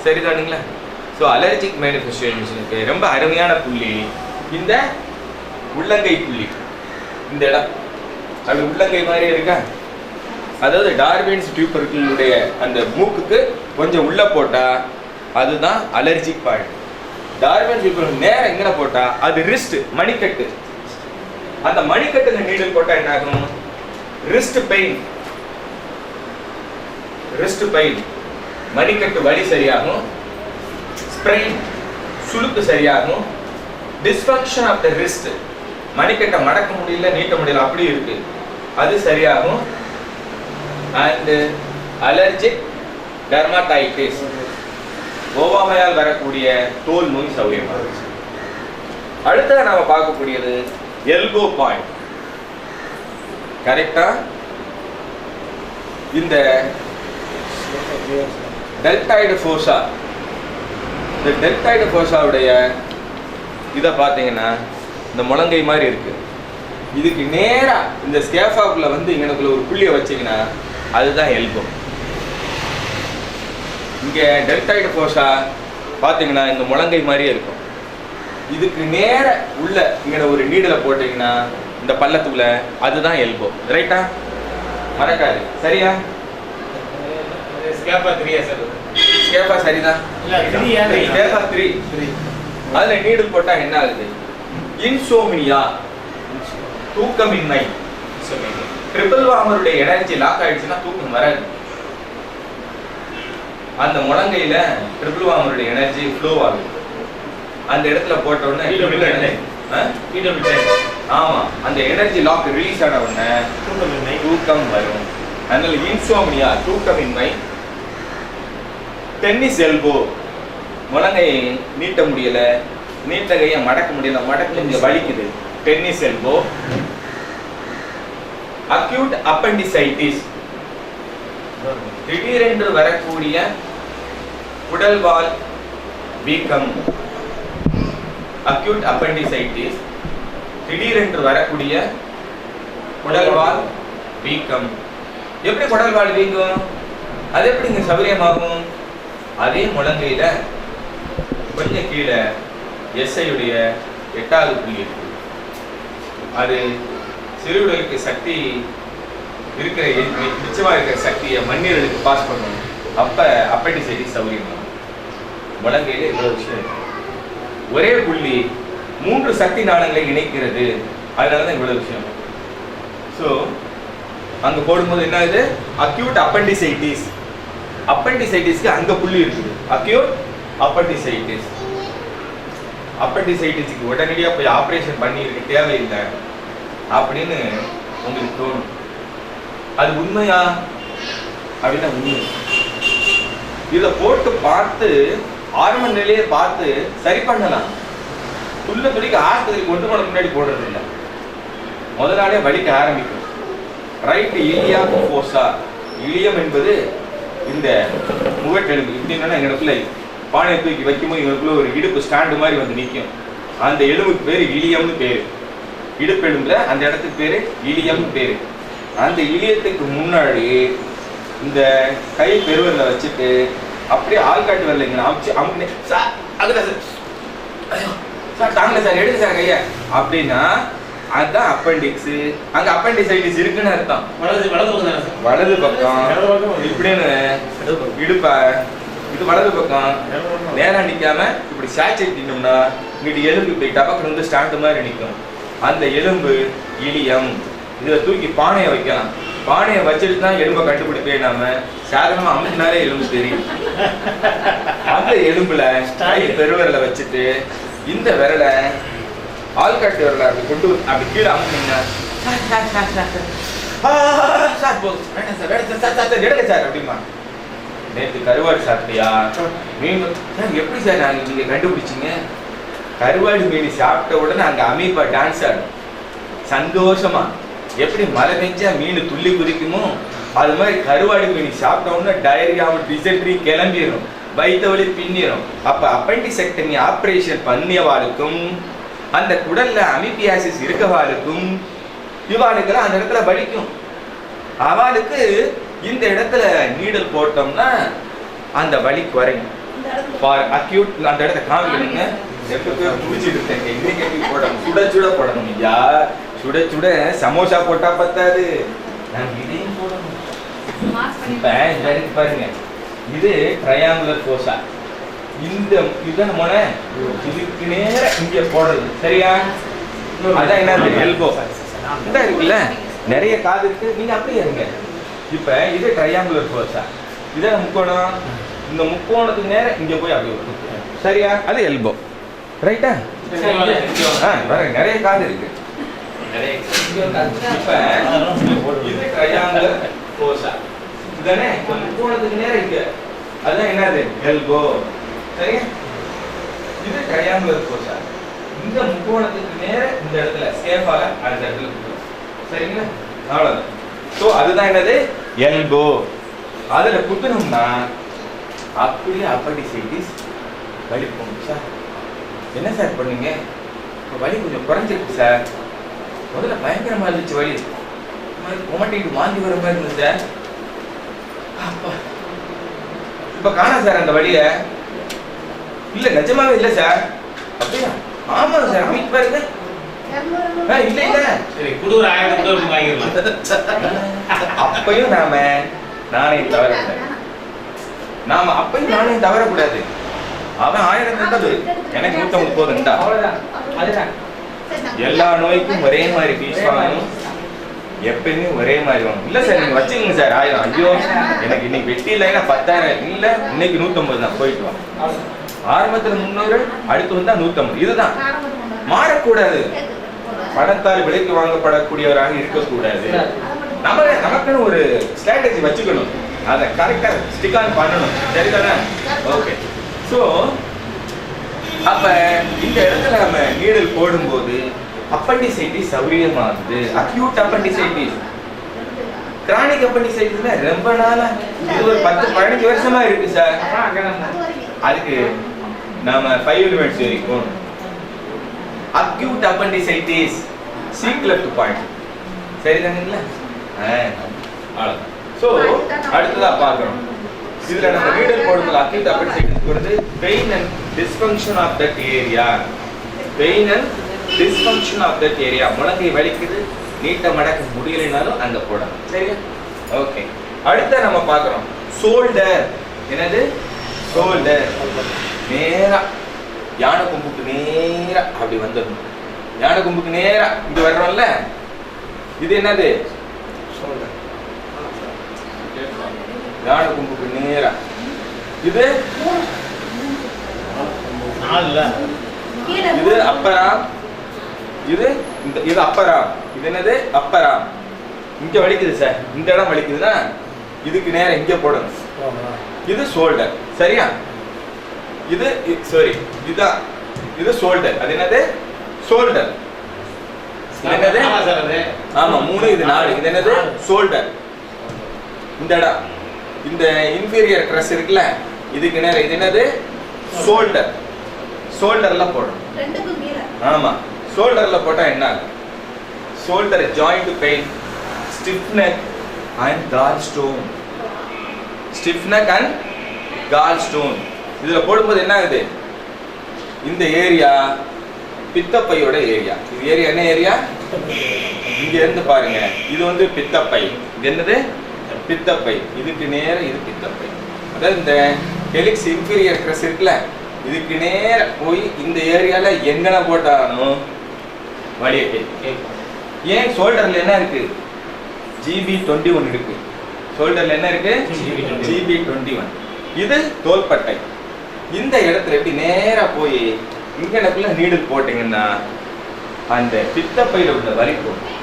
சரிதானுங்களா? ஸோ அலர்ஜிக் மேனிஃபெஸ்டேஷனுக்கு ரொம்ப அருமையான புள்ளி இந்த உள்ளங்கை புள்ளி. இந்த இடம் அது உள்ளங்கை மாதிரியே இருக்கா? அதாவது டார்வின்ஸ் டியூபர்களுடைய அந்த மூக்குக்கு கொஞ்சம் உள்ள போட்டா அதுதான் அலர்ஜிக் பாயிண்ட். டார்வின்ஸ் டியூபர் நேரம் எங்கே போட்டா அது ரிஸ்ட், மணிக்கட்டு. அந்த மணிக்கட்டுல நீடில் போட்டா என்ன ஆகும்? ரிஸ்ட் பெயின், மணிக்கட்டு வலி சரியாகும். ஸ்ப்ரெயின், சுளுக்கு சரியாகும். டிஸ்ஃபங்க்ஷன் ஆஃப் த ரிஸ்ட், மணிக்கட்டை மடக்க முடியல, நீட்ட முடியல, அப்படி இருக்கு, அது சரியாகும். அண்ட் அலர்ஜிக் டெர்மடைட்டிஸ், ஓவாமையால் வரக்கூடிய தோல் நோய் சௌரியமாகும். அடுத்த நாம பார்க்கக்கூடியது எல்போ பாயிண்ட். கரெக்டா? இந்த டெல்டாய்டு ஃபோர்ஸா, இந்த டெல்டாய்டு ஃபோர்ஸாவுடைய இதை பார்த்தீங்கன்னா இந்த முழங்கை மாதிரி இருக்கு. இதுக்கு நேரா இந்த ஸ்கேஃபாக்குள்ள வந்து இங்கனக்குள்ள ஒரு புள்ளியை வச்சீங்கன்னா அதுதான் எல்போ. இங்க டெல்டாய்டு ஃபோர்ஸா பார்த்தீங்கன்னா இந்த முழங்கை மாதிரியே இருக்கும். இதுக்கு நேர உள்ள இங்க ஒரு நீடலை போட்டீங்கன்னா இந்த பள்ளத்துக்குள்ள அதுதான் எல்போ. ரைட்டா? மறக்காது. சரியா? ஸ்கேப்பா 3 சார். ஸ்கேப்பா சரிதான். இல்ல 3 ஸ்கேப்பா 3. அதுல நீடல் போட்டா என்ன ஆகுது? இன்சோம்னியா, தூக்கமின்மை. ட்ரிபிள் வார்மருடைய எனர்ஜி லாக் ஆயிடுச்சுன்னா தூக்கம் வராது. அந்த முழங்கையில ட்ரிபிள் வார்மருடைய எனர்ஜி ஃப்ளோ ஆகுது. அந்த இடத்துல போட்ட உடனே ஆமா, அந்த எனர்ஜி லாக் ரிலீஸ் ஆன உடனே தூக்கம் வரும். அதனால இன்சோம்னியா, தூக்கமின்மை. டென்னிஸ் எல்போ, முழங்கை நீட்ட முடியல, நீட்ட கையை மடக்க முடியல, மடக்க இங்க வலிக்குது, டென்னிஸ் எல்போ. அக்யூட் அப்பெண்டிசைட்டிஸ், திடீரென்று வரக்கூடிய உடல்வால் வீக்கம். அக்யூட் அப்பெண்டிசைட்டிஸ், திடீரென்று வரக்கூடிய குடல்வால் வீக்கம். எப்படி குடல்வால் வீங்கும்? அது எப்படி இங்க சௌரியமாகும்? அதே முழங்கையில கொஞ்சம் கீழே எஸ்ஐயுடைய 8வது புள்ளி இருக்கு. அது சிறுவிடலுக்கு சக்தி இருக்கிற மிச்சமா இருக்கிற சக்தியை மண்ணீரலுக்கு பாஸ் பண்ணணும். அப்ப அப்பெண்டிசைட்டிஸ் சௌரியமாகும். முழங்கையில இவ்வளவு விஷயம் இருக்கு. ஒரே புள்ளி 3 சக்தி நாளங்களை இணைக்கிறது. அதனாலதான் இவ்வளவு விஷயம். ஸோ அங்க போடும்போது என்ன ஆகுது? Acute appendicitis. அப்பெண்டிசைட்டிஸ்க்கு அங்க புள்ளி இருக்குது. Acute appendicitis. அப்பெண்டிசைட்டிஸ்க்கு உடனடியாக போய் ஆப்ரேஷன் பண்ணி இருக்க தேவையில்லை அப்படின்னு உங்களுக்கு தோணும். அது உண்மையா அப்படின்னா உண்மை. இதை போட்டு பார்த்து ஆரம்ப நிலையை பார்த்து சரி பண்ணலாம். துள்ள துளிக்கு ஆஸ்பத்திரிக்கு கொண்டு போன முன்னாடி போடுறது இல்லை, முதல் நாளே வலிக்க ஆரம்பிக்கும். ரைட் இலியம் ஃபோர்ஸா, இலியம் என்பது இந்த முகட்டெலும்பு. இப்படின்னா எங்களுக்குள்ள பானையை தூக்கி வைக்கும்போது எங்களுக்குள்ள ஒரு இடுப்பு ஸ்டாண்டு மாதிரி வந்து நிற்கும். அந்த எலும்புக்கு பேர் இலியம்னு பேரு. இடுப்பெலும்புல அந்த இடத்துக்கு பேரு இலியம்னு பேரு. அந்த இலியத்துக்கு முன்னாடி இந்த கை பெருவரில் வச்சுட்டு அப்படியே ஆள்காட்டு வரலைங்க அமுச்சு சார் அதுல சார் தாங்கல சார், எடுங்க சார் கைய அப்படின்னா அதுதான் அப்பெண்டிக்ஸ். அங்க அப்பெண்டிசைட்டிஸ் இருக்குன்னு அர்த்தம். வலது பக்கம் இப்படின்னு இடுப்ப இது வலது பக்கம் நேரா நிக்காம இப்படி சாச்சைட் நின்னோம்னா இங்கிட்டு எலும்பு இப்படி டபக்கு வந்து ஸ்டாண்டு மாதிரி நிற்கும். அந்த எலும்பு இலியம். இதுல தூக்கி பானையை வைக்கலாம். பானையை வச்சுட்டு தான் எலும்பை கண்டுபிடிப்பே. நாம சாதாரணமா அமுக்கினாலே எலும்பு தெரியும். அந்த எலும்புல கை பெருவரலை வச்சுட்டு இந்த விரலை ஆள்காட்டு விரலை அப்படி கொண்டு அப்படி கீழே அமுக்கினா சார் போதும் எடுங்க சார் அப்படிமா. நேற்று கருவாடு சாப்பிட்டியா? மீன் எப்படி சார் நீங்க கண்டுபிடிச்சிங்க? கருவாடு மீன் சாப்பிட்ட உடனே அங்க அமீபா டான்ஸ் ஆடும் சந்தோஷமா. எப்படி மழை பெஞ்சா மீன் துள்ளி குதிக்குமோ அது மாதிரி கருவாடு மீன் சாப்பிட்டோம்னா டயரியாவும் டிசென்ட்ரி கிளம்பிடும், வயிற்று வலி பின்னிடும். அப்ப அப்பெண்டிசெக்டமி ஆப்ரேஷன் பண்ணியவாளுக்கும் அந்த குடல்ல அமிபியாசிஸ் இருக்கவாளுக்கும் இவாளுக்கெல்லாம் அந்த இடத்துல வலிக்கும். அவளுக்கு இந்த இடத்துல நீடல் போட்டோம்னா அந்த வலி குறையும். ஃபார் அக்யூட் அந்த இடத்த காமிக்கணுங்க. குடிச்சிட்டு இருக்கேன் இன்னைக்கு போடணும், சுட சுட போடணும். ஐயா சுட சுட சமோசா போட்டா பத்தாது, நான் இதையும் போடணும். இப்ப பாருங்க, இது ட்ரையாங்குலர் ஃபோர்ஸா. இந்த இதான் மோன இதுக்கு நேர இங்க போடுறது சரியா? அதான் என்னது எல்போ. இந்த இருக்குல்ல நிறைய காது இருக்கு. நீங்க அப்படியே இருங்க. இப்ப இது ட்ரையாங்குலர் ஃபோர்ஸா, இதே முக்கோணம். இந்த முக்கோணத்துக்கு நேரம் இங்க போய் அப்படியே வரும். சரியா? அது எல்போ. ரைட்டா? நிறைய காது இருக்கு. இப்ப இது ட்ரையாங்குலர் ஃபோர்ஸா, இதானே முக்கோணத்துக்கு நேரம் இங்க, அதான் என்னது எல்போ. சரியா? இது ட்ரையாங்குலர் ஃபோர்ஸா, இந்த முக்கோணத்துக்கு நேர இந்த இடத்துல சேஃபாக அந்த இடத்துல குத்துறோம். சரிங்களா? அவ்வளவுதான். ஸோ அதுதான் என்னது எல்போ. அதுல குத்தணும்னா அப்படியே அப்பண்டிசைட்டிஸ் வலி போகும். சார் என்ன சார் பண்ணீங்க? வலி கொஞ்சம் குறைஞ்சிருக்கு சார். முதல்ல பயங்கரமா இருந்துச்சு வலி, கொமட்டிட்டு வாந்தி வர மாதிரி இருந்துச்சு சார். இப்ப காணா சார் அந்த வலிய. இல்ல நிஜமாவே இல்ல சார். அப்படியா? ஆமா சார். அமைப்பு பாருங்க. இல்ல இல்ல சரி குடு ஒரு 1000 ரூபாய் வாங்கிடலாம். அப்பையும் நாணயம் தவறக்கூடாது. நாம அப்பையும் நாணயம் தவறக்கூடாது. அவன் 1000 தந்தது எனக்கு 150 போதுண்டா. அவ்வளவுதான். அதுதான். எல்லா நோய்க்கும் ஒரே மாதிரி ஃபீஸ் வாங்கணும், எப்பயுமே ஒரே மாதிரி வாங்கணும். இல்ல சார் நீங்க வச்சுக்கோங்க சார் 1000. ஐயோ எனக்கு இன்னைக்கு வெட்டி இல்லைன்னா 10,000 இல்ல, இன்னைக்கு 150 தான், போயிட்டு வாங்க. ஆரம்பத்துல 300, அடுத்து வந்தா 150. இதுதான் மாறக்கூடாது. பணத்தால் விலைக்கு வாங்கப்படக்கூடியவராக இருக்கக்கூடாது. நமக்குன்னு ஒரு ஸ்ட்ராட்டஜி வச்சுக்கணும், அதை கரெக்டா ஸ்டிக் ஆன் பண்ணணும். சரிதானே? ஓகே. ஸோ அப்ப இந்த இடத்துல நம்ம நீடல் போடும்போது அப்பண்டிசைட்டிஸ் சௌரியமாகுது. அக்யூட் அப்பண்டிசைட்டிஸ், கிரானிக் அப்பண்டிசைட்டிஸ்னா ரொம்ப நாளா, இது ஒரு 10-15 வருஷமா இருக்கு சார். அதுக்கு நாம 5 எலிமெண்ட்ஸ் வரைக்கும் அக்யூட் அப்பண்டிசைட்டிஸ் சீக் லெஃப்ட் பாயிண்ட். சரிதானுங்களா? அவ்வளவுதான். ஸோ அடுத்ததா பார்க்குறோம். இதுல நம்ம நீடல் போடும்போது அக்யூட் அப்பண்டிசைட்டிஸ் வந்து pain and dysfunction of that area. Pain and dysfunction of that area. முழங்கை வலிக்குது, நீட்ட மடக்க முடியலைனாலும் அங்க போடணும். சரியா? ஓகே. அடுத்த நம்ம பார்க்குறோம் ஷோல்டர். என்னது? ஷோல்டர். நேரா யானை கொம்புக்கு நேரா அப்படி வந்துடணும். யானை கொம்புக்கு நேரா இது வர்றோம்ல, இது என்னது? யானை கொம்புக்கு நேரா. இது இது அப்பராம். இது அப்பராம். இது என்னது? அப்பராம். இங்க வலிக்குது சார், இந்த இடம் வலிக்குதுன்னா இதுக்கு நேரம் இங்க போடணும். இது ஷோல்டர். சரியா? இது சாரி, இதுதான் இது ஷோல்டர். அது என்னது? ஷோல்டர். என்னது? ஆமா 3, இது 4. இது என்னது? ஷோல்டர். இந்த இடம், இந்த இன்ஃபீரியர் ட்ரெஸ் இருக்குல்ல, இதுக்கு நேரம் இது என்னது? ஷோல்டர். ஷோல்டர்ல போடணும். ஆமா, ஷோல்டர்ல போட்டா என்ன ஆகும்? Shoulder joint pain, stiff neck and call stone. Stiff neck and call stone. இதுல போடும்போது என்ன ஆகுது? இந்த ஏரியா பித்தப்பையோட ஏரியா. இது ஏரியா என்ன ஏரியா? இங்க இருந்து பாருங்க, இது வந்து பித்தப்பை. இது என்னது? பித்தப்பை. இதுக்கு நேர இது பித்தப்பை. அதாவது இந்த ஹெலிக்ஸ் இன்ஃபீரியர் கிரஸ் இருக்குல்ல, இதுக்கு நேர போய் இந்த ஏரியால எங்கன போட்டாலும் வலியை கேட்கும். ஏன்? ஷோல்டர்ல என்ன இருக்கு? GB21 இருக்கு. ஷோல்டர்ல என்ன இருக்கு? GB21. இது தோள்பட்டை. இந்த இடத்துல எப்படி நேரா போய் இங்கனக்குள்ள நீடில் போட்டீங்கன்னா அந்த பித்தப்பையில உள்ள வலி போகும்.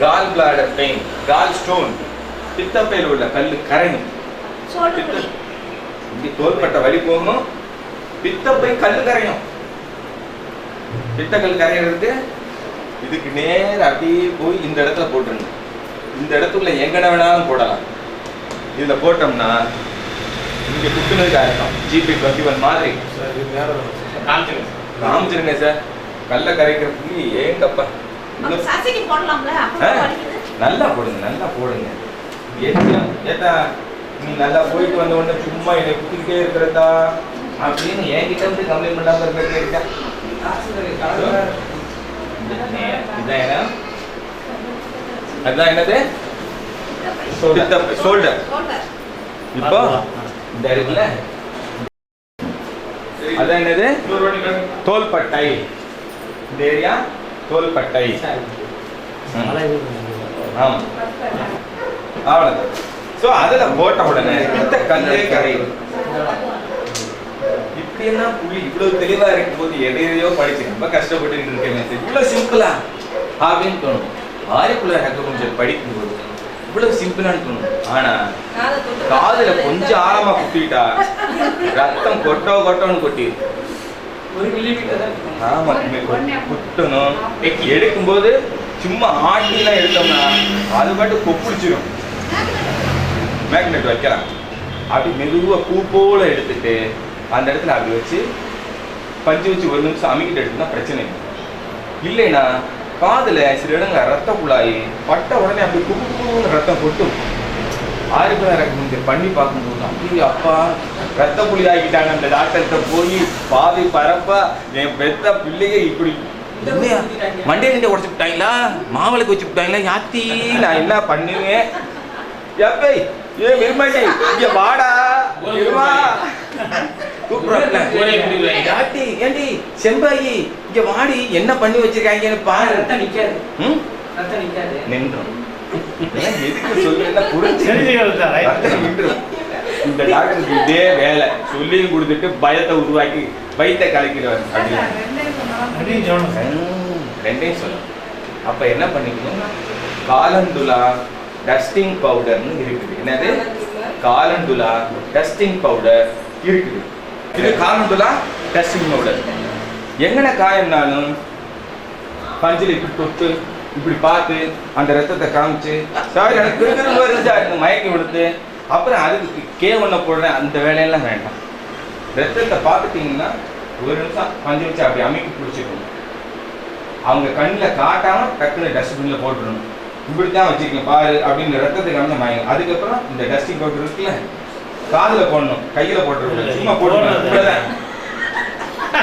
கால் பிளாடர் பெயின், கால் ஸ்டோன், பித்தப்பையில உள்ள கல்லு கரையும். இங்க தோள்பட்டை வலி போகும், பித்தப்பை கல்லு கரையும். பித்தக்கல் கரையிறதுக்கு இதுக்கு நேர அப்படியே போய் இந்த இடத்துல போட்டுருங்க. இந்த இடத்துல எங்கன வேணாலும் போடலாம். இதுல போட்டோம்னா இங்க குத்துனதுக்கு அர்த்தம் GB21 மாதிரி காமிச்சிருங்க சார். கல்ல கரைக்கிறதுக்கு ஏங்கப்பா நல்லா போடுங்க, நல்லா போடுங்க. ஏட்டா நீ நல்லா போயிட்டு வந்த உடனே சும்மா என்னை குத்திக்கிட்டே இருக்கிறதா அப்படின்னு என்கிட்ட வந்து கம்ப்ளைண்ட் பண்ணாம இருக்க. அதுதான் என்னது? ஷோல்டர். இப்போ இந்த இருக்குல்ல, அதான் என்னது? தோள்பட்டை. இந்த ஏரியா தோள்பட்டை. மலை ஆமா அவ்வளவு. சோ அதுல போட்ட உடனே இந்த கல்லே கரையும். இப்படி என்ன புள்ளி இவ்வளவு தெளிவா இருக்கும் போது எதையோ படிச்சு ரொம்ப கஷ்டப்பட்டு இருக்கேன் இவ்வளவு சிம்பிளா அப்படின்னு தோணும். ஆரிக்குள்ள அக்குபஞ்சர் படிக்கும்போது இவ்வளவு சிம்பிளான்னு தோணும். ஆனா காதுல கொஞ்சம் ஆழமா குத்திட்டா ரத்தம் கொட்டோன்னு கொட்டிடும். 1 மில்லிமீட்டர் தான் இருக்கும். ஆமா குத்தணும். எடுக்கும்போது சும்மா ஆட்டிலாம் எடுத்தோம்னா அது மட்டும் கொப்பிடிச்சிடும். மேக்னெட் வைக்கலாம். அப்படி மெதுவா பூ போல எடுத்துட்டு அந்த இடத்துல அப்படி வச்சு பஞ்சு வச்சு 1 நிமிஷம் அமுக்கிட்டு எடுத்துனா பிரச்சனை இல்லை. இல்லைன்னா காதுல சில இடங்கள்ல ரத்த குழாயி பட்ட உடனே அப்படி குப்புன்னு ரத்தம் கொட்டும். ஆறுக்குள்ள ரத்தம் பண்ணி பார்க்கும்போது அப்படி அப்பா ரத்த புலி ஆகிட்டாங்க. அந்த டாக்டர்கிட்ட போய் பாதி பரப்பா என் பெத்த பிள்ளைய இப்படி மண்டையை உடச்சு விட்டாங்களா, மாவளுக்கு வச்சு விட்டாங்களா, யாத்தி நான் என்ன பண்ணுவேன்? எப்பை ஏ விரும்பாண்டி இங்க வாடா விரும்பா யாத்தி ஏண்டி செம்பாயி இங்க வாடி என்ன பண்ணி வச்சிருக்காங்கன்னு பாரு. ரத்தம் நிக்காது. ரத்தம் நிக்காது. நின்றும். எதுக்கு சொல்லுன்னா புரிஞ்சு இந்த டாக்டருக்கு இதே வேலை சொல்லியும் கொடுத்துட்டு பயத்தை உருவாக்கி பயத்தை கலக்கிறார் ரெண்டையும் சொல்லணும். அப்ப என்ன பண்ணிக்கணும், காலந்துலா டஸ்டிங் பவுடர்னு இருக்குது. என்னது காலந்துலா டஸ்டிங் பவுடர் இருக்குது. இது காலந்துலா டஸ்டிங் பவுடர். எங்கன காயம்னாலும் பஞ்சில் இப்படி தொட்டு இப்படி பார்த்து அந்த ரத்தத்தை காமிச்சு சார் எனக்கு கிருக்கிரு வருது மயக்கி கொடுத்து அப்புறம் அதுக்கு K1 போடுறேன். அந்த வேலையெல்லாம் வேண்டாம். ரத்தத்தை பார்த்துட்டீங்கன்னா 1 நிமிஷம் பஞ்சு வச்சு அப்படி அமைக்கி பிடிச்சிக்கணும். அவங்க கண்ணில் காட்டாம டக்குன்னு டஸ்ட்பின்ல போட்டுடணும். இப்படித்தான் வச்சிருக்கேன் பாரு அப்படின்னு ரத்தத்துக்கு அந்த மயங்க. அதுக்கப்புறம் இந்த டஸ்டிங் பவுடர் இருக்குல்ல காதுல போடணும், கையில போட்டுருக்கணும், சும்மா போட்டுருக்கணும்.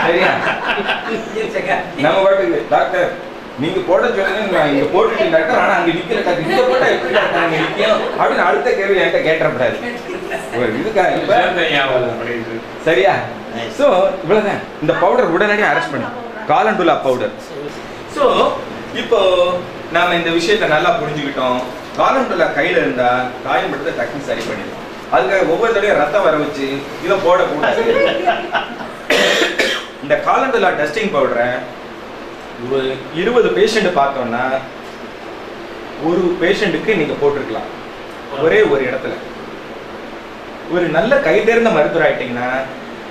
சரியா? நம்ம பாட்டுக்கு டாக்டர் நீங்க போட சொல்லுங்க நான் இங்க போட்டுட்டேன் டாக்டர், ஆனா அங்க நிக்கிற டாக்டர் இங்க போட்டா எப்படி டாக்டர் அங்க நிக்கும் அப்படின்னு அடுத்த கேள்வி என்கிட்ட கேட்டப்படாது. ஒரு இதுக்காக சரியா? சோ இவ்வளவுதான். இந்த பவுடர் உடனடியாக அரெஸ்ட் பண்ணு, காலண்டுலா பவுடர். சோ இப்போ நாம இந்த விஷயத்தை நல்லா புரிஞ்சுக்கிட்டோம். காலண்டுலா கையில இருந்தா காயம் படுத்த டக்குன்னு சரி பண்ணிடலாம். அதுக்காக ஒவ்வொரு தடையும் ரத்தம் வர வச்சு இதை போடக்கூடாது. இந்த காலண்டுலா டஸ்டிங் பவுடரை ஒரு 20 பேஷண்ட் பார்த்தோம்னா ஒரு பேஷண்ட்டுக்கு நீங்க போட்டிருக்கலாம் ஒரே ஒரு இடத்துல. ஒரு நல்ல கை தேர்ந்த மருத்துவர் ஆயிட்டீங்கன்னா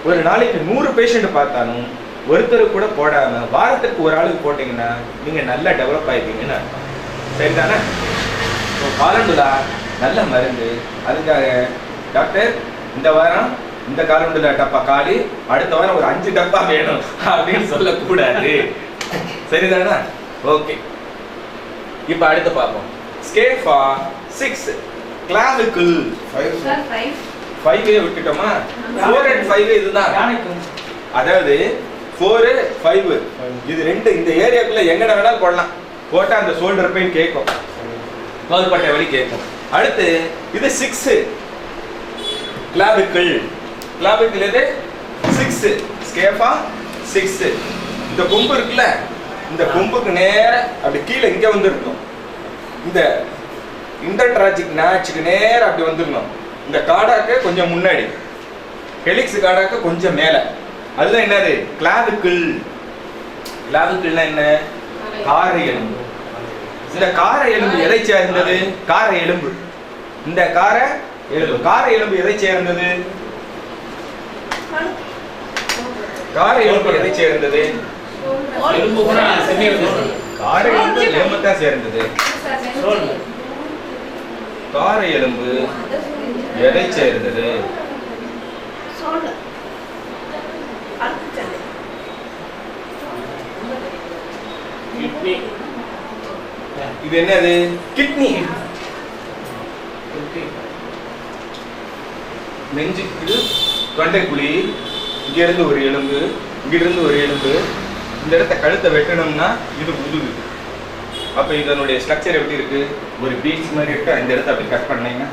ஒரு நாளைக்கு 100 பேஷண்ட் பார்த்தாலும் ஒருத்தர் கூட போடாம வாரத்துக்கு ஒரு ஆளுக்கு போட்டீங்கன்னா நீங்க நல்லா டெவலப் ஆயிப்பீங்கன்னு அர்த்தம். சரிதானே? காலண்டுலா நல்ல மருந்து. அதுக்காக டாக்டர் இந்த வாரம் இந்த காலண்டுலா டப்பா காலி, அடுத்த வாரம் ஒரு 5 டப்பா வேணும் அப்படின்னு சொல்லக்கூடாது. சரிதானா? ஓகே. இப்ப அடுத்து பார்ப்போம். ஸ்கேஃபா 6 கிளாவிக்கிள் 5 விட்டுட்டோமா? 4 and 5 இதுதான். அதாவது 4 5 இது ரெண்டு இந்த ஏரியாக்குள்ள எங்கட வேணாலும் போடலாம். போட்டா அந்த ஷோல்டர் பெயின் கேட்கும், தோள்பட்டை வலி கேட்கும். அடுத்து இது 6 கிளாவிக்கிள். கிளாவிக்கிள் இது 6 ஸ்கேஃபா 6. இந்த கொம்பு இருக்குல்ல, இந்த கொம்புக்கு நேர அப்படி கீழே இங்க வந்துருக்கும். இந்த இன்டர்ட்ராஜிக் நாச்சுக்கு நேர அப்படி வந்துடணும். இந்த காடாக்க கொஞ்சம் முன்னாடி, ஹெலிக்ஸ் காடாக்க கொஞ்சம் மேல. அதுதான் என்னது கிளாவிக்கிள். கிளாவிக்கிள்னா என்ன? காரை எலும்பு. இந்த காரை எலும்பு எதை சேர்ந்தது? காரை எலும்பு. இந்த காரை எலும்பு, காரை எலும்பு எதை சேர்ந்தது? காரை எலும்பு எதை சேர்ந்தது? காரை எலும்பு எலும்புதான் சேர்ந்தது. காரை எலும்பு எதை சேர்ந்தது? இது என்னது? கிட்னி. நெஞ்சுக்கு தொண்டைக்குழி, இங்க இருந்து ஒரு எலும்பு, இங்க இருந்து ஒரு எலும்பு. இந்த இடத்த கழுத்தை வெட்டணும்னா இது முதுகு. அப்ப இதனுடைய ஸ்ட்ரக்சர் எப்படி இருக்கு? ஒரு பீட்ஸ் மாதிரி இருக்கு. இந்த இடத்த அப்படி கட் பண்ணீங்கன்னா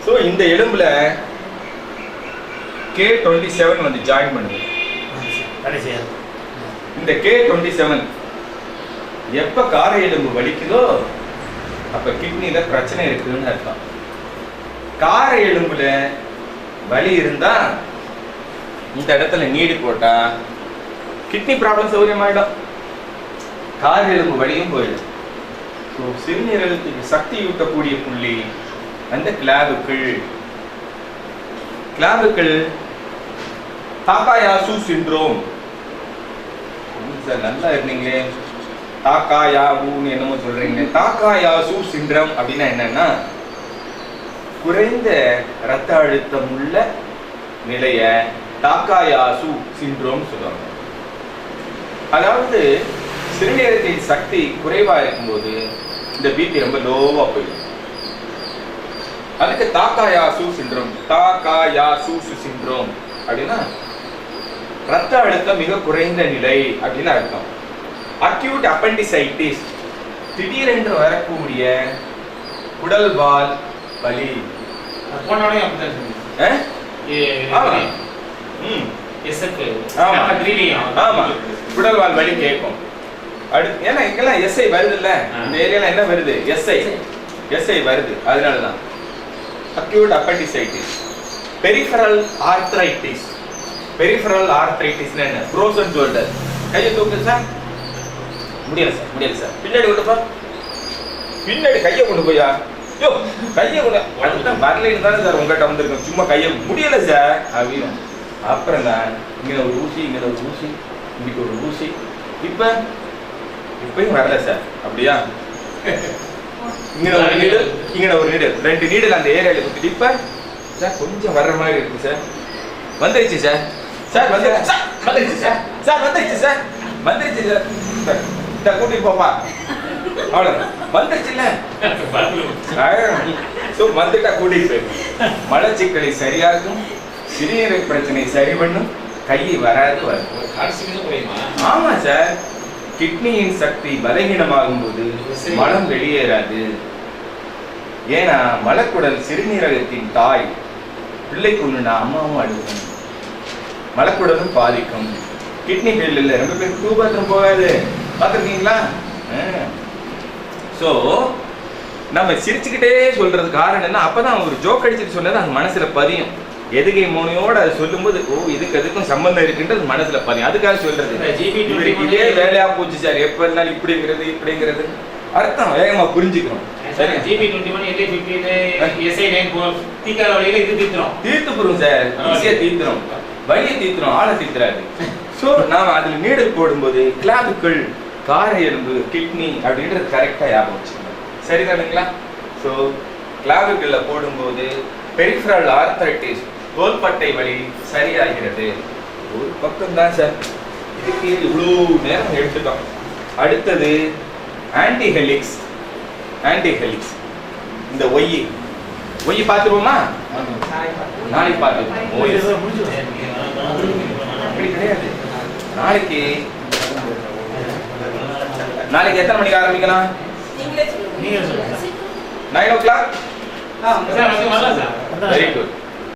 ஸோ இந்த எலும்புல K27 வந்து ஜாயின் பண்ணுது. இந்த K27 எப்ப கார எலும்பு வலிக்குதோ அப்ப கிட்னில பிரச்சனை இருக்குன்னு அர்த்தம். கார எலும்புல வலி இருந்தா இந்த இடத்துல நீடு போட்டா கிட்னி ப்ராப்ளம் சௌகரியமாயிடும், கார எலும்பு வலியும் போயிடும். ஸோ சிறுநீரகத்துக்கு சக்தி ஊட்டக்கூடிய புள்ளி அந்த கிளாவுக்கள். கிளாவுக்கள் தாக்காயாசு சிண்ட்ரோம். சார் நல்லா இருந்தீங்களே, தாக்காயாவுன்னு என்னமோ சொல்றீங்களே. தாக்காயாசு சிண்ட்ரம் அப்படின்னா என்னன்னா குறைந்த இரத்த அழுத்தம் உள்ள நிலைய தாக்காயாசு சிண்ட்ரோம் சொல்லுவாங்க. அதாவது சிறுநீரகத்தின் சக்தி குறைவா இருக்கும்போது இந்த பிபி ரொம்ப லோவா போயிடும். அதுக்கு தாக்காயாசு சிண்ட்ரோம். தாக்காயாசு சிண்ட்ரோம் அப்படின்னா ரத்த அழுத்தம் மிக குறைந்த நிலை அப்படின்னு அர்த்தம். அக்யூட் அப்பெண்டிசைட்டிஸ், திடீரென்று வரக்கூடிய குடல்வால் வலி. குடல்வால் வலி கேட்கும். அடுத்து ஏன்னா இங்கெல்லாம் எஸ்ஐ வருது இல்ல, இந்த ஏரியால என்ன வருது, எஸ்ஐ வருது. அதனாலதான் acute appendicitis. Peripheral arthritis. Peripheral arthritis என்ன? Frozen shoulder. கையை தூக்கு சார். முடியல சார். பின்னாடி கொண்டுப்பா. பின்னாடி கையை கொண்டு போயா. யோ கையை கொண்டு. அதுதான் வரலைன்னு தானே சார் உங்ககிட்ட வந்திருக்கோம். சும்மா கையை முடியல சார் அப்படின்னு. அப்புறம் தான் இங்கே ஒரு ஊசி, இங்கே ஒரு ஊசி, இங்கிட்ட ஒரு ஊசி. இப்பயும் வரல சார். அப்படியா? இங்கே ஒரு நீடல், இங்கே ஒரு நீடல், 2 நீடல் அந்த ஏரியாவில் கொடுத்துட்டு இப்ப சார் கொஞ்சம் வர்ற மாதிரி இருக்கு சார். வந்துருச்சு சார். வந்துருச்சு சார். இந்த கூட்டிட்டு போப்பா. அவ்வளவு வந்துருச்சுல்ல. வந்துட்டா கூட்டிட்டு போய் மலச்சிக்கலை சரியாகும், சிறுநீரக பிரச்சனை சரி பண்ணும், கை வராது வரும். ஆமா சார். கிட்னியின் சக்தி பலகீனமாகும் போது மலம் வெளியேறாது. ஏன்னா மலக்குடல் சிறுநீரகத்தின் தாய். பிள்ளைக்கு ஒண்ணுனா அம்மாவும் அழுகும், மலக்குடலும் பாதிக்கும். கிட்னி ஃபெயில் இல்லை. ரொம்ப பேருக்கு 2 பாத்ரூம் போகாது. பார்த்துருக்கீங்களா? ஸோ நம்ம சிரிச்சுக்கிட்டே சொல்றது காரணம் என்ன, அப்பதான் ஒரு ஜோக் அடிச்சுட்டு சொன்னது அந்த மனசுல பதியும். எதுகை மோனையோட அதை சொல்லும்போது ஓ இதுக்கு அதுக்கும் சம்பந்தம் இருக்குன்றது மனசுல பதியும். அதுக்காக சொல்றது. இதே வேலையா போச்சு சார். எப்ப இருந்தாலும் இப்படிங்கிறது அர்த்தம் வேகமா புரிஞ்சுக்கணும். சரி, தீர்த்து போறோம் சார். ஈஸியா தீர்த்துரும், வலியை தீர்த்துரும், ஆளை தீர்த்துறாரு. ஸோ நாம அதுல நீடல் போடும்போது கிளாவுக்கள், கார எலும்பு, கிட்னி அப்படின்றது கரெக்டா ஞாபகம் வச்சுக்கணும். சரிதானுங்களா? ஸோ கிளாவுக்கள்ல போடும்போது பெரிஃபரல் ஆர்த்ரைட்டிஸ், தோள்பட்டை வலி சரியாகிறது. ஒரு பக்கம் தான் சார். இதுக்கு இவ்வளோ நேரம் எடுத்துட்டோம். அடுத்தது ஆன்டிஹெலிக்ஸ். இந்த ஒய் பார்த்துருவோமா? நாளைக்கு பார்த்துருவோம். அப்படி கிடையாது. நாளைக்கு எத்தனை மணிக்கு ஆரம்பிக்கலாம்? 9 o'clock. Very good.